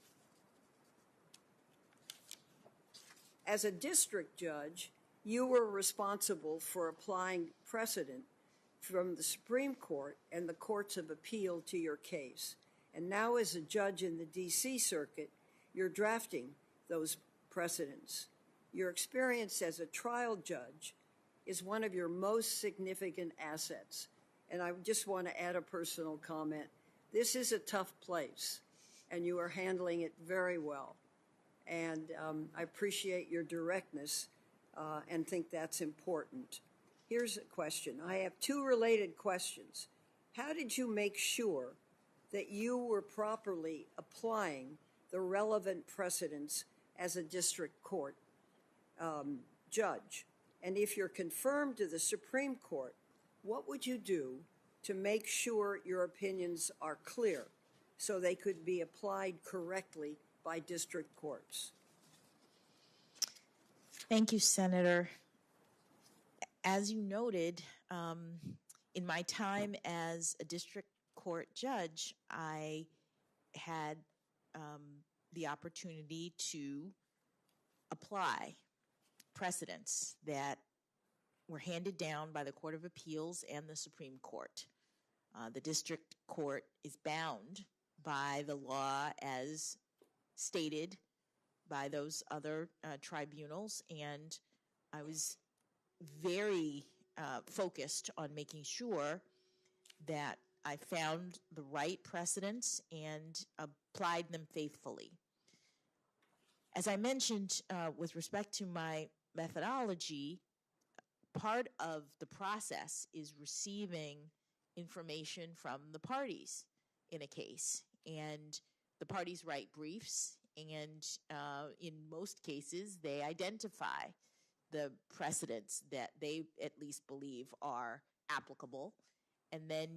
As a district judge, you were responsible for applying precedent from the Supreme Court and the courts of appeal to your case. And now as a judge in the D.C. Circuit, you're drafting those precedents. Your experience as a trial judge is one of your most significant assets. And I just want to add a personal comment. This is a tough place, and you are handling it very well. And I appreciate your directness and think that's important. Here's a question. I have 2 related questions. How did you make sure that you were properly applying the relevant precedents as a district court judge? And if you're confirmed to the Supreme Court, what would you do to make sure your opinions are clear so they could be applied correctly by district courts? Thank you, Senator. As you noted, in my time as a district court judge, I had the opportunity to apply precedents that were handed down by the Court of Appeals and the Supreme Court. The district court is bound by the law as stated by those other tribunals, and I was very focused on making sure that I found the right precedents and applied them faithfully. As I mentioned, with respect to my methodology, part of the process is receiving information from the parties in a case. And the parties write briefs, and in most cases, they identify the precedents that they at least believe are applicable. And then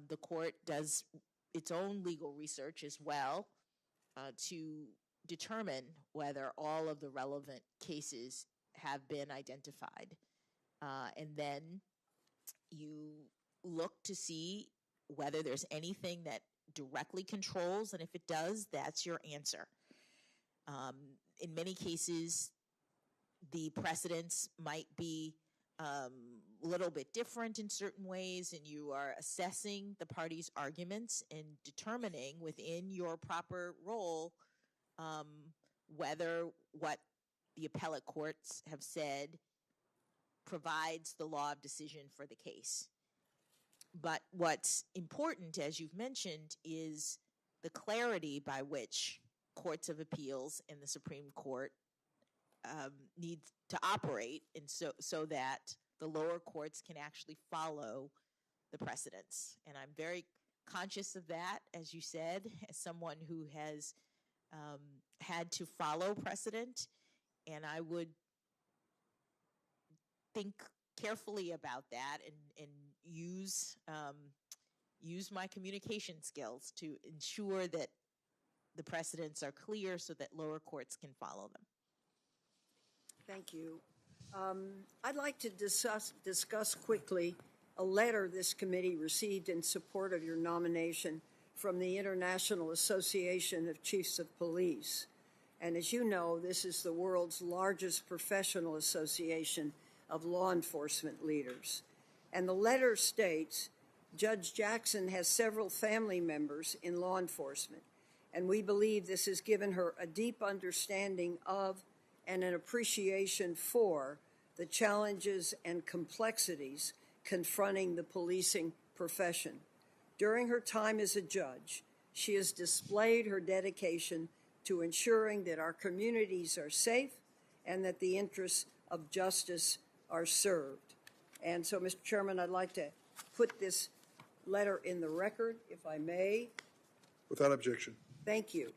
the court does its own legal research as well to determine whether all of the relevant cases have been identified. And then you look to see whether there's anything that directly controls, and if it does, that's your answer. In many cases, the precedents might be a little bit different in certain ways, and you are assessing the parties' arguments and determining within your proper role whether what the appellate courts have said provides the law of decision for the case. But what's important, as you've mentioned, is the clarity by which courts of appeals and the Supreme Court need to operate, and so that the lower courts can actually follow the precedents. And I'm very conscious of that, as you said, as someone who has had to follow precedent, and I would think carefully about that and use my communication skills to ensure that the precedents are clear so that lower courts can follow them. Thank you. I'd like to discuss quickly a letter this committee received in support of your nomination from the International Association of Chiefs of Police. And as you know, this is the world's largest professional association of law enforcement leaders. And the letter states, Judge Jackson has several family members in law enforcement, and we believe this has given her a deep understanding of and an appreciation for the challenges and complexities confronting the policing profession. During her time as a judge, she has displayed her dedication to ensuring that our communities are safe and that the interests of justice are served. And so, Mr. Chairman, I'd like to put this letter in the record, if I may. Without objection. Thank you.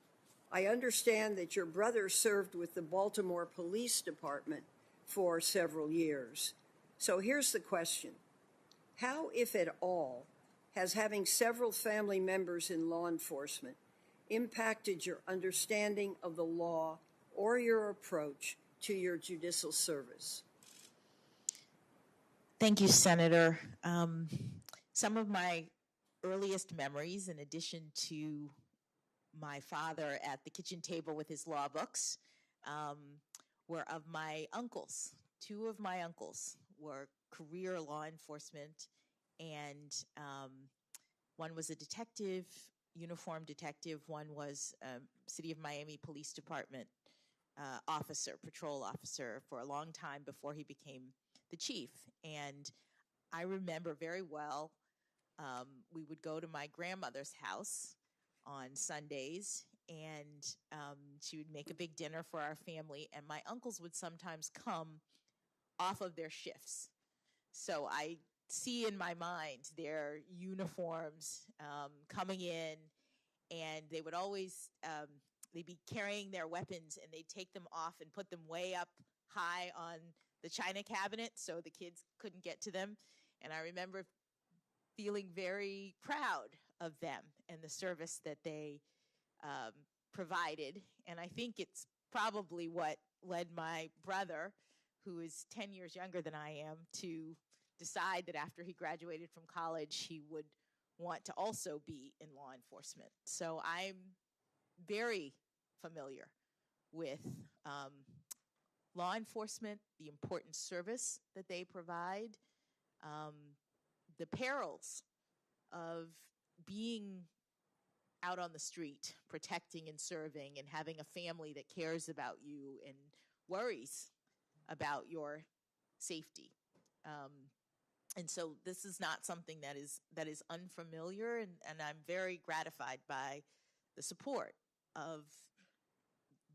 I understand that your brother served with the Baltimore Police Department for several years. So here's the question. How, if at all, has having several family members in law enforcement impacted your understanding of the law or your approach to your judicial service? Thank you, Senator. Some of my earliest memories, in addition to my father at the kitchen table with his law books, were of my uncles. Two of my uncles were career law enforcement, and one was a detective, uniformed detective. One was City of Miami Police Department officer, patrol officer for a long time before he became the chief. And I remember very well, we would go to my grandmother's house on Sundays, and she would make a big dinner for our family, and my uncles would sometimes come off of their shifts. So I see in my mind their uniforms coming in, and they would always, they'd be carrying their weapons, and they'd take them off and put them way up high on the china cabinet so the kids couldn't get to them. And I remember feeling very proud of them and the service that they provided. And I think it's probably what led my brother, who is 10 years younger than I am, to decide that after he graduated from college, he would want to also be in law enforcement. So I'm very familiar with law enforcement, the important service that they provide, the perils of being out on the street, protecting and serving, and having a family that cares about you and worries about your safety. And so this is not something that is unfamiliar, and I'm very gratified by the support of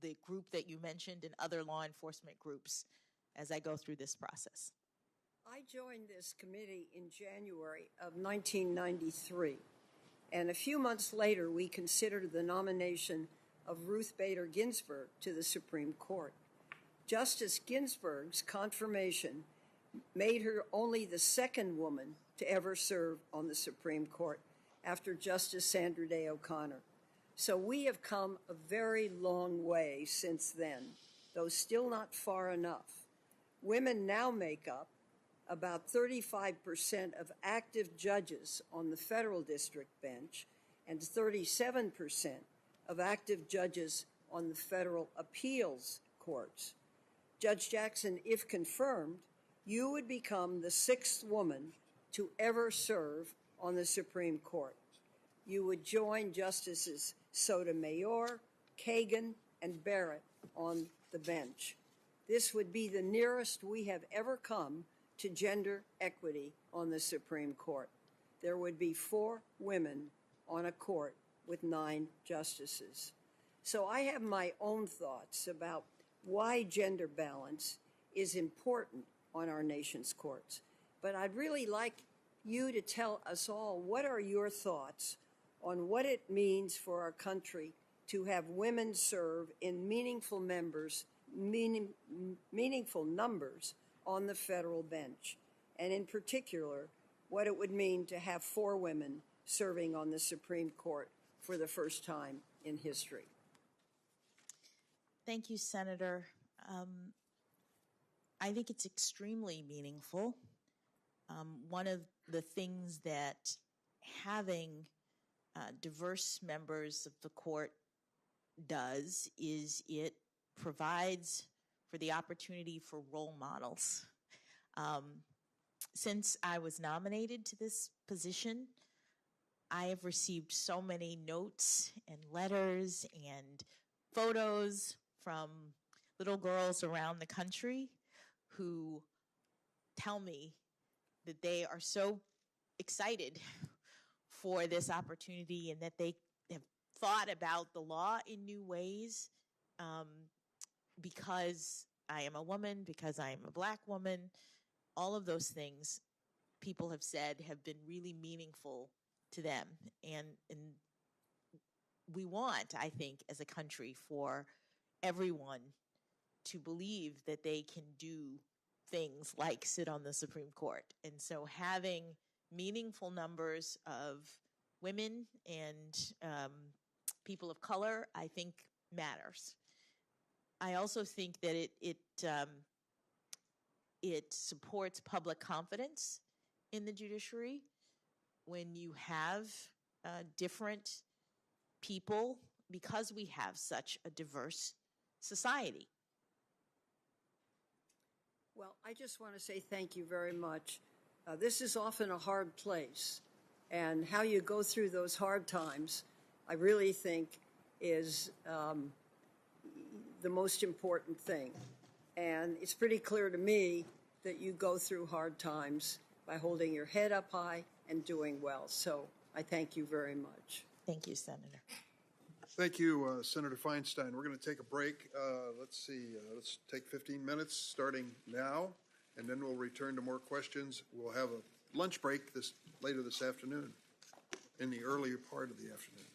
the group that you mentioned and other law enforcement groups as I go through this process. I joined this committee in January of 1993, and a few months later we considered the nomination of Ruth Bader Ginsburg to the Supreme Court. Justice Ginsburg's confirmation made her only the second woman to ever serve on the Supreme Court after Justice Sandra Day O'Connor. So we have come a very long way since then, though still not far enough. Women now make up about 35% of active judges on the federal district bench and 37% of active judges on the federal appeals courts. Judge Jackson, if confirmed, you would become the sixth woman to ever serve on the Supreme Court. You would join Justices Sotomayor, Kagan, and Barrett on the bench. This would be the nearest we have ever come to gender equity on the Supreme Court. There would be 4 women on a court with 9 justices. So I have my own thoughts about why gender balance is important on our nation's courts. But I'd really like you to tell us all, what are your thoughts on what it means for our country to have women serve in meaningful numbers on the federal bench, and in particular, what it would mean to have 4 women serving on the Supreme Court for the first time in history. Thank you, Senator. I think it's extremely meaningful. One of the things that having diverse members of the court does is it provides for the opportunity for role models. Since I was nominated to this position, I have received so many notes and letters and photos from little girls around the country who tell me that they are so excited for this opportunity and that they have thought about the law in new ways because I am a woman, because I am a Black woman. All of those things people have said have been really meaningful to them. And we want, I think, as a country, for everyone to believe that they can do things like sit on the Supreme Court. And so having meaningful numbers of women and people of color, I think, matters. I also think that it supports public confidence in the judiciary when you have different people, because we have such a diverse society. Well, I just want to say thank you very much. This is often a hard place, and how you go through those hard times, I really think, is the most important thing. And it's pretty clear to me that you go through hard times by holding your head up high and doing well. So I thank you very much. Thank you, Senator. Thank you, Senator Feinstein. We're going to take a break. Let's take 15 minutes starting now, and then we'll return to more questions. We'll have a lunch break later this afternoon, in the earlier part of the afternoon.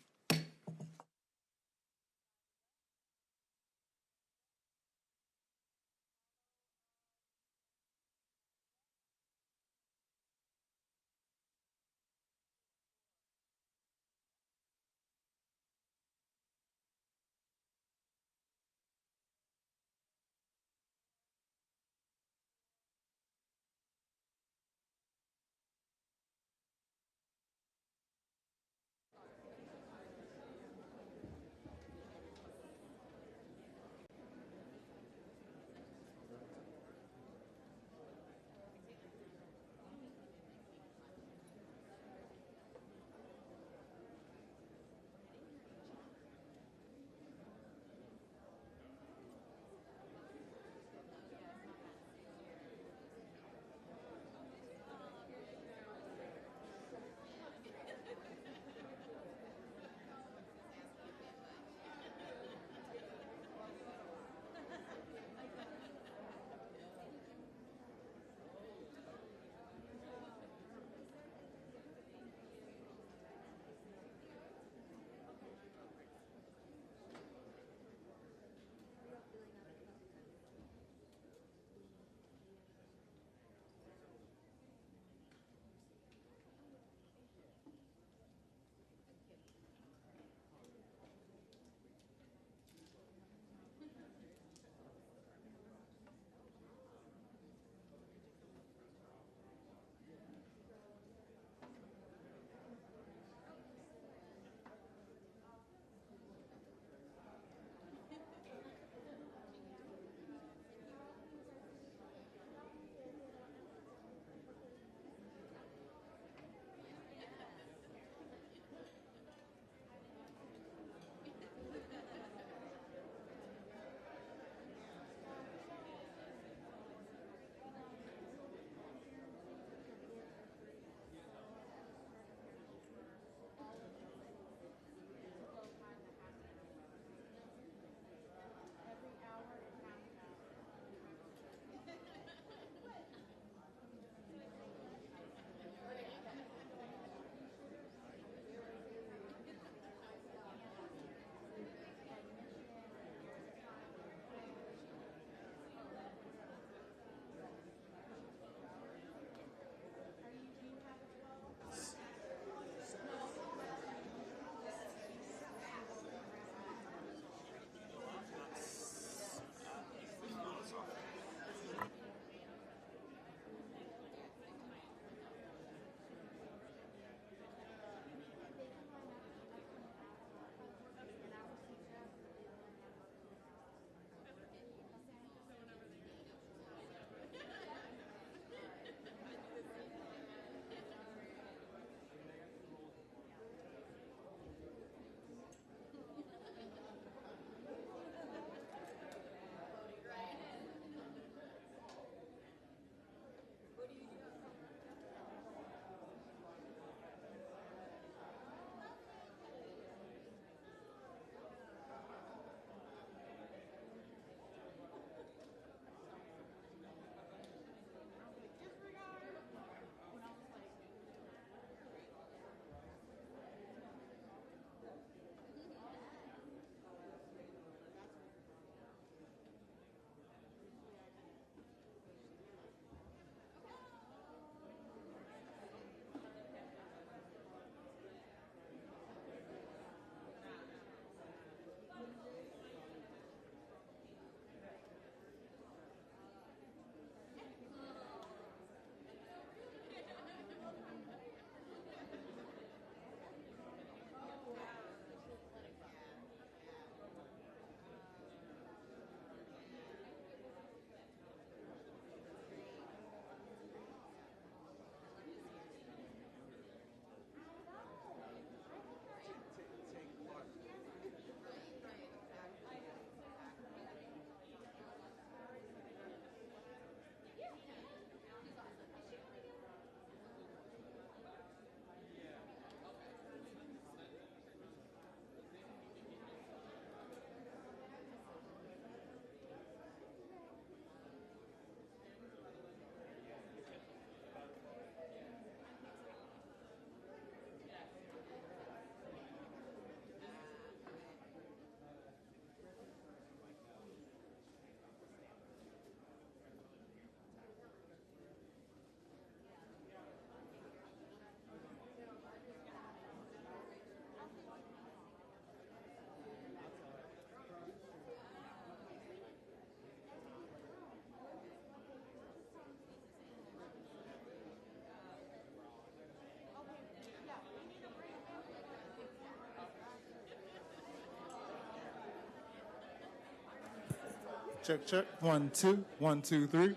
Check, check. 1, 2, 1, 2, 3.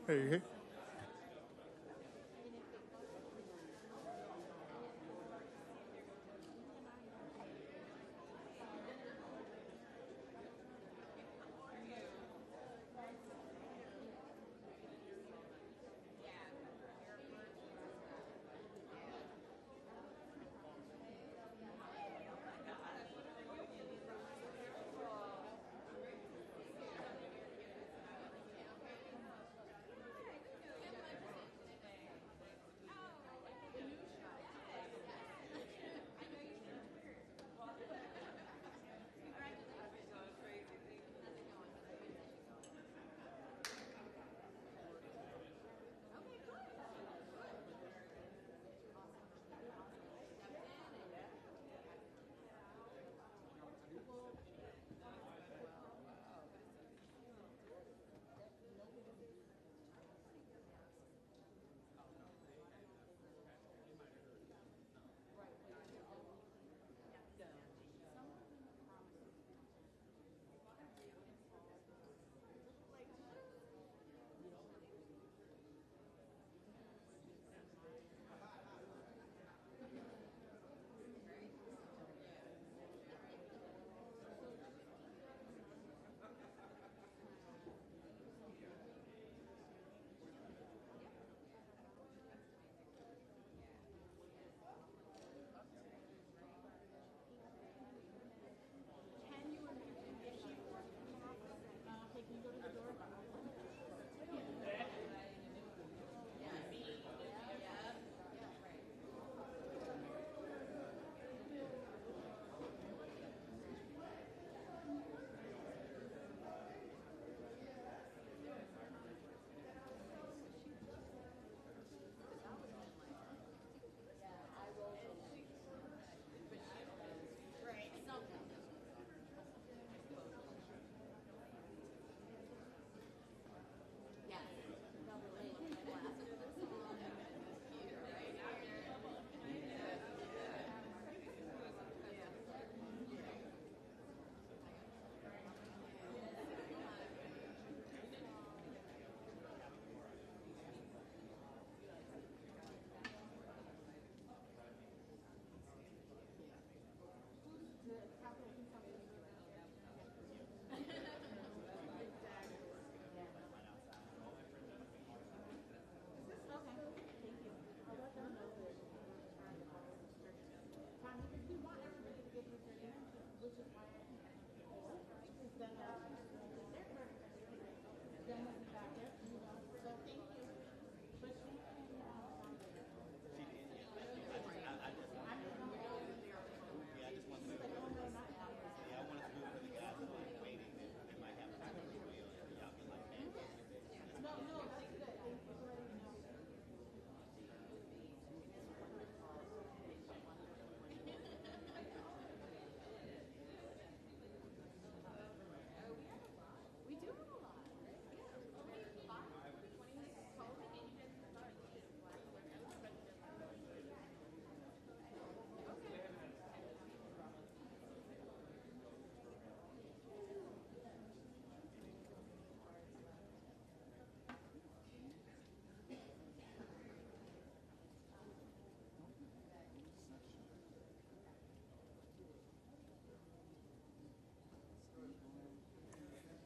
Hey, hey.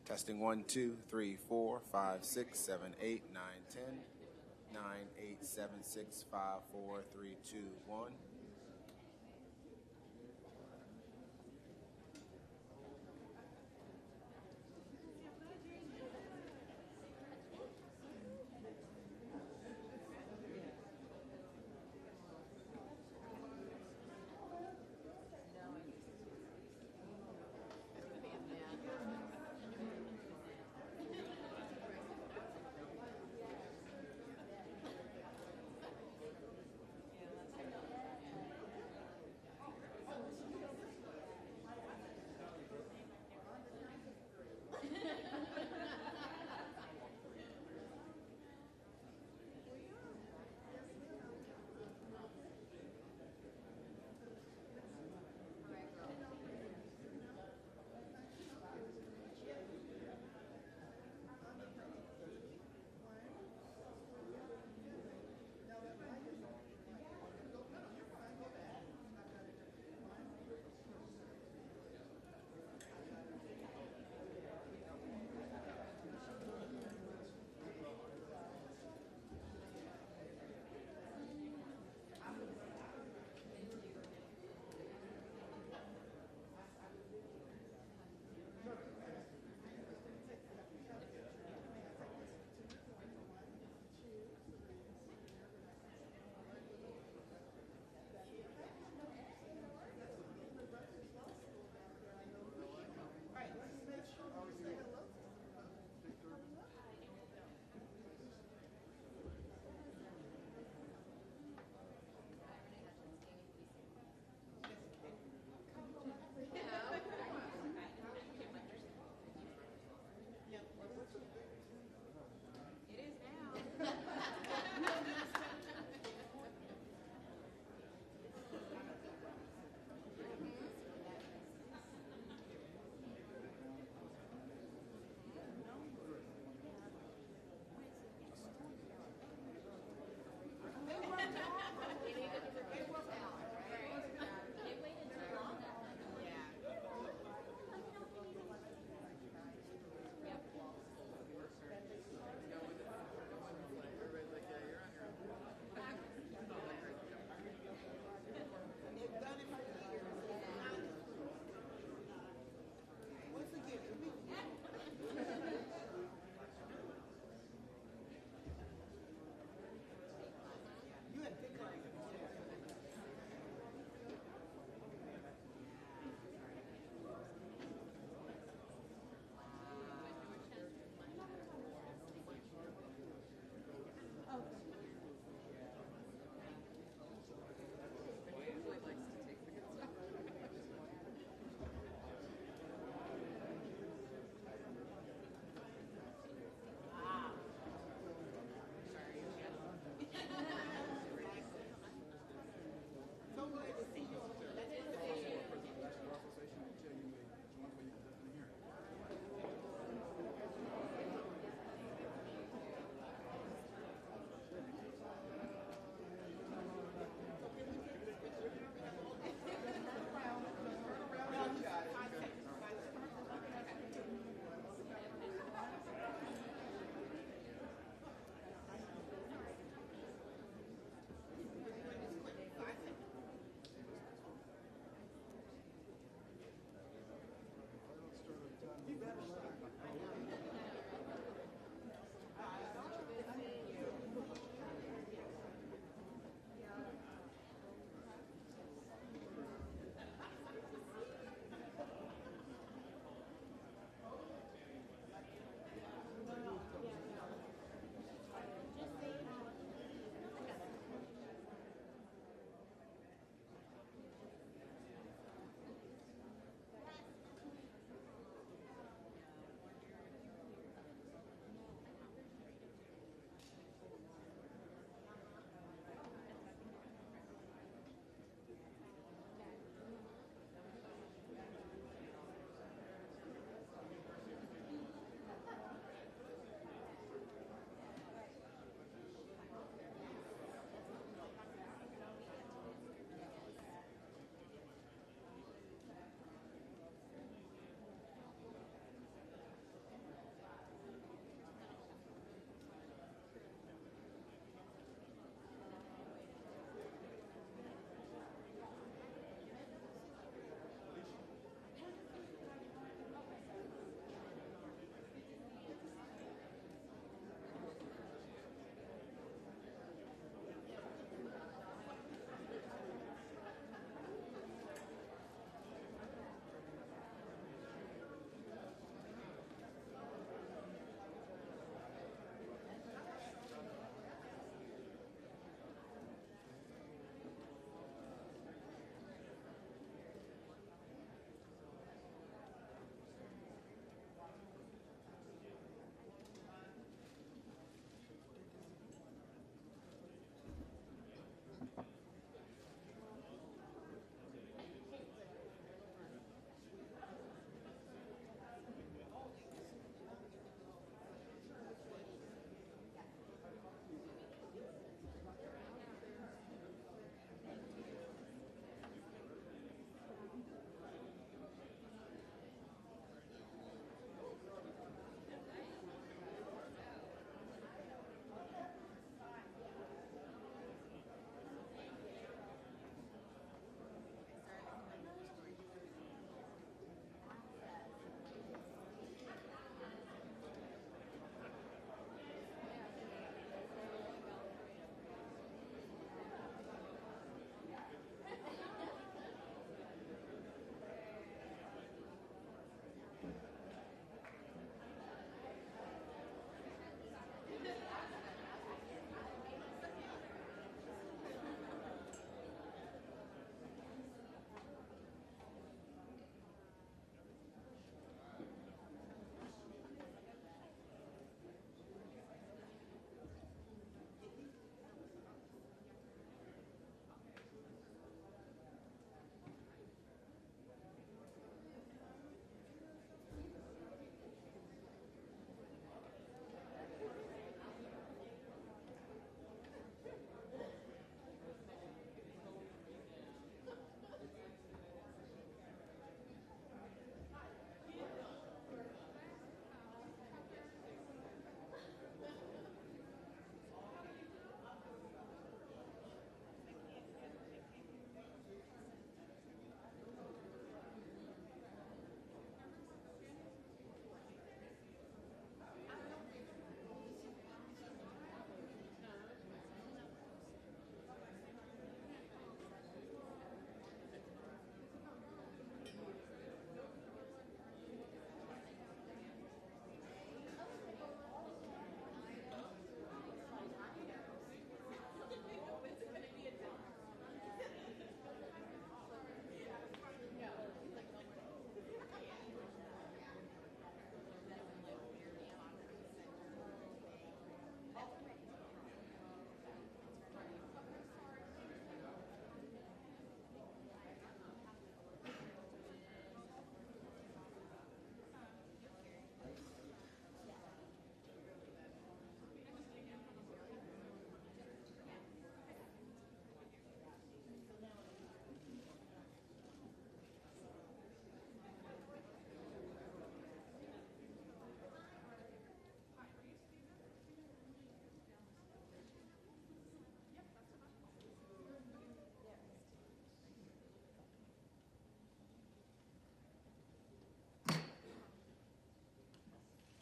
Testing 1, 2, 3, 4, 5, 6, 7, 8, 9, 10, 9, 8, 7, 6, 5, 4, 3, 2, 1.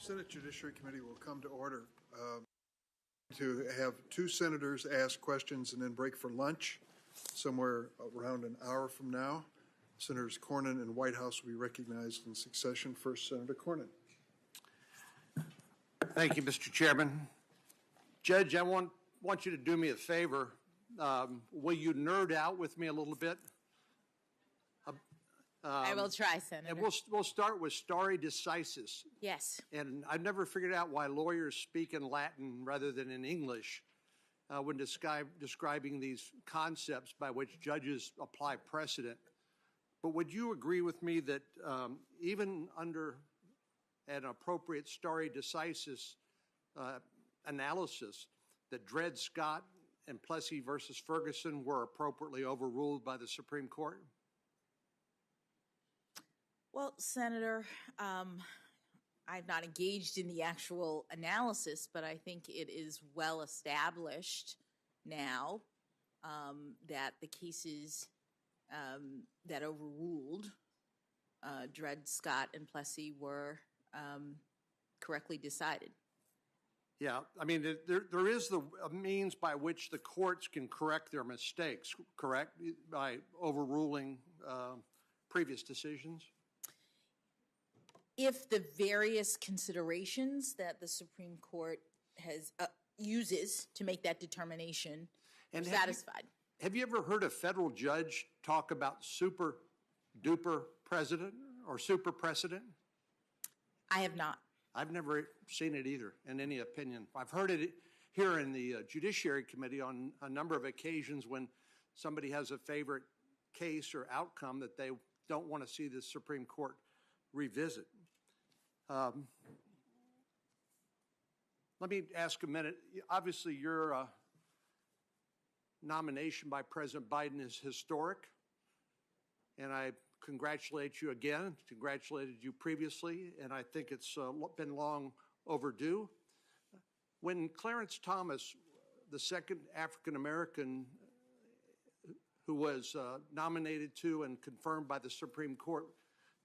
Senate Judiciary Committee will come to order. To have two senators ask questions and then break for lunch somewhere around an hour from now. Senators Cornyn and Whitehouse will be recognized in succession. First, Senator Cornyn. Thank you, Mr. Chairman. Judge, I want you to do me a favor. Will you nerd out with me a little bit? I will try, Senator. And we'll start with Starry decisis. Yes. And I've never figured out why lawyers speak in Latin rather than in English when describing these concepts by which judges apply precedent. But would you agree with me that even under an appropriate Starry decisis analysis, that Dred Scott and Plessy versus Ferguson were appropriately overruled by the Supreme Court? Well, Senator, I've not engaged in the actual analysis, but I think it is well established now that the cases that overruled Dred Scott and Plessy were correctly decided. Yeah, I mean, there is a means by which the courts can correct their mistakes, correct? By overruling previous decisions? If the various considerations that the Supreme Court has uses to make that determination are satisfied. Have you ever heard a federal judge talk about super duper precedent or super precedent? I have not. I've never seen it either in any opinion. I've heard it here in the Judiciary Committee on a number of occasions when somebody has a favorite case or outcome that they don't want to see the Supreme Court revisit. Let me ask a minute. Obviously, your nomination by President Biden is historic, and I congratulate you again. Congratulated you previously, and I think it's been long overdue. When Clarence Thomas, the second African American who was nominated to and confirmed by the Supreme Court,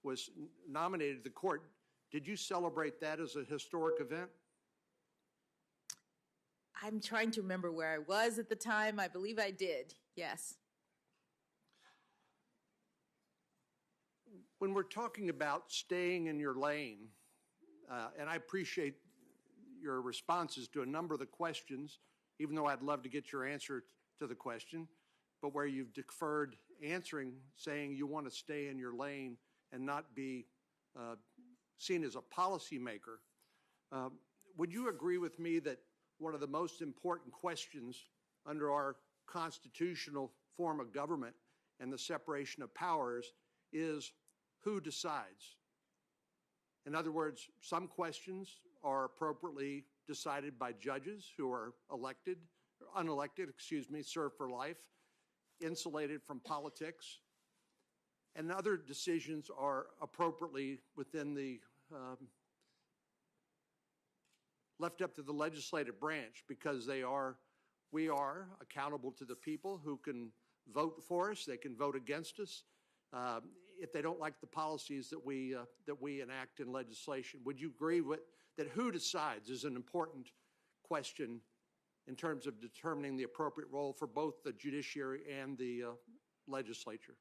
was nominated to the court, did you celebrate that as a historic event? I'm trying to remember where I was at the time. I believe I did, yes. When we're talking about staying in your lane, and I appreciate your responses to a number of the questions, even though I'd love to get your answer to the question, but where you've deferred answering, saying you want to stay in your lane and not be seen as a policymaker. Would you agree with me that one of the most important questions under our constitutional form of government and the separation of powers is who decides? In other words, some questions are appropriately decided by judges who are unelected, served for life, insulated from politics, and other decisions are appropriately within the left up to the legislative branch because we are accountable to the people who can vote for us. They can vote against us if they don't like the policies that we enact in legislation. Would you agree with that? Who decides is an important question in terms of determining the appropriate role for both the judiciary and the legislature?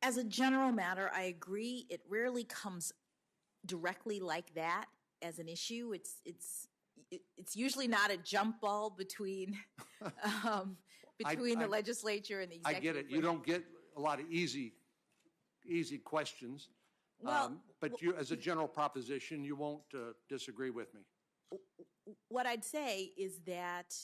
As a general matter, I agree. It rarely comes directly like that as an issue. It's usually not a jump ball between the legislature and the executive. I get it. You don't get a lot of easy questions. Well, but you, as a general proposition, you won't disagree with me. What I'd say is that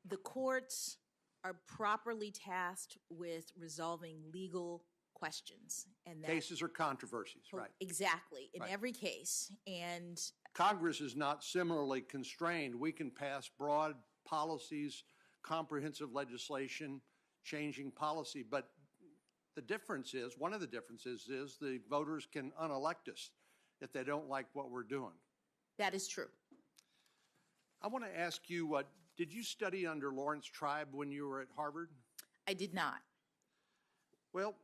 the courts are properly tasked with resolving legal questions. And that, cases or controversies, right? Exactly, in every case. And Congress is not similarly constrained. We can pass broad policies, comprehensive legislation, changing policy, but the difference is, one of the differences is the voters can unelect us if they don't like what we're doing. That is true. I want to ask you, did you study under Lawrence Tribe when you were at Harvard? I did not. Well,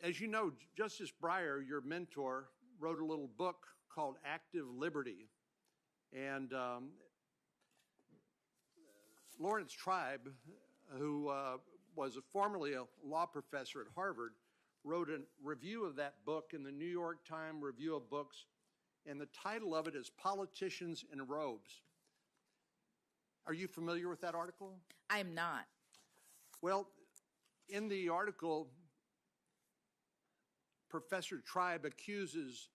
as you know, Justice Breyer, your mentor, wrote a little book called Active Liberty. And Lawrence Tribe, who was formerly a law professor at Harvard, wrote a review of that book in the New York Times Review of Books, and the title of it is Politicians in Robes. Are you familiar with that article? I'm not. Well, in the article, Professor Tribe accuses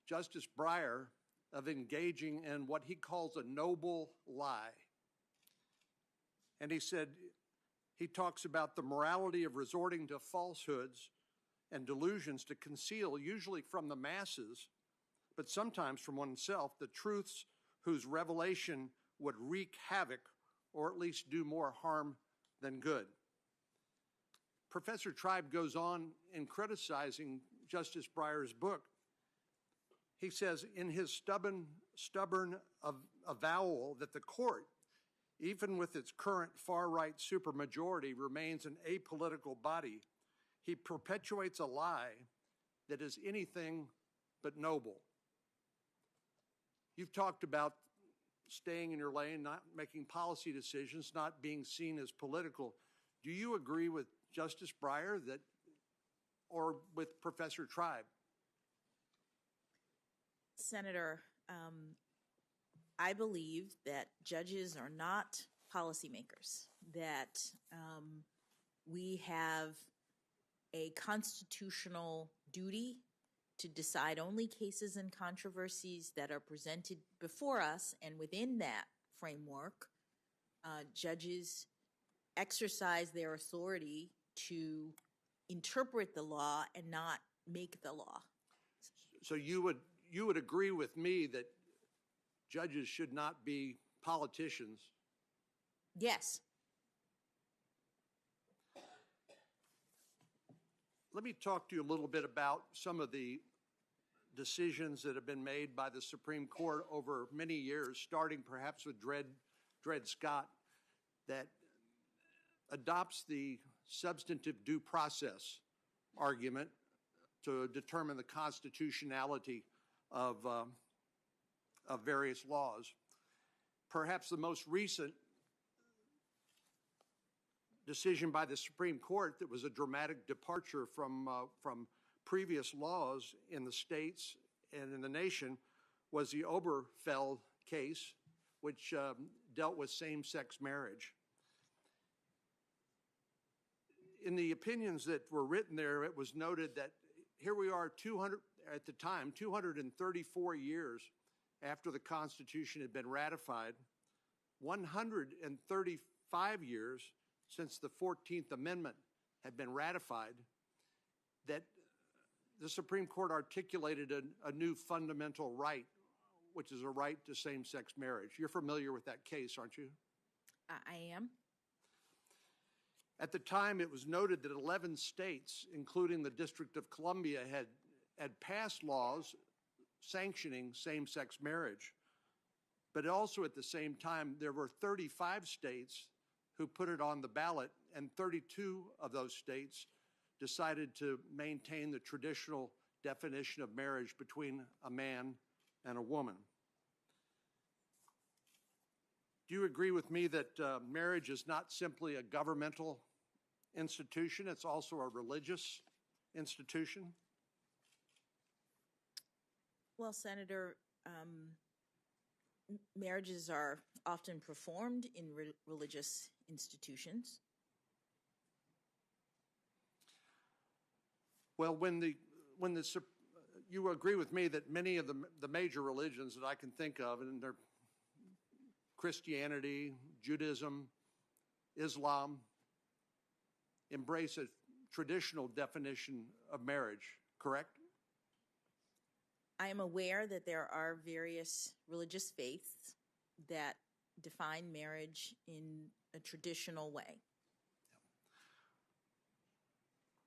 Justice Breyer of engaging in what he calls a noble lie. And he said, he talks about the morality of resorting to falsehoods and delusions to conceal, usually from the masses, but sometimes from oneself, the truths whose revelation would wreak havoc or at least do more harm than good. Professor Tribe goes on in criticizing Justice Breyer's book. He says, in his stubborn avowal that the court, even with its current far-right supermajority, remains an apolitical body, he perpetuates a lie that is anything but noble. You've talked about staying in your lane, not making policy decisions, not being seen as political. Do you agree with Justice Breyer that, or with Professor Tribe? Senator, I believe that judges are not policymakers, that we have a constitutional duty to decide only cases and controversies that are presented before us, and within that framework, judges exercise their authority to interpret the law and not make the law. So you would agree with me that judges should not be politicians? Yes. Let me talk to you a little bit about some of the decisions that have been made by the Supreme Court over many years, starting perhaps with Dred Scott, that adopts the substantive due process argument to determine the constitutionality of various laws. Perhaps the most recent decision by the Supreme Court that was a dramatic departure from previous laws in the states and in the nation was the Obergefell case, which dealt with same-sex marriage. In the opinions that were written there, it was noted that here we are 234 years after the Constitution had been ratified, 135 years since the 14th Amendment had been ratified, that the Supreme Court articulated a new fundamental right, which is a right to same-sex marriage. You're familiar with that case, aren't you? I am. At the time, it was noted that 11 states, including the District of Columbia, had passed laws sanctioning same-sex marriage. But also at the same time, there were 35 states who put it on the ballot, and 32 of those states decided to maintain the traditional definition of marriage between a man and a woman. Do you agree with me that marriage is not simply a governmental institution, it's also a religious institution? Well, Senator, marriages are often performed in religious institutions. Well, you agree with me that many of the major religions that I can think of, and they're Christianity, Judaism, Islam, embrace a traditional definition of marriage, correct? I am aware that there are various religious faiths that define marriage in a traditional way.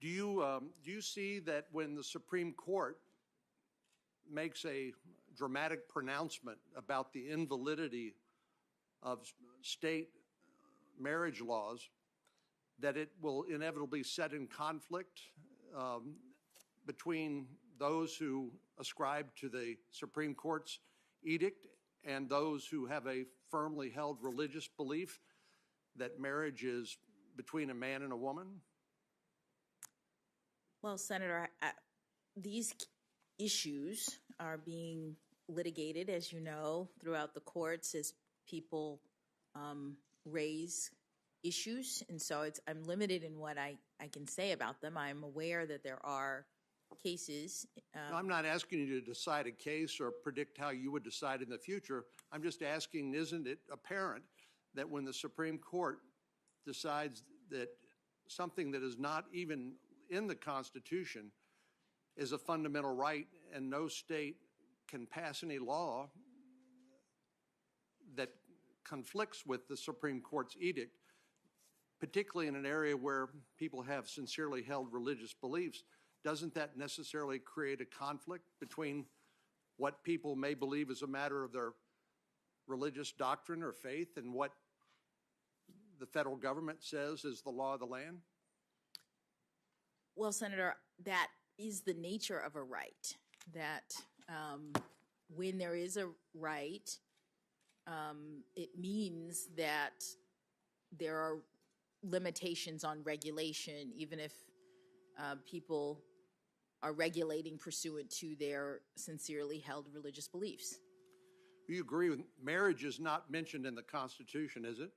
Do you see that when the Supreme Court makes a dramatic pronouncement about the invalidity of state marriage laws, that it will inevitably set in conflict between those who ascribe to the Supreme Court's edict and those who have a firmly held religious belief that marriage is between a man and a woman? Well, Senator, these issues are being litigated, as you know, throughout the courts as people raise issues. And so I'm limited in what I can say about them. I'm aware that there are cases. No, I'm not asking you to decide a case or predict how you would decide in the future. I'm just asking, isn't it apparent that when the Supreme Court decides that something that is not even in the Constitution is a fundamental right, and no state can pass any law that conflicts with the Supreme Court's edict, particularly in an area where people have sincerely held religious beliefs, doesn't that necessarily create a conflict between what people may believe is a matter of their religious doctrine or faith and what the federal government says is the law of the land? Well, Senator, that is the nature of a right, that when there is a right, it means that there are limitations on regulation, even if people are regulating pursuant to their sincerely held religious beliefs. You agree with marriage is not mentioned in the Constitution, is it?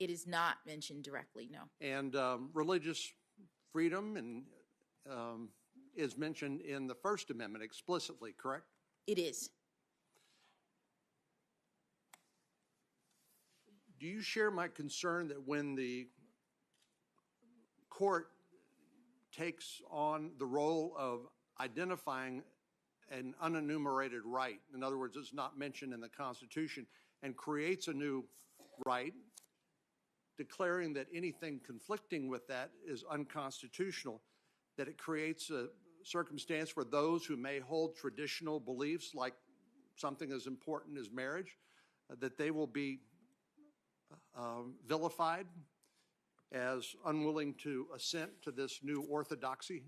It is not mentioned directly, no. And religious freedom and is mentioned in the First Amendment explicitly, correct? It is. Do you share my concern that when the court takes on the role of identifying an unenumerated right, in other words, it's not mentioned in the Constitution, and creates a new right, declaring that anything conflicting with that is unconstitutional, that it creates a circumstance where those who may hold traditional beliefs, like something as important as marriage, that they will be vilified as unwilling to assent to this new orthodoxy?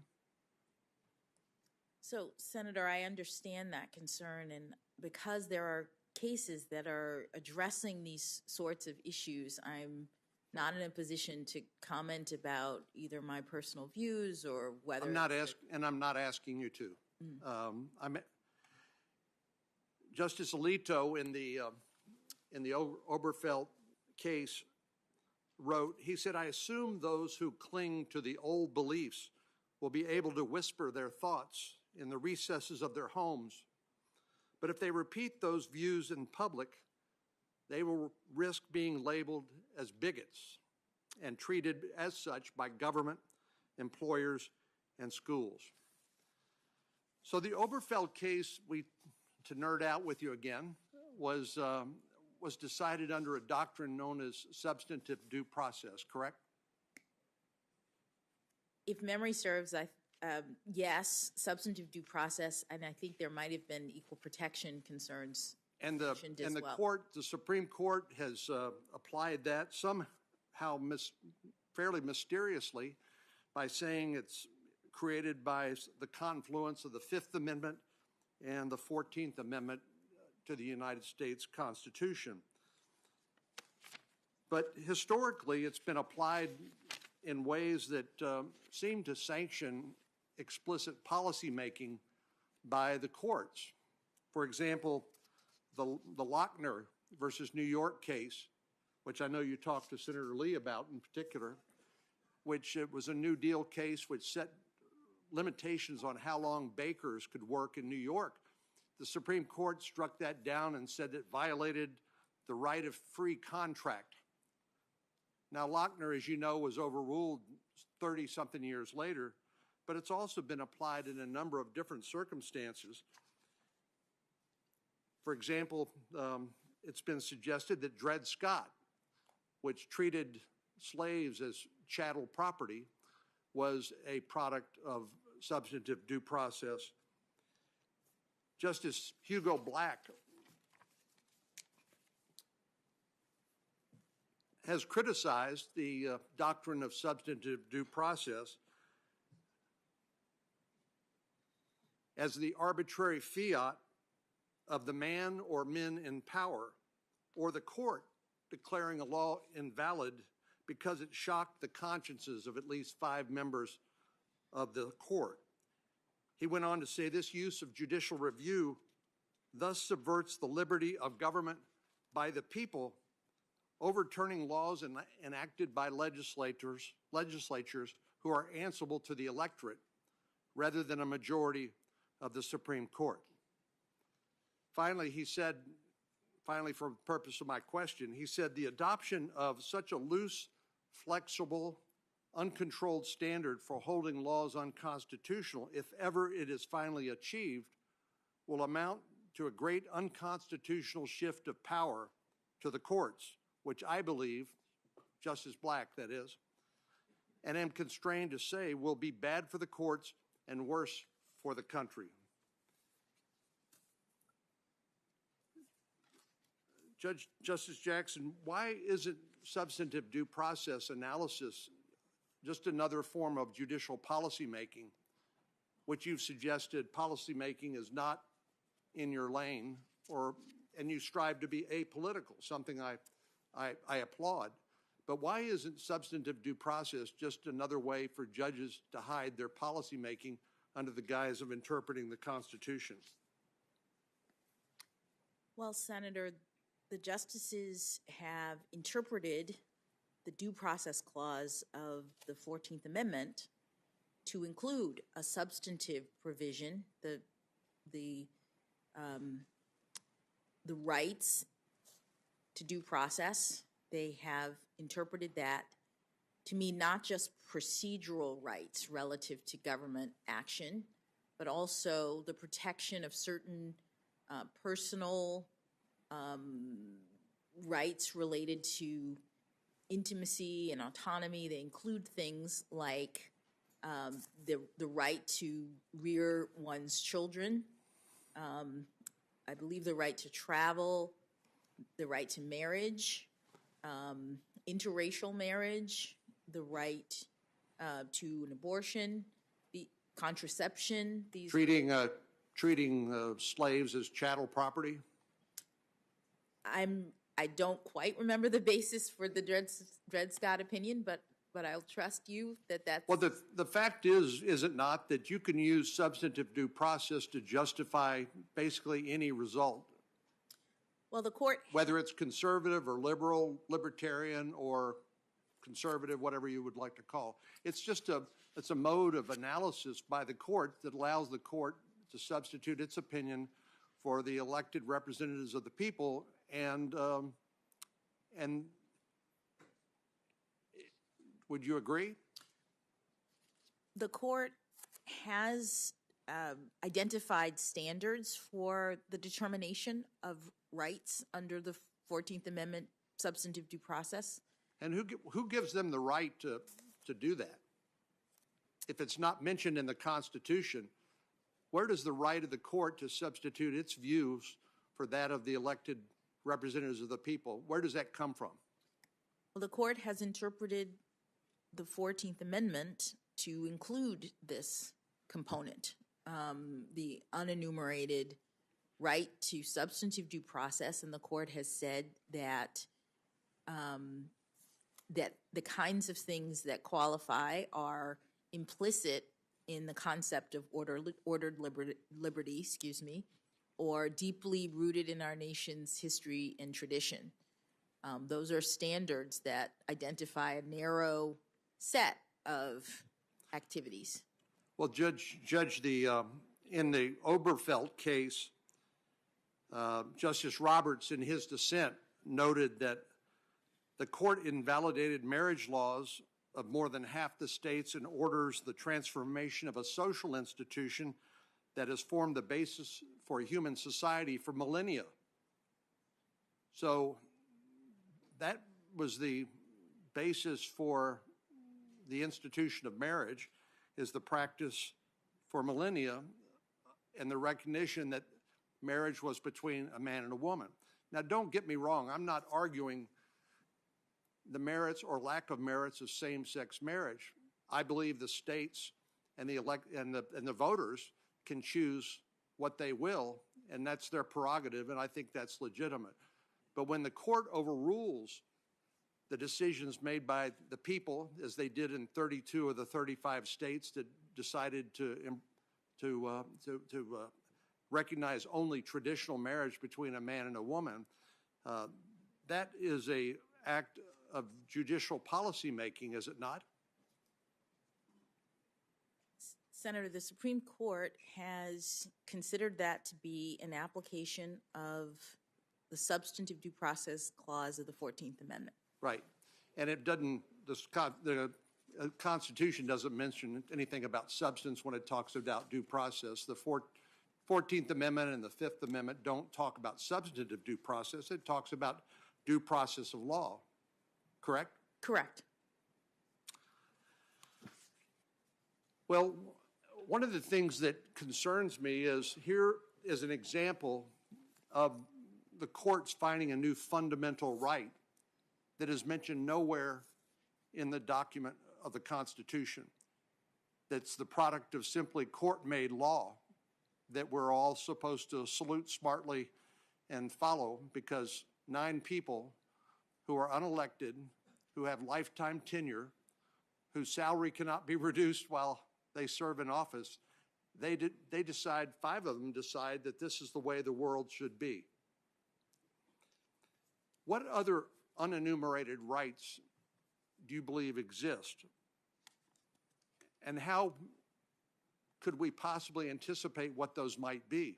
So, Senator, I understand that concern, and because there are cases that are addressing these sorts of issues, I'm not in a position to comment about either my personal views or whether I'm not asking you to. Justice Alito in the Oberfeld case wrote, he said, "I assume those who cling to the old beliefs will be able to whisper their thoughts in the recesses of their homes. But if they repeat those views in public, they will risk being labeled as bigots and treated as such by government, employers, and schools." So the Oberfeld case, to nerd out with you again, was decided under a doctrine known as substantive due process, correct? If memory serves, yes, substantive due process, and I think there might have been equal protection concerns mentioned as well. The Supreme Court has applied that somehow fairly mysteriously by saying it's created by the confluence of the Fifth Amendment and the 14th Amendment to the United States Constitution. But historically, it's been applied in ways that seem to sanction explicit policymaking by the courts. For example, the Lochner versus New York case, which I know you talked to Senator Lee about in particular, which it was a New Deal case which set limitations on how long bakers could work in New York. The Supreme Court struck that down and said it violated the right of free contract. Now, Lochner, as you know, was overruled 30-something years later, but it's also been applied in a number of different circumstances. For example, it's been suggested that Dred Scott, which treated slaves as chattel property, was a product of substantive due process. Justice Hugo Black has criticized the doctrine of substantive due process as the arbitrary fiat of the man or men in power, or the court declaring a law invalid because it shocked the consciences of at least 5 members of the court. He went on to say this use of judicial review thus subverts the liberty of government by the people, overturning laws enacted by legislatures who are answerable to the electorate rather than a majority of the Supreme Court. Finally, he said, for the purpose of my question, he said the adoption of such a loose, flexible, uncontrolled standard for holding laws unconstitutional, if ever it is finally achieved, will amount to a great unconstitutional shift of power to the courts, which I believe, Justice Black that is, and am constrained to say will be bad for the courts and worse for the country. Justice Jackson, why isn't substantive due process analysis just another form of judicial policymaking, which you've suggested policymaking is not in your lane, and you strive to be apolitical, something I applaud. But why isn't substantive due process just another way for judges to hide their policymaking under the guise of interpreting the Constitution? Well, Senator, the justices have interpreted the due process clause of the 14th Amendment to include a substantive provision, the rights to due process. They have interpreted that to mean not just procedural rights relative to government action, but also the protection of certain personal rights related to intimacy and autonomy. They include things like the right to rear one's children, I believe the right to travel, the right to marriage, interracial marriage, the right to an abortion, the contraception. These treating slaves as chattel property. I don't quite remember the basis for the Dred Scott opinion, but I'll trust you that that's... Well, the fact is it not, that you can use substantive due process to justify basically any result? Well, the court... Whether it's conservative or liberal, libertarian or conservative, whatever you would like to call. It's just it's a mode of analysis by the court that allows the court to substitute its opinion for the elected representatives of the people, and would you agree? The court has identified standards for the determination of rights under the 14th Amendment substantive due process. And who gives them the right to do that? If it's not mentioned in the Constitution, where does the right of the court to substitute its views for that of the elected representatives of the people, where does that come from? Well, the court has interpreted the 14th Amendment to include this component, the unenumerated right to substantive due process, and the court has said that that the kinds of things that qualify are implicit in the concept of ordered liberty, or deeply rooted in our nation's history and tradition. Those are standards that identify a narrow set of activities. Well, Judge, in the Oberfeld case, Justice Roberts, in his dissent, noted that the court invalidated marriage laws of more than half the states and orders the transformation of a social institution that has formed the basis for a human society for millennia. So that was the basis for the institution of marriage, is the practice for millennia and the recognition that marriage was between a man and a woman. Now, don't get me wrong, I'm not arguing the merits or lack of merits of same-sex marriage. I believe the states and the voters can choose what they will, and that's their prerogative, and I think that's legitimate. But when the court overrules the decisions made by the people, as they did in 32 of the 35 states that decided to recognize only traditional marriage between a man and a woman, that is an act of judicial policy making, is it not? Senator, the Supreme Court has considered that to be an application of the substantive due process clause of the 14th Amendment. Right. And it doesn't, the Constitution doesn't mention anything about substance when it talks about due process. The 14th Amendment and the 5th Amendment don't talk about substantive due process. It talks about due process of law. Correct? Correct. Well, one of the things that concerns me is here is an example of the courts finding a new fundamental right that is mentioned nowhere in the document of the Constitution. That's the product of simply court-made law that we're all supposed to salute smartly and follow, because 9 people who are unelected, who have lifetime tenure, whose salary cannot be reduced while they serve in office, they decide, 5 of them decide that this is the way the world should be. What other unenumerated rights do you believe exist? And how could we possibly anticipate what those might be?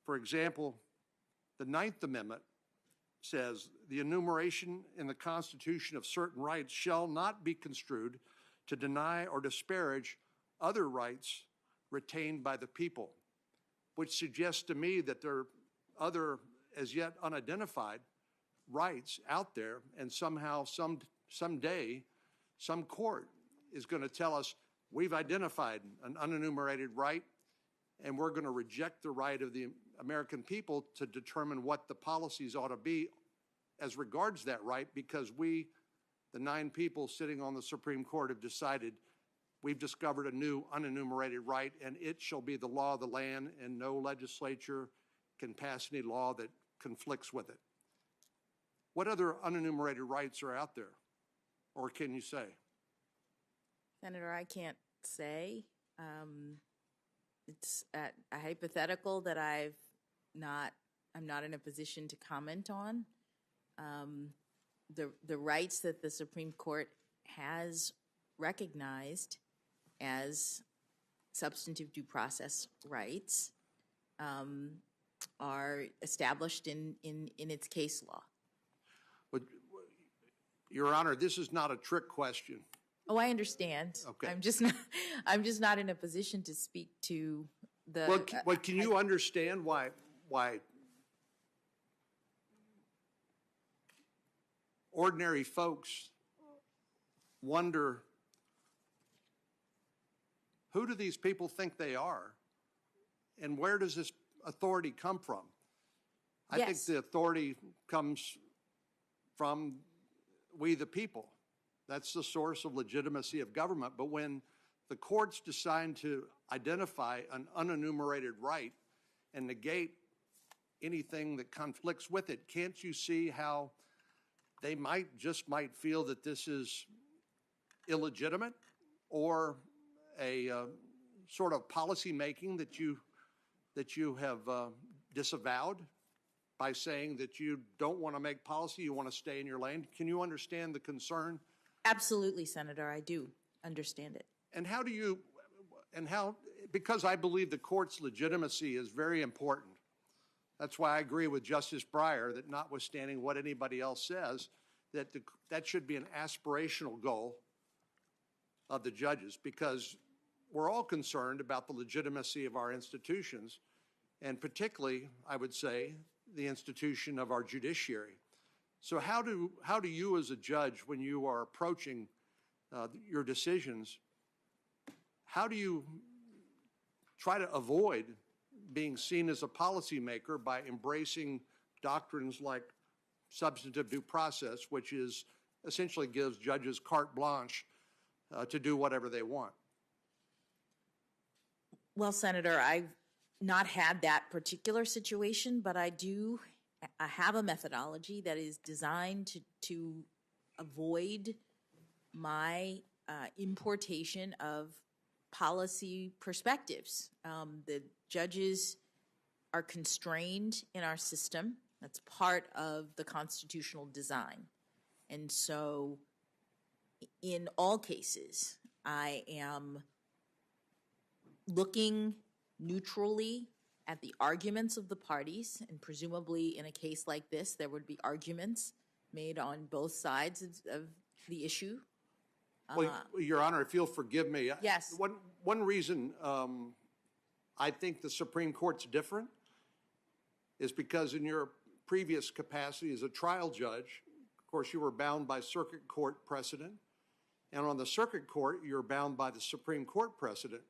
For example, the 9th Amendment says the enumeration in the Constitution of certain rights shall not be construed to deny or disparage other rights retained by the people, which suggests to me that there are other, as yet unidentified, rights out there, and somehow, someday, some court is going to tell us we've identified an unenumerated right, and we're going to reject the right of the American people to determine what the policies ought to be as regards that right, because we, the 9 people sitting on the Supreme Court, have decided we've discovered a new unenumerated right, and it shall be the law of the land, and no legislature can pass any law that conflicts with it. What other unenumerated rights are out there, or can you say? Senator, I can't say. It's a hypothetical that I'm not in a position to comment on. The rights that the Supreme Court has recognized as substantive due process rights are established in its case law. But, Your Honor, this is not a trick question. Oh, I understand. Okay. I'm just not in a position to speak to the. Well, can you understand why ordinary folks wonder, who do these people think they are, and where does this authority come from? I think the authority comes from we the people. That's the source of legitimacy of government. But when the courts decide to identify an unenumerated right and negate anything that conflicts with it, can't you see how they might feel that this is illegitimate, or a sort of policy making that you have disavowed by saying that you don't want to make policy, you want to stay in your lane? Can you understand the concern? Absolutely, Senator, I do understand it. And because I believe the court's legitimacy is very important. That's why I agree with Justice Breyer that, notwithstanding what anybody else says, that should be an aspirational goal of the judges, because we're all concerned about the legitimacy of our institutions, and particularly, I would say, the institution of our judiciary. So how do you as a judge, when you are approaching your decisions, how do you try to avoid being seen as a policymaker by embracing doctrines like substantive due process, which is essentially gives judges carte blanche to do whatever they want? Well, Senator, I've not had that particular situation, but I have a methodology that is designed to avoid my importation of policy perspectives. The judges are constrained in our system. That's part of the constitutional design. And so in all cases, I am looking neutrally at the arguments of the parties, and presumably in a case like this, there would be arguments made on both sides of the issue. Well, Your Honor, if you'll forgive me. Yes. One reason I think the Supreme Court's different is because in your previous capacity as a trial judge, of course, you were bound by circuit court precedent. And on the circuit court, you're bound by the Supreme Court precedent.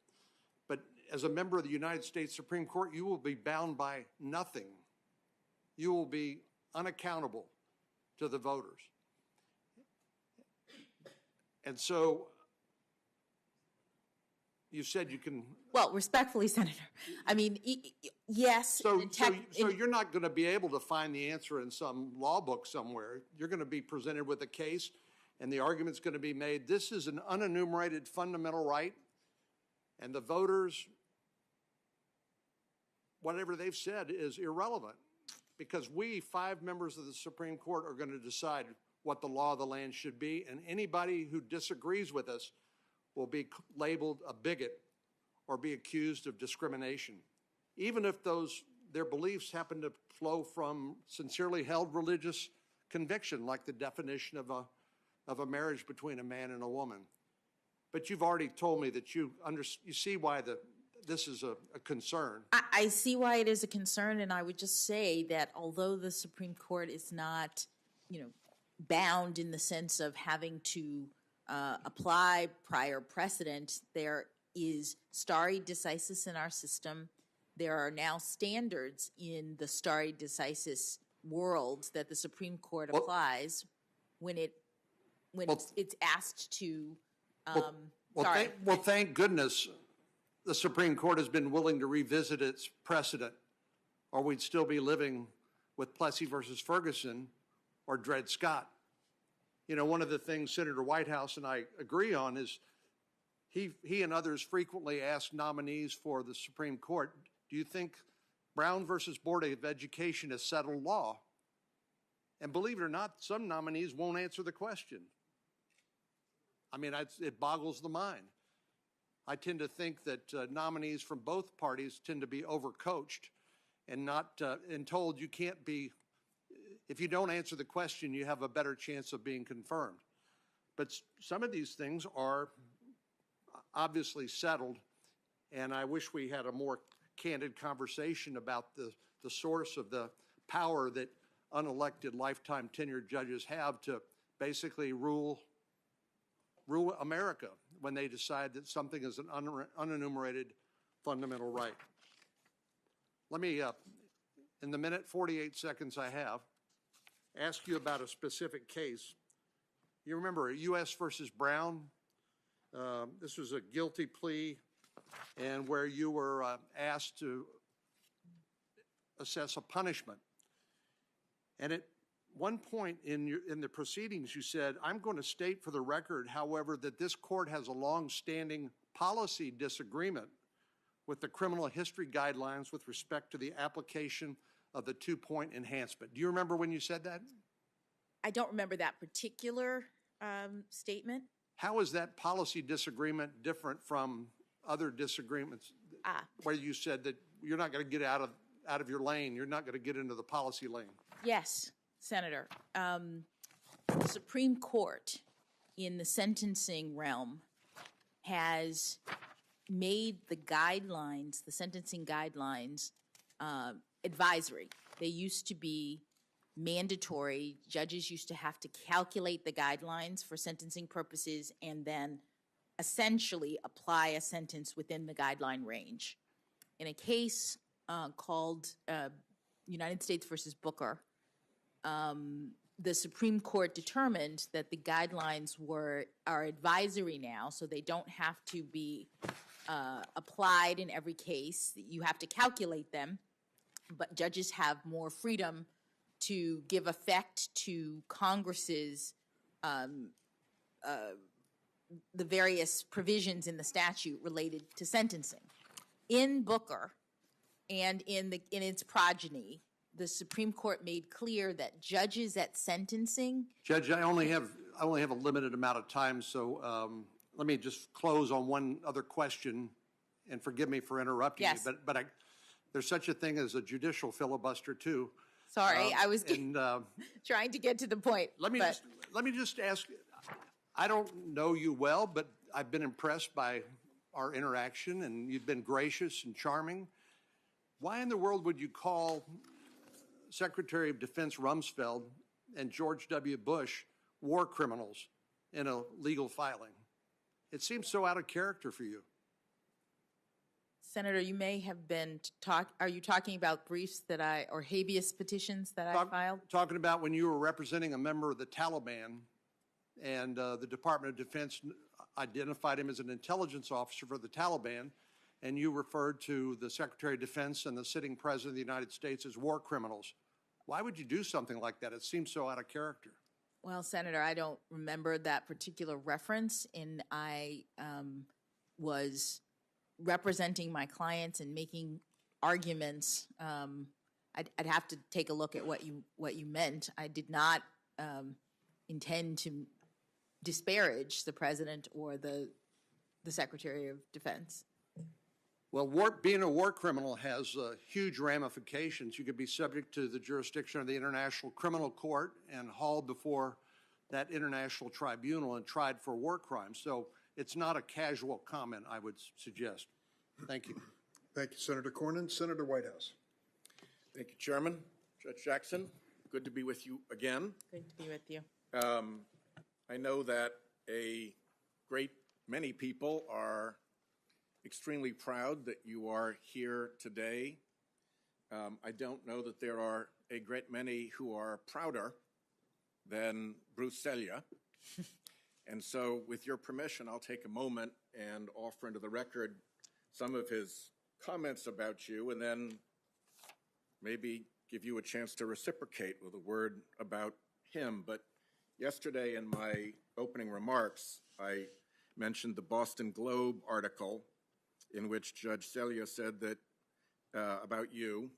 But as a member of the United States Supreme Court, you will be bound by nothing. You will be unaccountable to the voters. And so you said you can. Well, respectfully, Senator, I mean, yes. So you're not going to be able to find the answer in some law book somewhere. You're going to be presented with a case, and the argument's going to be made. This is an unenumerated fundamental right, and the voters, whatever they've said is irrelevant, because we, 5 members of the Supreme Court, are going to decide what the law of the land should be, and anybody who disagrees with us will be labeled a bigot or be accused of discrimination, even if their beliefs happen to flow from sincerely held religious conviction, like the definition of a marriage between a man and a woman. But you've already told me that you see why this is a concern. I see why it is a concern, and I would just say that although the Supreme Court is not, bound in the sense of having to apply prior precedent, there is Starry decisis in our system. There are now standards in the Starry decisis world that the Supreme Court applies when it's asked to. Thank goodness the Supreme Court has been willing to revisit its precedent, or we'd still be living with Plessy versus Ferguson or Dred Scott. One of the things Senator Whitehouse and I agree on is he and others frequently ask nominees for the Supreme Court, do you think Brown versus Board of Education is settled law? And believe it or not, some nominees won't answer the question. I mean, it boggles the mind. I tend to think that nominees from both parties tend to be overcoached and told you can't be. If you don't answer the question, you have a better chance of being confirmed. But some of these things are obviously settled, and I wish we had a more candid conversation about the source of the power that unelected lifetime tenured judges have to basically rule America when they decide that something is an unenumerated fundamental right. Let me, in the minute 48 seconds I have, ask you about a specific case. You remember U.S. versus Brown? This was a guilty plea, and where you were asked to assess a punishment. And at one point in the proceedings, you said, I'm going to state for the record, however, that this court has a long-standing policy disagreement with the criminal history guidelines with respect to the application of the 2-point enhancement. Do you remember when you said that? I don't remember that particular statement. How is that policy disagreement different from other disagreements where you said that you're not going to get out of your lane, you're not going to get into the policy lane? Yes, Senator. The Supreme Court in the sentencing realm has made the guidelines, the sentencing guidelines, advisory. They used to be mandatory. Judges used to have to calculate the guidelines for sentencing purposes and then essentially apply a sentence within the guideline range. In a case called United States versus Booker, the Supreme Court determined that the guidelines are advisory now, so they don't have to be applied in every case. You have to calculate them, but judges have more freedom to give effect to Congress's the various provisions in the statute related to sentencing. In Booker and in its progeny, the Supreme Court made clear that judges at sentencing. Judge, I only have a limited amount of time, so let me just close on one other question, and forgive me for interrupting Yes. you, but there's such a thing as a judicial filibuster too. Sorry, I was trying to get to the point. Let me just ask. I don't know you well, but I've been impressed by our interaction, and you've been gracious and charming. Why in the world would you call Secretary of Defense Rumsfeld and George W. Bush war criminals in a legal filing? It seems so out of character for you. Senator, you may have been are you talking about briefs or habeas petitions that I filed? Talking about when you were representing a member of the Taliban, and the Department of Defense identified him as an intelligence officer for the Taliban, and you referred to the Secretary of Defense and the sitting President of the United States as war criminals. Why would you do something like that? It seems so out of character. Well, Senator, I don't remember that particular reference, and I was representing my clients and making arguments. I'd have to take a look at what you meant. I did not intend to disparage the President or the Secretary of Defense. Well, being a war criminal has huge ramifications. You could be subject to the jurisdiction of the International Criminal Court and hauled before that international tribunal and tried for war crimes. So it's not a casual comment, I would suggest. Thank you. Thank you, Senator Cornyn. Senator Whitehouse. Thank you, Chairman. Judge Jackson, good to be with you again. Good to be with you. I know that a great many people are extremely proud that you are here today. I don't know that there are a great many who are prouder than Bruce Selya. And so, with your permission, I'll take a moment and offer into the record some of his comments about you, and then maybe give you a chance to reciprocate with a word about him. But yesterday in my opening remarks, I mentioned the Boston Globe article in which Judge Selya said that about you,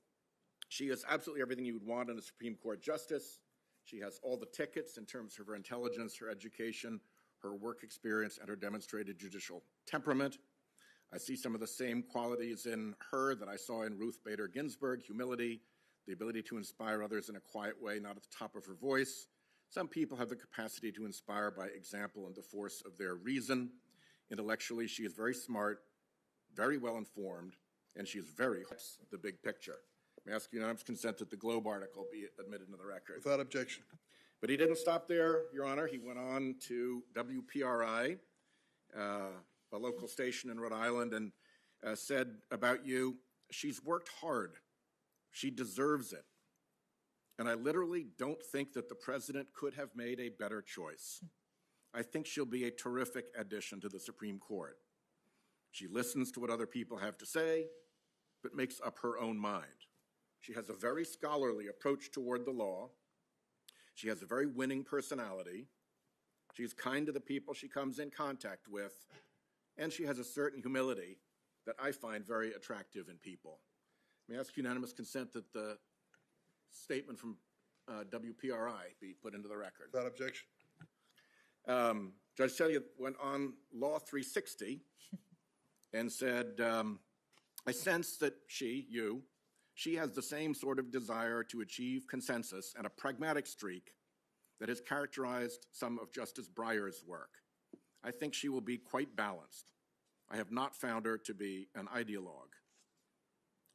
she is absolutely everything you would want in a Supreme Court justice. She has all the tickets in terms of her intelligence, her education, her work experience, and her demonstrated judicial temperament. I see some of the same qualities in her that I saw in Ruth Bader Ginsburg: humility, the ability to inspire others in a quiet way, not at the top of her voice. Some people have the capacity to inspire by example and the force of their reason. Intellectually, she is very smart, very well informed, and she is very the big picture. May I ask unanimous consent that the Globe article be admitted into the record? Without objection. But he didn't stop there, Your Honor. He went on to WPRI, a local station in Rhode Island, and said about you, she's worked hard. She deserves it. And I literally don't think that the president could have made a better choice. I think she'll be a terrific addition to the Supreme Court. She listens to what other people have to say, but makes up her own mind. She has a very scholarly approach toward the law. She has a very winning personality. She's kind to the people she comes in contact with, and she has a certain humility that I find very attractive in people. May I ask unanimous consent that the statement from WPRI be put into the record? Without objection. Judge Selya went on Law 360 and said, I sense that she has the same sort of desire to achieve consensus and a pragmatic streak that has characterized some of Justice Breyer's work. I think she will be quite balanced. I have not found her to be an ideologue.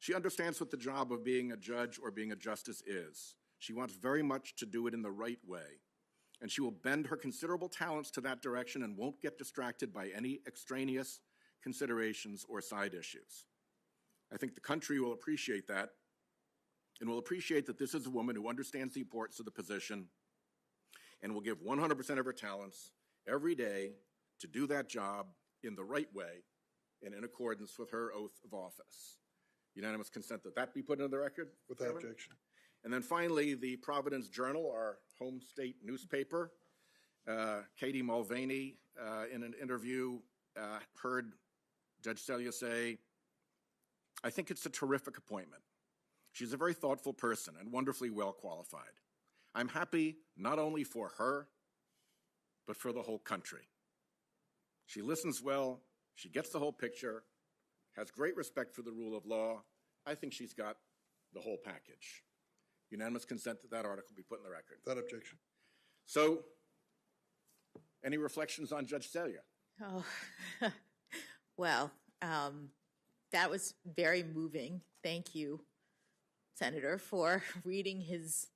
She understands what the job of being a judge or being a justice is. She wants very much to do it in the right way, and she will bend her considerable talents to that direction and won't get distracted by any extraneous considerations or side issues. I think the country will appreciate that, and will appreciate that this is a woman who understands the importance of the position and will give 100% of her talents every day to do that job in the right way, and in accordance with her oath of office. Unanimous consent that that be put into the record? Without objection. And then finally, the Providence Journal, our home state newspaper, Katie Mulvaney, in an interview, heard Judge Selya say, "I think it's a terrific appointment. She's a very thoughtful person and wonderfully well qualified. I'm happy not only for her, but for the whole country. She listens well, she gets the whole picture, has great respect for the rule of law. I think she's got the whole package." Unanimous consent that that article be put in the record. Without objection. So, any reflections on Judge Selya? Oh, well, that was very moving. Thank you, Senator, for reading his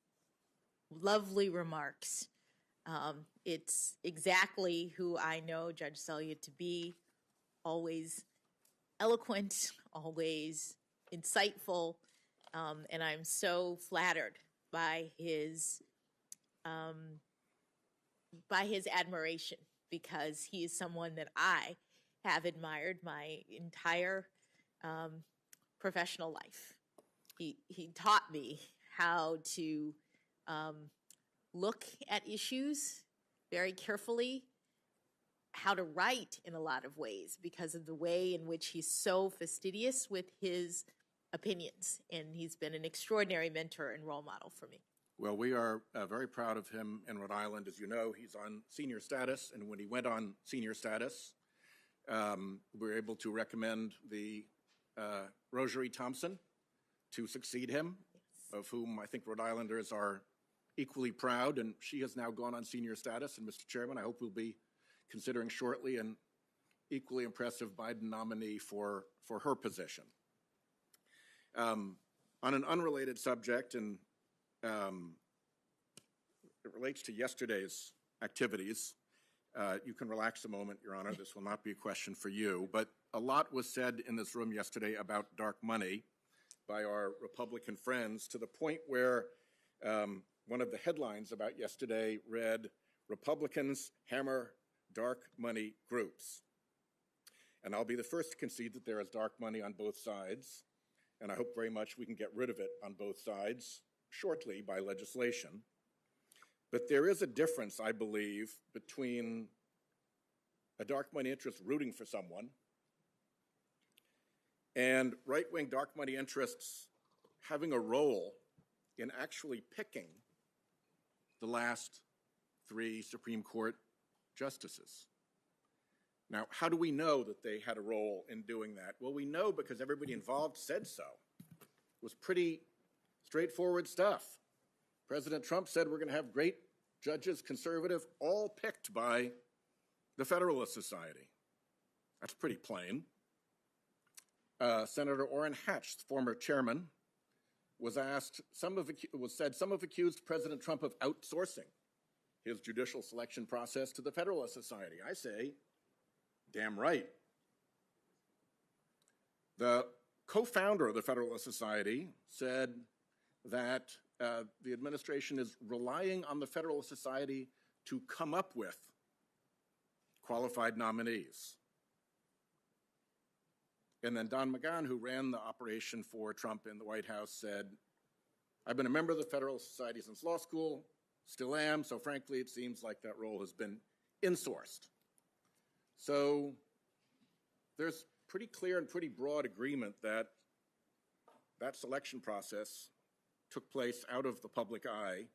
lovely remarks. It's exactly who I know Judge Selya to be, always eloquent, always insightful, and I'm so flattered by his admiration, because he is someone that I have admired my entire professional life. He taught me how to look at issues very carefully, how to write in a lot of ways because of the way in which he's so fastidious with his opinions. And he's been an extraordinary mentor and role model for me. Well, we are very proud of him in Rhode Island. As you know, he's on senior status, and when he went on senior status, we were able to recommend the Rosary Thompson to succeed him, of whom I think Rhode Islanders are equally proud, and she has now gone on senior status. And Mr. Chairman, I hope we'll be considering shortly an equally impressive Biden nominee for her position. On an unrelated subject, and it relates to yesterday's activities. You can relax a moment, Your Honor. This will not be a question for you. But a lot was said in this room yesterday about dark money by our Republican friends, to the point where one of the headlines about yesterday read, "Republicans hammer dark money groups." And I'll be the first to concede that there is dark money on both sides. And I hope very much we can get rid of it on both sides shortly by legislation. But there is a difference, I believe, between a dark money interest rooting for someone and right-wing dark money interests having a role in actually picking the last 3 Supreme Court justices. Now, how do we know that they had a role in doing that? Well, we know because everybody involved said so. It was pretty straightforward stuff. President Trump said we're going to have great judges, conservative, all picked by the Federalist Society. That's pretty plain. Senator Orrin Hatch, the former chairman, was asked, some have accused President Trump of outsourcing his judicial selection process to the Federalist Society. I say, damn right. The co-founder of the Federalist Society said that the administration is relying on the Federalist Society to come up with qualified nominees. And then Don McGahn, who ran the operation for Trump in the White House, said, "I've been a member of the Federalist Society since law school, still am, so frankly it seems like that role has been insourced." So there's pretty clear and pretty broad agreement that that selection process took place out of the public eye,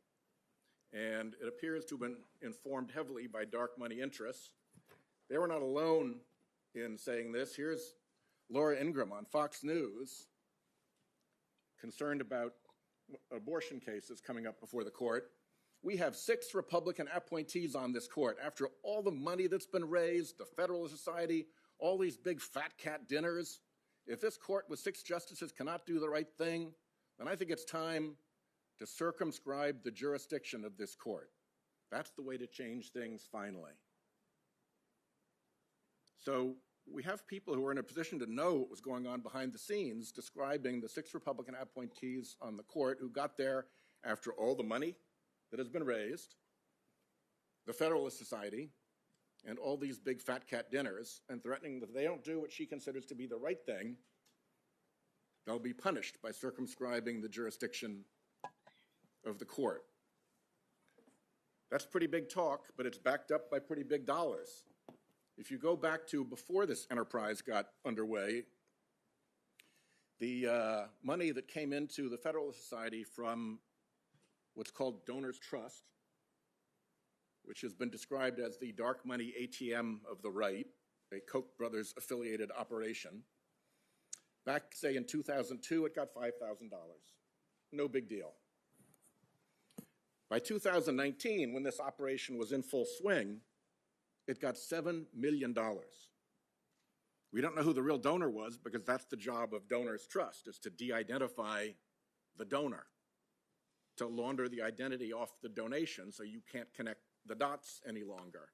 and it appears to have been informed heavily by dark money interests. They were not alone in saying this. Here's Laura Ingraham on Fox News, concerned about abortion cases coming up before the court. "We have 6 Republican appointees on this court. After all the money that's been raised, the Federalist Society, all these big fat cat dinners, if this court with 6 justices cannot do the right thing, then I think it's time to circumscribe the jurisdiction of this court. That's the way to change things finally." So we have people who are in a position to know what was going on behind the scenes describing the 6 Republican appointees on the court who got there after all the money that has been raised, the Federalist Society, and all these big fat cat dinners and threatening that if they don't do what she considers to be the right thing, they'll be punished by circumscribing the jurisdiction of the court. That's pretty big talk, but it's backed up by pretty big dollars. If you go back to before this enterprise got underway, the money that came into the Federalist Society from what's called Donors Trust, which has been described as the dark money ATM of the right, a Koch brothers affiliated operation. Back, say, in 2002, it got $5,000. No big deal. By 2019, when this operation was in full swing, it got $7 million. We don't know who the real donor was because that's the job of Donors Trust, is to de-identify the donor, to launder the identity off the donation so you can't connect the dots any longer.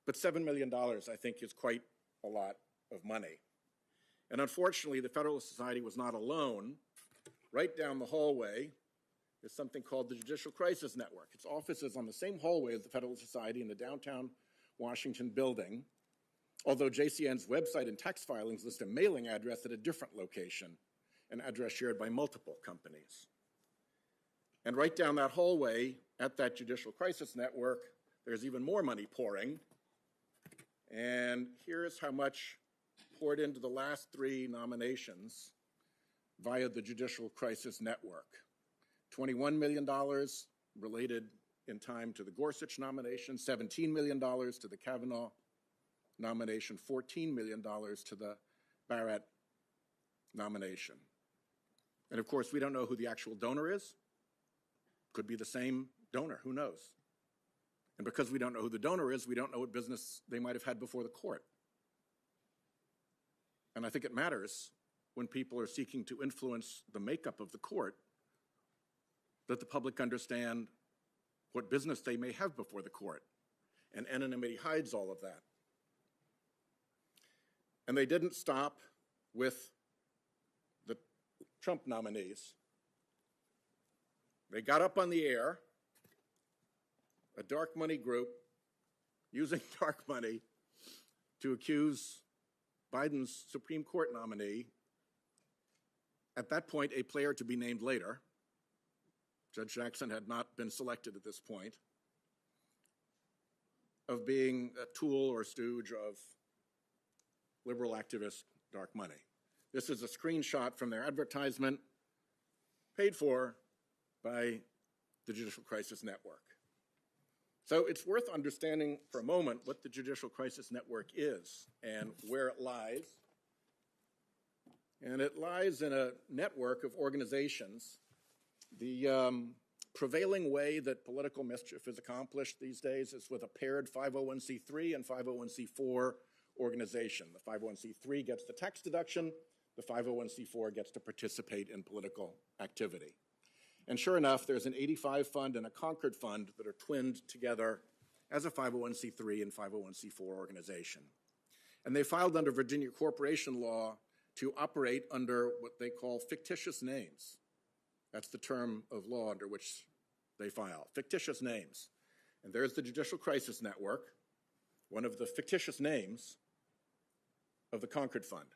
But $7 million, I think, is quite a lot of money. And unfortunately, the Federalist Society was not alone. Right down the hallway is something called the Judicial Crisis Network. Its office is on the same hallway as the Federalist Society in the downtown Washington building, although JCN's website and tax filings list a mailing address at a different location, an address shared by multiple companies. And right down that hallway at that Judicial Crisis Network, there's even more money pouring. And here's how much poured into the last 3 nominations via the Judicial Crisis Network. $21 million related in time to the Gorsuch nomination, $17 million to the Kavanaugh nomination, $14 million to the Barrett nomination. And of course, we don't know who the actual donor is. Could be the same donor, who knows? And because we don't know who the donor is, we don't know what business they might have had before the court. And I think it matters when people are seeking to influence the makeup of the court that the public understand what business they may have before the court. And anonymity hides all of that. And they didn't stop with the Trump nominees. They got up on the air, a dark money group using dark money to accuse Biden's Supreme Court nominee, at that point a player to be named later. Judge Jackson had not been selected at this point, of being a tool or stooge of liberal activist dark money. This is a screenshot from their advertisement paid for by the Judicial Crisis Network. So it's worth understanding for a moment what the Judicial Crisis Network is and where it lies. And it lies in a network of organizations. The prevailing way that political mischief is accomplished these days is with a paired 501c3 and 501c4 organization. The 501c3 gets the tax deduction, the 501c4 gets to participate in political activity. And sure enough, there's an 85 fund and a Concord fund that are twinned together as a 501c3 and 501c4 organization. And they filed under Virginia corporation law to operate under what they call fictitious names. That's the term of law under which they file, fictitious names. And there's the Judicial Crisis Network, one of the fictitious names of the Concord Fund.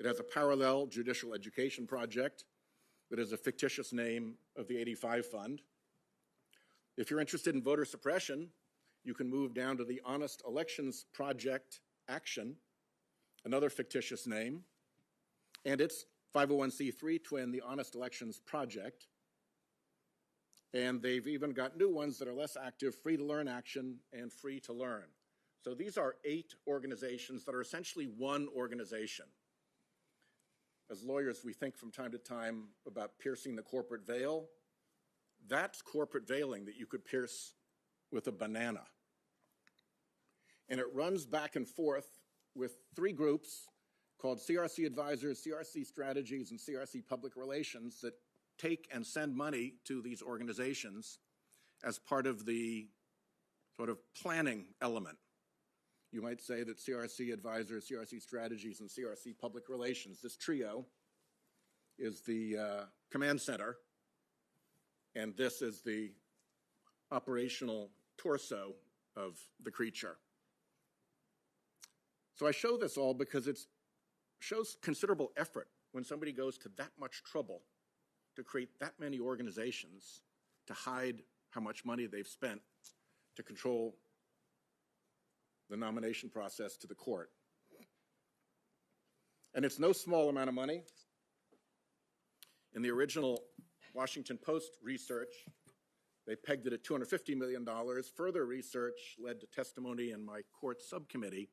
It has a parallel judicial education project that is a fictitious name of the 85 Fund. If you're interested in voter suppression, you can move down to the Honest Elections Project Action, another fictitious name, and its 501c3 twin, the Honest Elections Project. And they've even got new ones that are less active, Free to Learn Action and Free to Learn. So these are 8 organizations that are essentially one organization. As lawyers, we think from time to time about piercing the corporate veil. That's corporate veiling that you could pierce with a banana. And it runs back and forth with 3 groups called CRC Advisors, CRC Strategies, and CRC Public Relations that take and send money to these organizations as part of the sort of planning element. You might say that CRC Advisors, CRC Strategies, and CRC Public Relations, this trio, is the command center, and this is the operational torso of the creature. So I show this all because it shows considerable effort when somebody goes to that much trouble to create that many organizations to hide how much money they've spent to control the nomination process to the court. And it's no small amount of money. In the original Washington Post research, they pegged it at $250 million. Further research led to testimony in my court subcommittee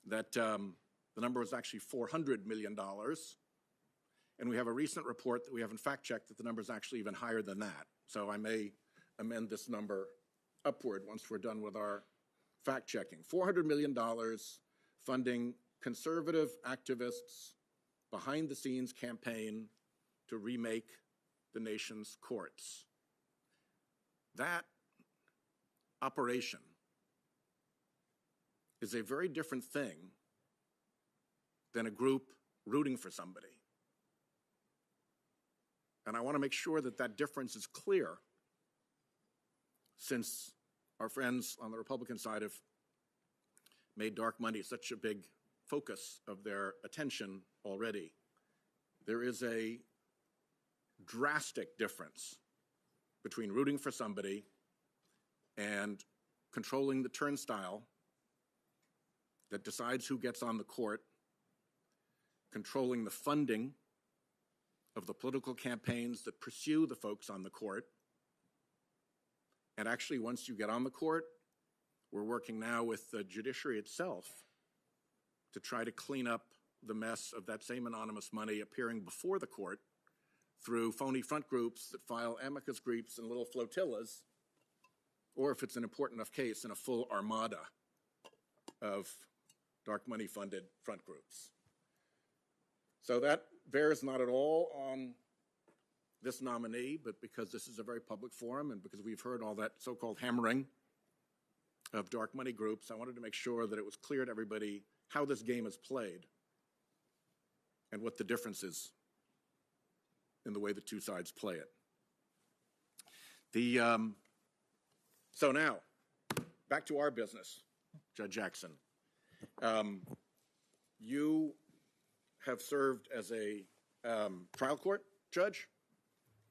that the number was actually $400 million. And we have a recent report that we haven't fact-checked that the number is actually even higher than that. So I may amend this number upward once we're done with our fact-checking. $400 million funding conservative activists' behind-the-scenes campaign to remake the nation's courts. That operation is a very different thing than a group rooting for somebody. And I want to make sure that that difference is clear, since our friends on the Republican side have made dark money such a big focus of their attention already. There is a drastic difference between rooting for somebody and controlling the turnstile that decides who gets on the court, controlling the funding of the political campaigns that pursue the folks on the court. And actually, once you get on the court, we're working now with the judiciary itself to try to clean up the mess of that same anonymous money appearing before the court through phony front groups that file amicus briefs in little flotillas, or if it's an important enough case, in a full armada of dark money funded front groups. So that bears not at all on this nominee, but because this is a very public forum and because we've heard all that so-called hammering of dark money groups, I wanted to make sure that it was clear to everybody how this game is played and what the difference is in the way the two sides play it. So now, back to our business, Judge Jackson. You have served as a trial court judge.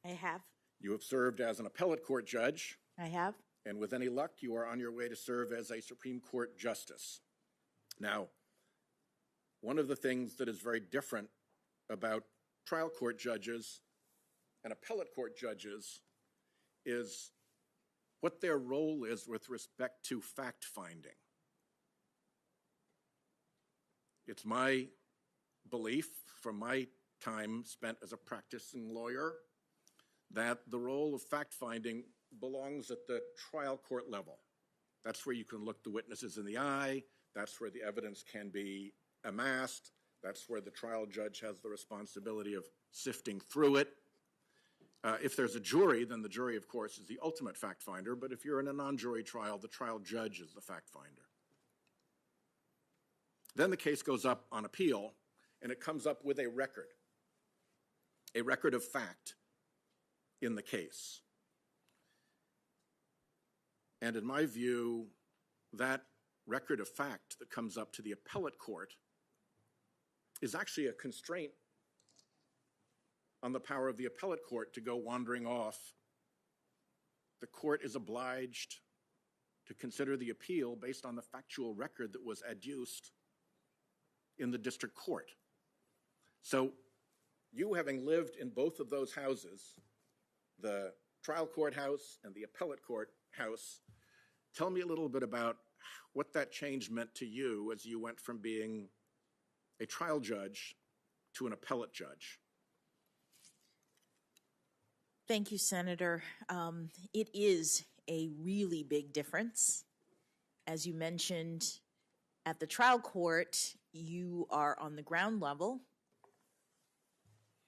I have. You have served as an appellate court judge. I have. And with any luck, you are on your way to serve as a Supreme Court justice. Now, one of the things that is very different about trial court judges and appellate court judges is what their role is with respect to fact-finding. It's my belief from my time spent as a practicing lawyer that the role of fact-finding belongs at the trial court level. That's where you can look the witnesses in the eye. That's where the evidence can be amassed. That's where the trial judge has the responsibility of sifting through it. If there's a jury, then the jury, of course, is the ultimate fact finder. But if you're in a non-jury trial, the trial judge is the fact finder. Then the case goes up on appeal, and it comes up with a record of fact in the case. And in my view, that record of fact that comes up to the appellate court is actually a constraint on the power of the appellate court to go wandering off. The court is obliged to consider the appeal based on the factual record that was adduced in the district court. So you, having lived in both of those houses, the trial court house and the appellate court house, tell me a little bit about what that change meant to you as you went from being a trial judge to an appellate judge. Thank you, Senator. It is a really big difference. As you mentioned, at the trial court, you are on the ground level.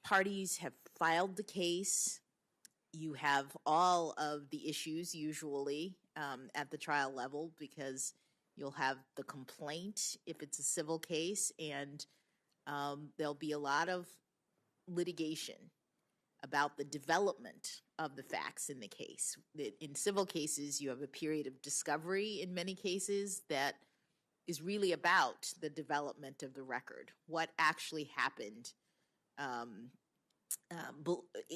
Parties have filed the case. You have all of the issues usually at the trial level because you'll have the complaint if it's a civil case, and there'll be a lot of litigation about the development of the facts in the case. In civil cases, you have a period of discovery in many cases that is really about the development of the record, what actually happened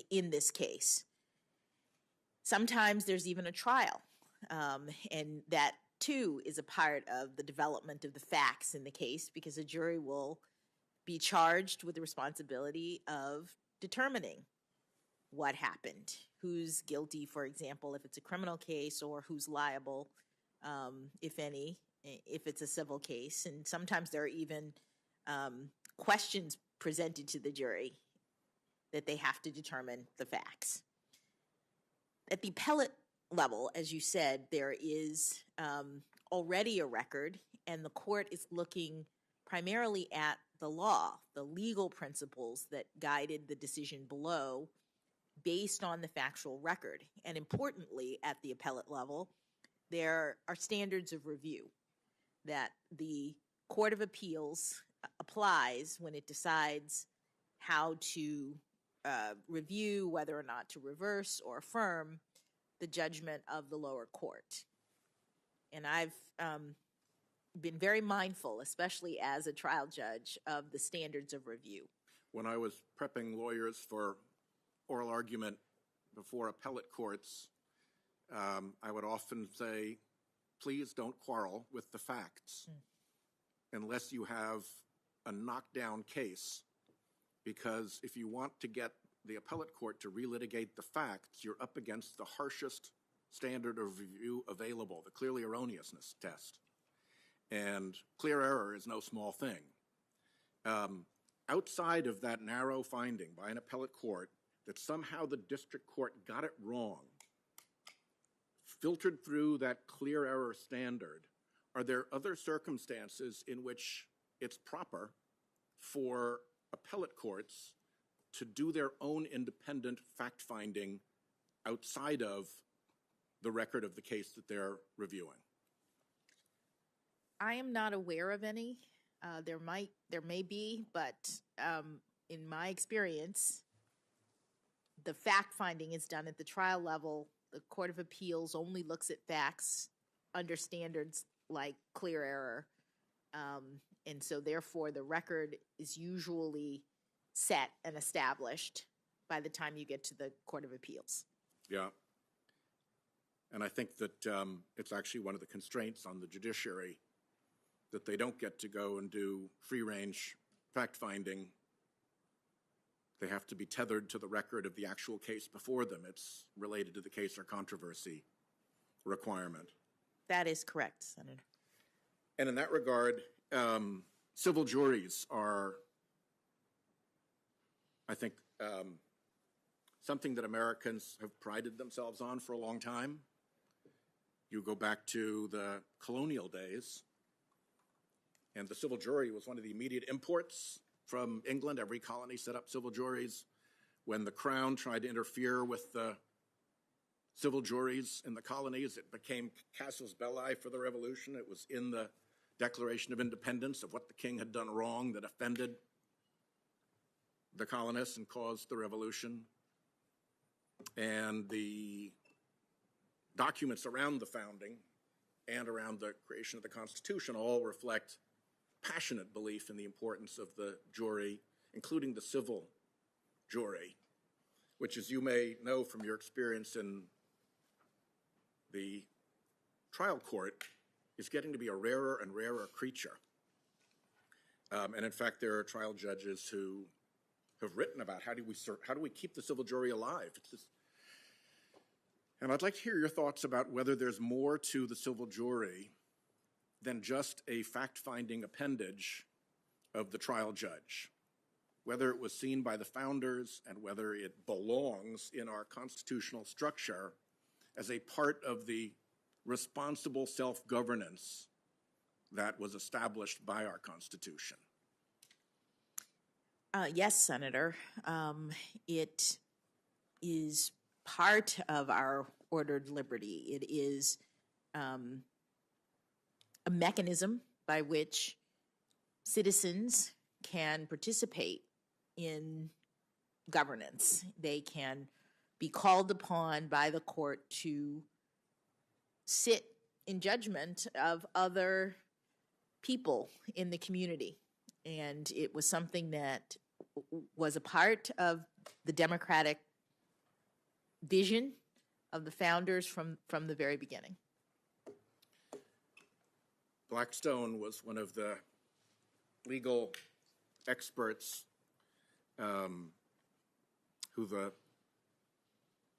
in this case. Sometimes there's even a trial, and that too is a part of the development of the facts in the case, because a jury will be charged with the responsibility of determining what happened, who's guilty, for example, if it's a criminal case, or who's liable, if any, if it's a civil case. And sometimes there are even questions presented to the jury that they have to determine the facts. At the appellate level, as you said, there is already a record, and the court is looking primarily at the law, the legal principles that guided the decision below based on the factual record. And importantly, at the appellate level, there are standards of review that the Court of Appeals applies when it decides how to review whether or not to reverse or affirm the judgment of the lower court. And I've been very mindful, especially as a trial judge, of the standards of review. When I was prepping lawyers for oral argument before appellate courts, I would often say, please don't quarrel with the facts unless you have a knockdown case, because if you want to get the appellate court to relitigate the facts, you're up against the harshest standard of review available, the clearly erroneousness test. And clear error is no small thing. Outside of that narrow finding by an appellate court that somehow the district court got it wrong, filtered through that clear error standard, are there other circumstances in which it's proper for appellate courts to do their own independent fact-finding outside of the record of the case that they're reviewing? I am not aware of any. There may be, but in my experience, the fact-finding is done at the trial level. The Court of Appeals only looks at facts under standards like clear error. And so therefore, the record is usually set and established by the time you get to the Court of Appeals. Yeah. And I think that it's actually one of the constraints on the judiciary that they don't get to go and do free-range fact-finding. They have to be tethered to the record of the actual case before them. It's related to the case or controversy requirement. That is correct, Senator. And in that regard, civil juries are, I think, something that Americans have prided themselves on for a long time. You go back to the colonial days, and the civil jury was one of the immediate imports from England. Every colony set up civil juries. When the Crown tried to interfere with the civil juries in the colonies, it became casus belli for the Revolution. It was in the Declaration of Independence of what the king had done wrong that offended the colonists and caused the Revolution. And the documents around the founding and around the creation of the Constitution all reflect passionate belief in the importance of the jury, including the civil jury, which, as you may know from your experience in the trial court, is getting to be a rarer and rarer creature. And in fact, there are trial judges who have written about how do we keep the civil jury alive. And I'd like to hear your thoughts about whether there's more to the civil jury than just a fact-finding appendage of the trial judge, whether it was seen by the founders and whether it belongs in our constitutional structure as a part of the responsible self-governance that was established by our Constitution. Yes, Senator. It is part of our ordered liberty. It is a mechanism by which citizens can participate in governance. They can be called upon by the court to sit in judgment of other people in the community. And it was something that was a part of the democratic vision of the founders from the very beginning. Blackstone was one of the legal experts who the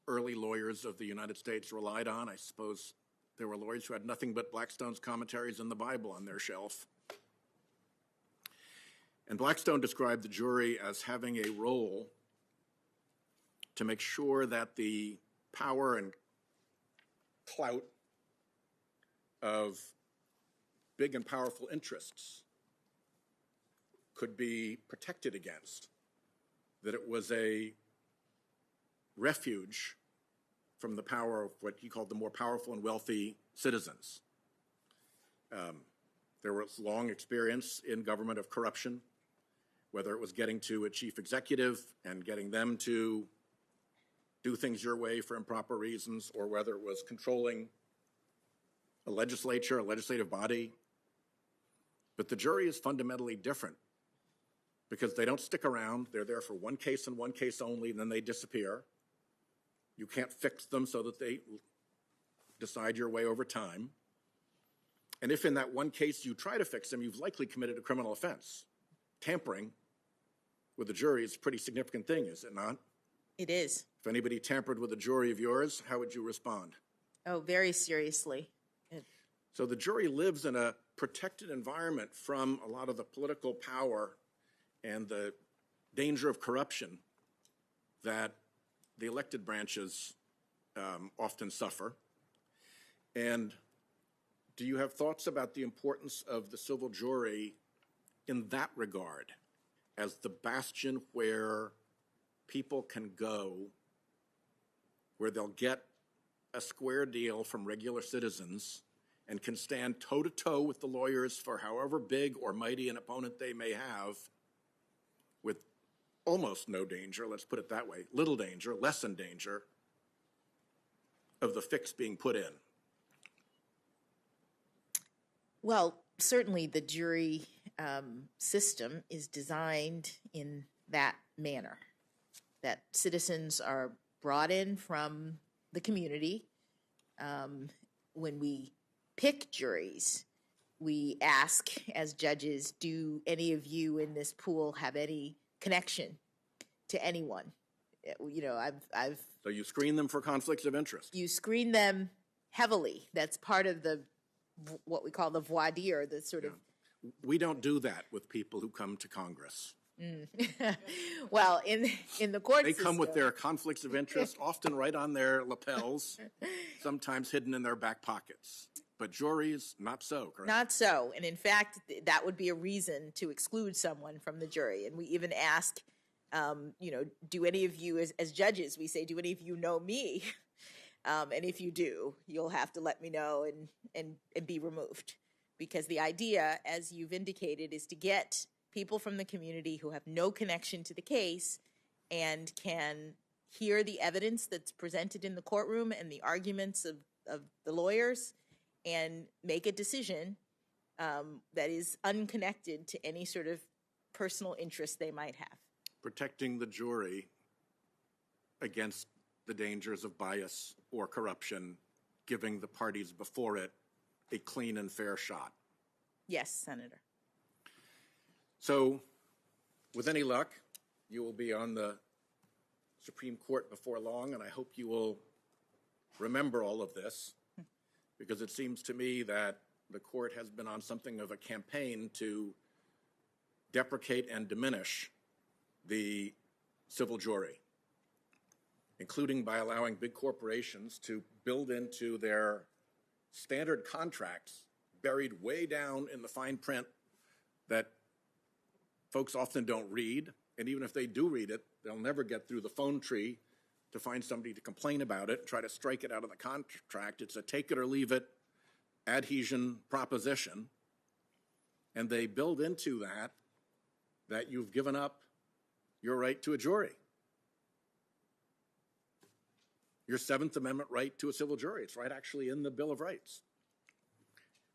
early lawyers of the United States relied on. I suppose there were lawyers who had nothing but Blackstone's commentaries in the Bible on their shelf. And Blackstone described the jury as having a role to make sure that the power and clout of big and powerful interests could be protected against, that it was a refuge from the power of what he called the more powerful and wealthy citizens. There was long experience in government of corruption, whether it was getting to a chief executive and getting them to do things your way for improper reasons, or whether it was controlling a legislature, a legislative body. But the jury is fundamentally different because they don't stick around. They're there for one case and one case only, and then they disappear. You can't fix them so that they decide your way over time. And if in that one case you try to fix them, you've likely committed a criminal offense. Tampering with the jury is a pretty significant thing, is it not? It is. If anybody tampered with a jury of yours, how would you respond? Oh, very seriously. So the jury lives in a protected environment from a lot of the political power and the danger of corruption that the elected branches often suffer. And do you have thoughts about the importance of the civil jury in that regard as the bastion where people can go, where they'll get a square deal from regular citizens and can stand toe-to-toe with the lawyers for however big or mighty an opponent they may have with almost no danger, let's put it that way, little danger, lessened danger of the fix being put in? Well, certainly the jury system is designed in that manner, that citizens are brought in from the community. When we pick juries, we ask as judges, do any of you in this pool have any connection to anyone? You know, I've So you screen them for conflicts of interest? You screen them heavily. That's part of the what we call the voir dire, the sort of. We don't do that with people who come to Congress. Well, in the court They system, come with their conflicts of interest, often right on their lapels, sometimes hidden in their back pockets. But juries, not so, correct? Not so. And in fact, that would be a reason to exclude someone from the jury. And we even ask, do any of you, as judges, we say, do any of you know me? And if you do, you'll have to let me know and be removed. Because the idea, as you've indicated, is to get people from the community who have no connection to the case and can hear the evidence that's presented in the courtroom and the arguments of the lawyers and make a decision that is unconnected to any sort of personal interest they might have. Protecting the jury against the dangers of bias or corruption, giving the parties before it a clean and fair shot. Yes, Senator. So, with any luck, you will be on the Supreme Court before long, and I hope you will remember all of this, because it seems to me that the court has been on something of a campaign to deprecate and diminish the civil jury, including by allowing big corporations to build into their standard contracts, buried way down in the fine print that folks often don't read, and even if they do read it, they'll never get through the phone tree to find somebody to complain about it and try to strike it out of the contract. It's a take it or leave it adhesion proposition, and they build into that you've given up your right to a jury. your Seventh Amendment right to a civil jury. It's right actually in the Bill of Rights.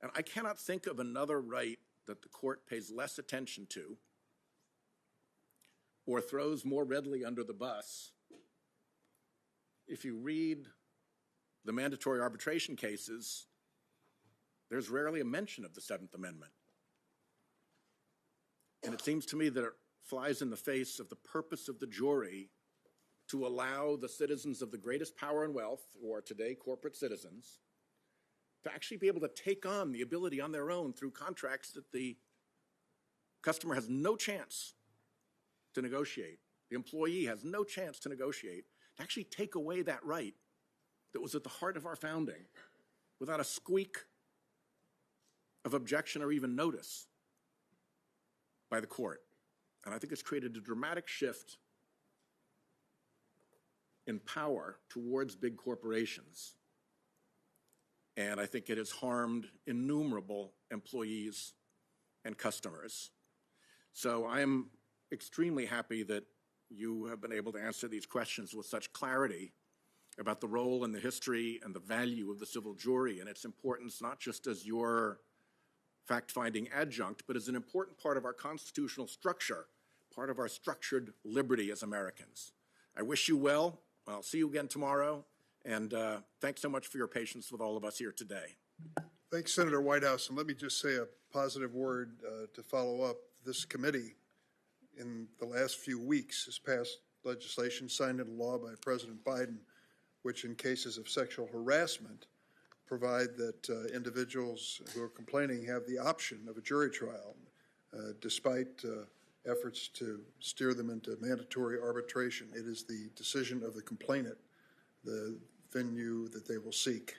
And I cannot think of another right that the court pays less attention to or throws more readily under the bus. If you read the mandatory arbitration cases, there's rarely a mention of the Seventh Amendment. And it seems to me that it flies in the face of the purpose of the jury to allow the citizens of the greatest power and wealth, who are today corporate citizens, to actually be able to take on the ability on their own through contracts that the customer has no chance to negotiate. The employee has no chance to negotiate, to actually take away that right that was at the heart of our founding without a squeak of objection or even notice by the court. And I think it's created a dramatic shift in power towards big corporations. And I think it has harmed innumerable employees and customers. So I am extremely happy that you have been able to answer these questions with such clarity about the role and the history and the value of the civil jury and its importance, not just as your fact-finding adjunct, but as an important part of our constitutional structure, part of our structured liberty as Americans. I wish you well. I'll see you again tomorrow. And thanks so much for your patience with all of us here today. Thanks, Senator Whitehouse. And let me just say a positive word to follow up. This committee, in the last few weeks, has passed legislation signed into law by President Biden, which in cases of sexual harassment provide that individuals who are complaining have the option of a jury trial, despite efforts to steer them into mandatory arbitration. It is the decision of the complainant, the venue that they will seek.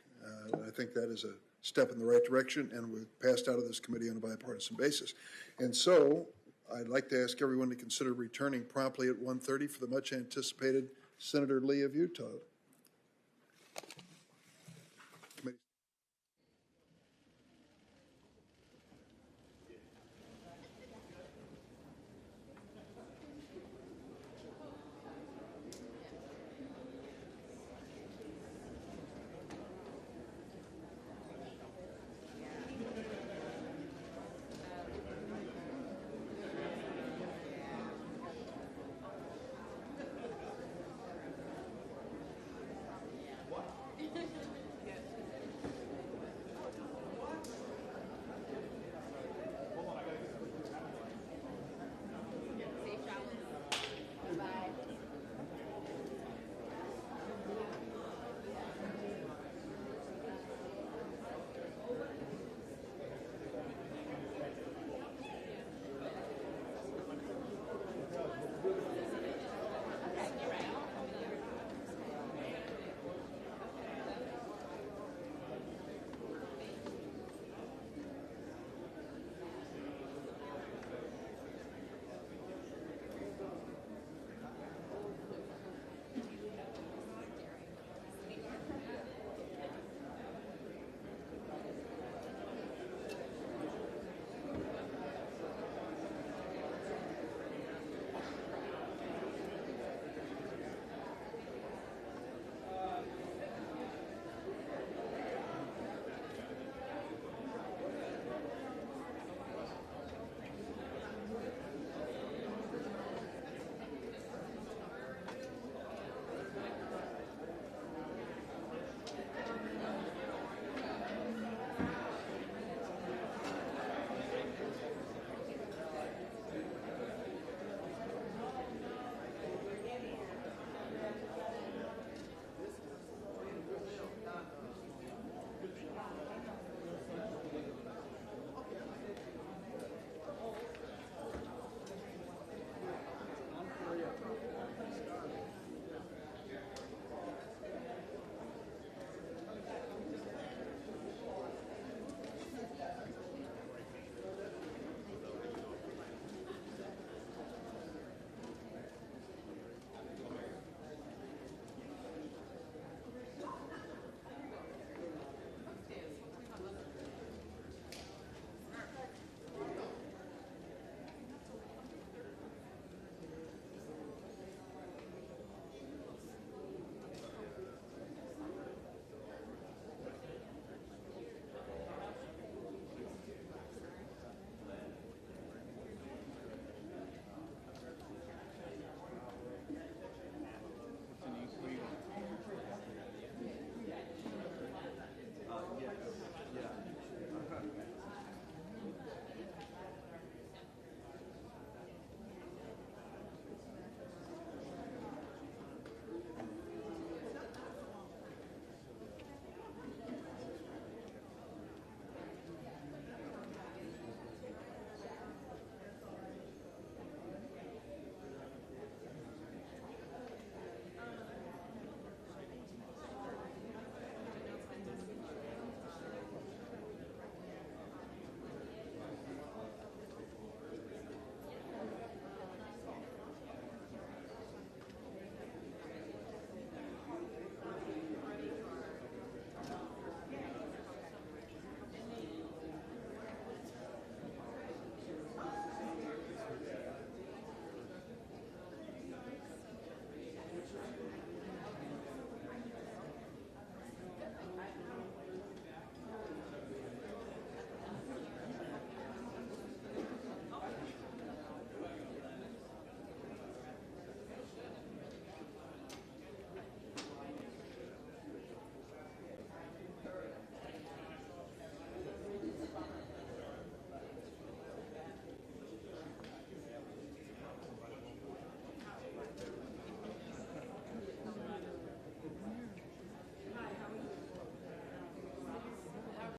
I think that is a step in the right direction, and we've passed out of this committee on a bipartisan basis. And so I'd like to ask everyone to consider returning promptly at 1:30 for the much anticipated Senator Lee of Utah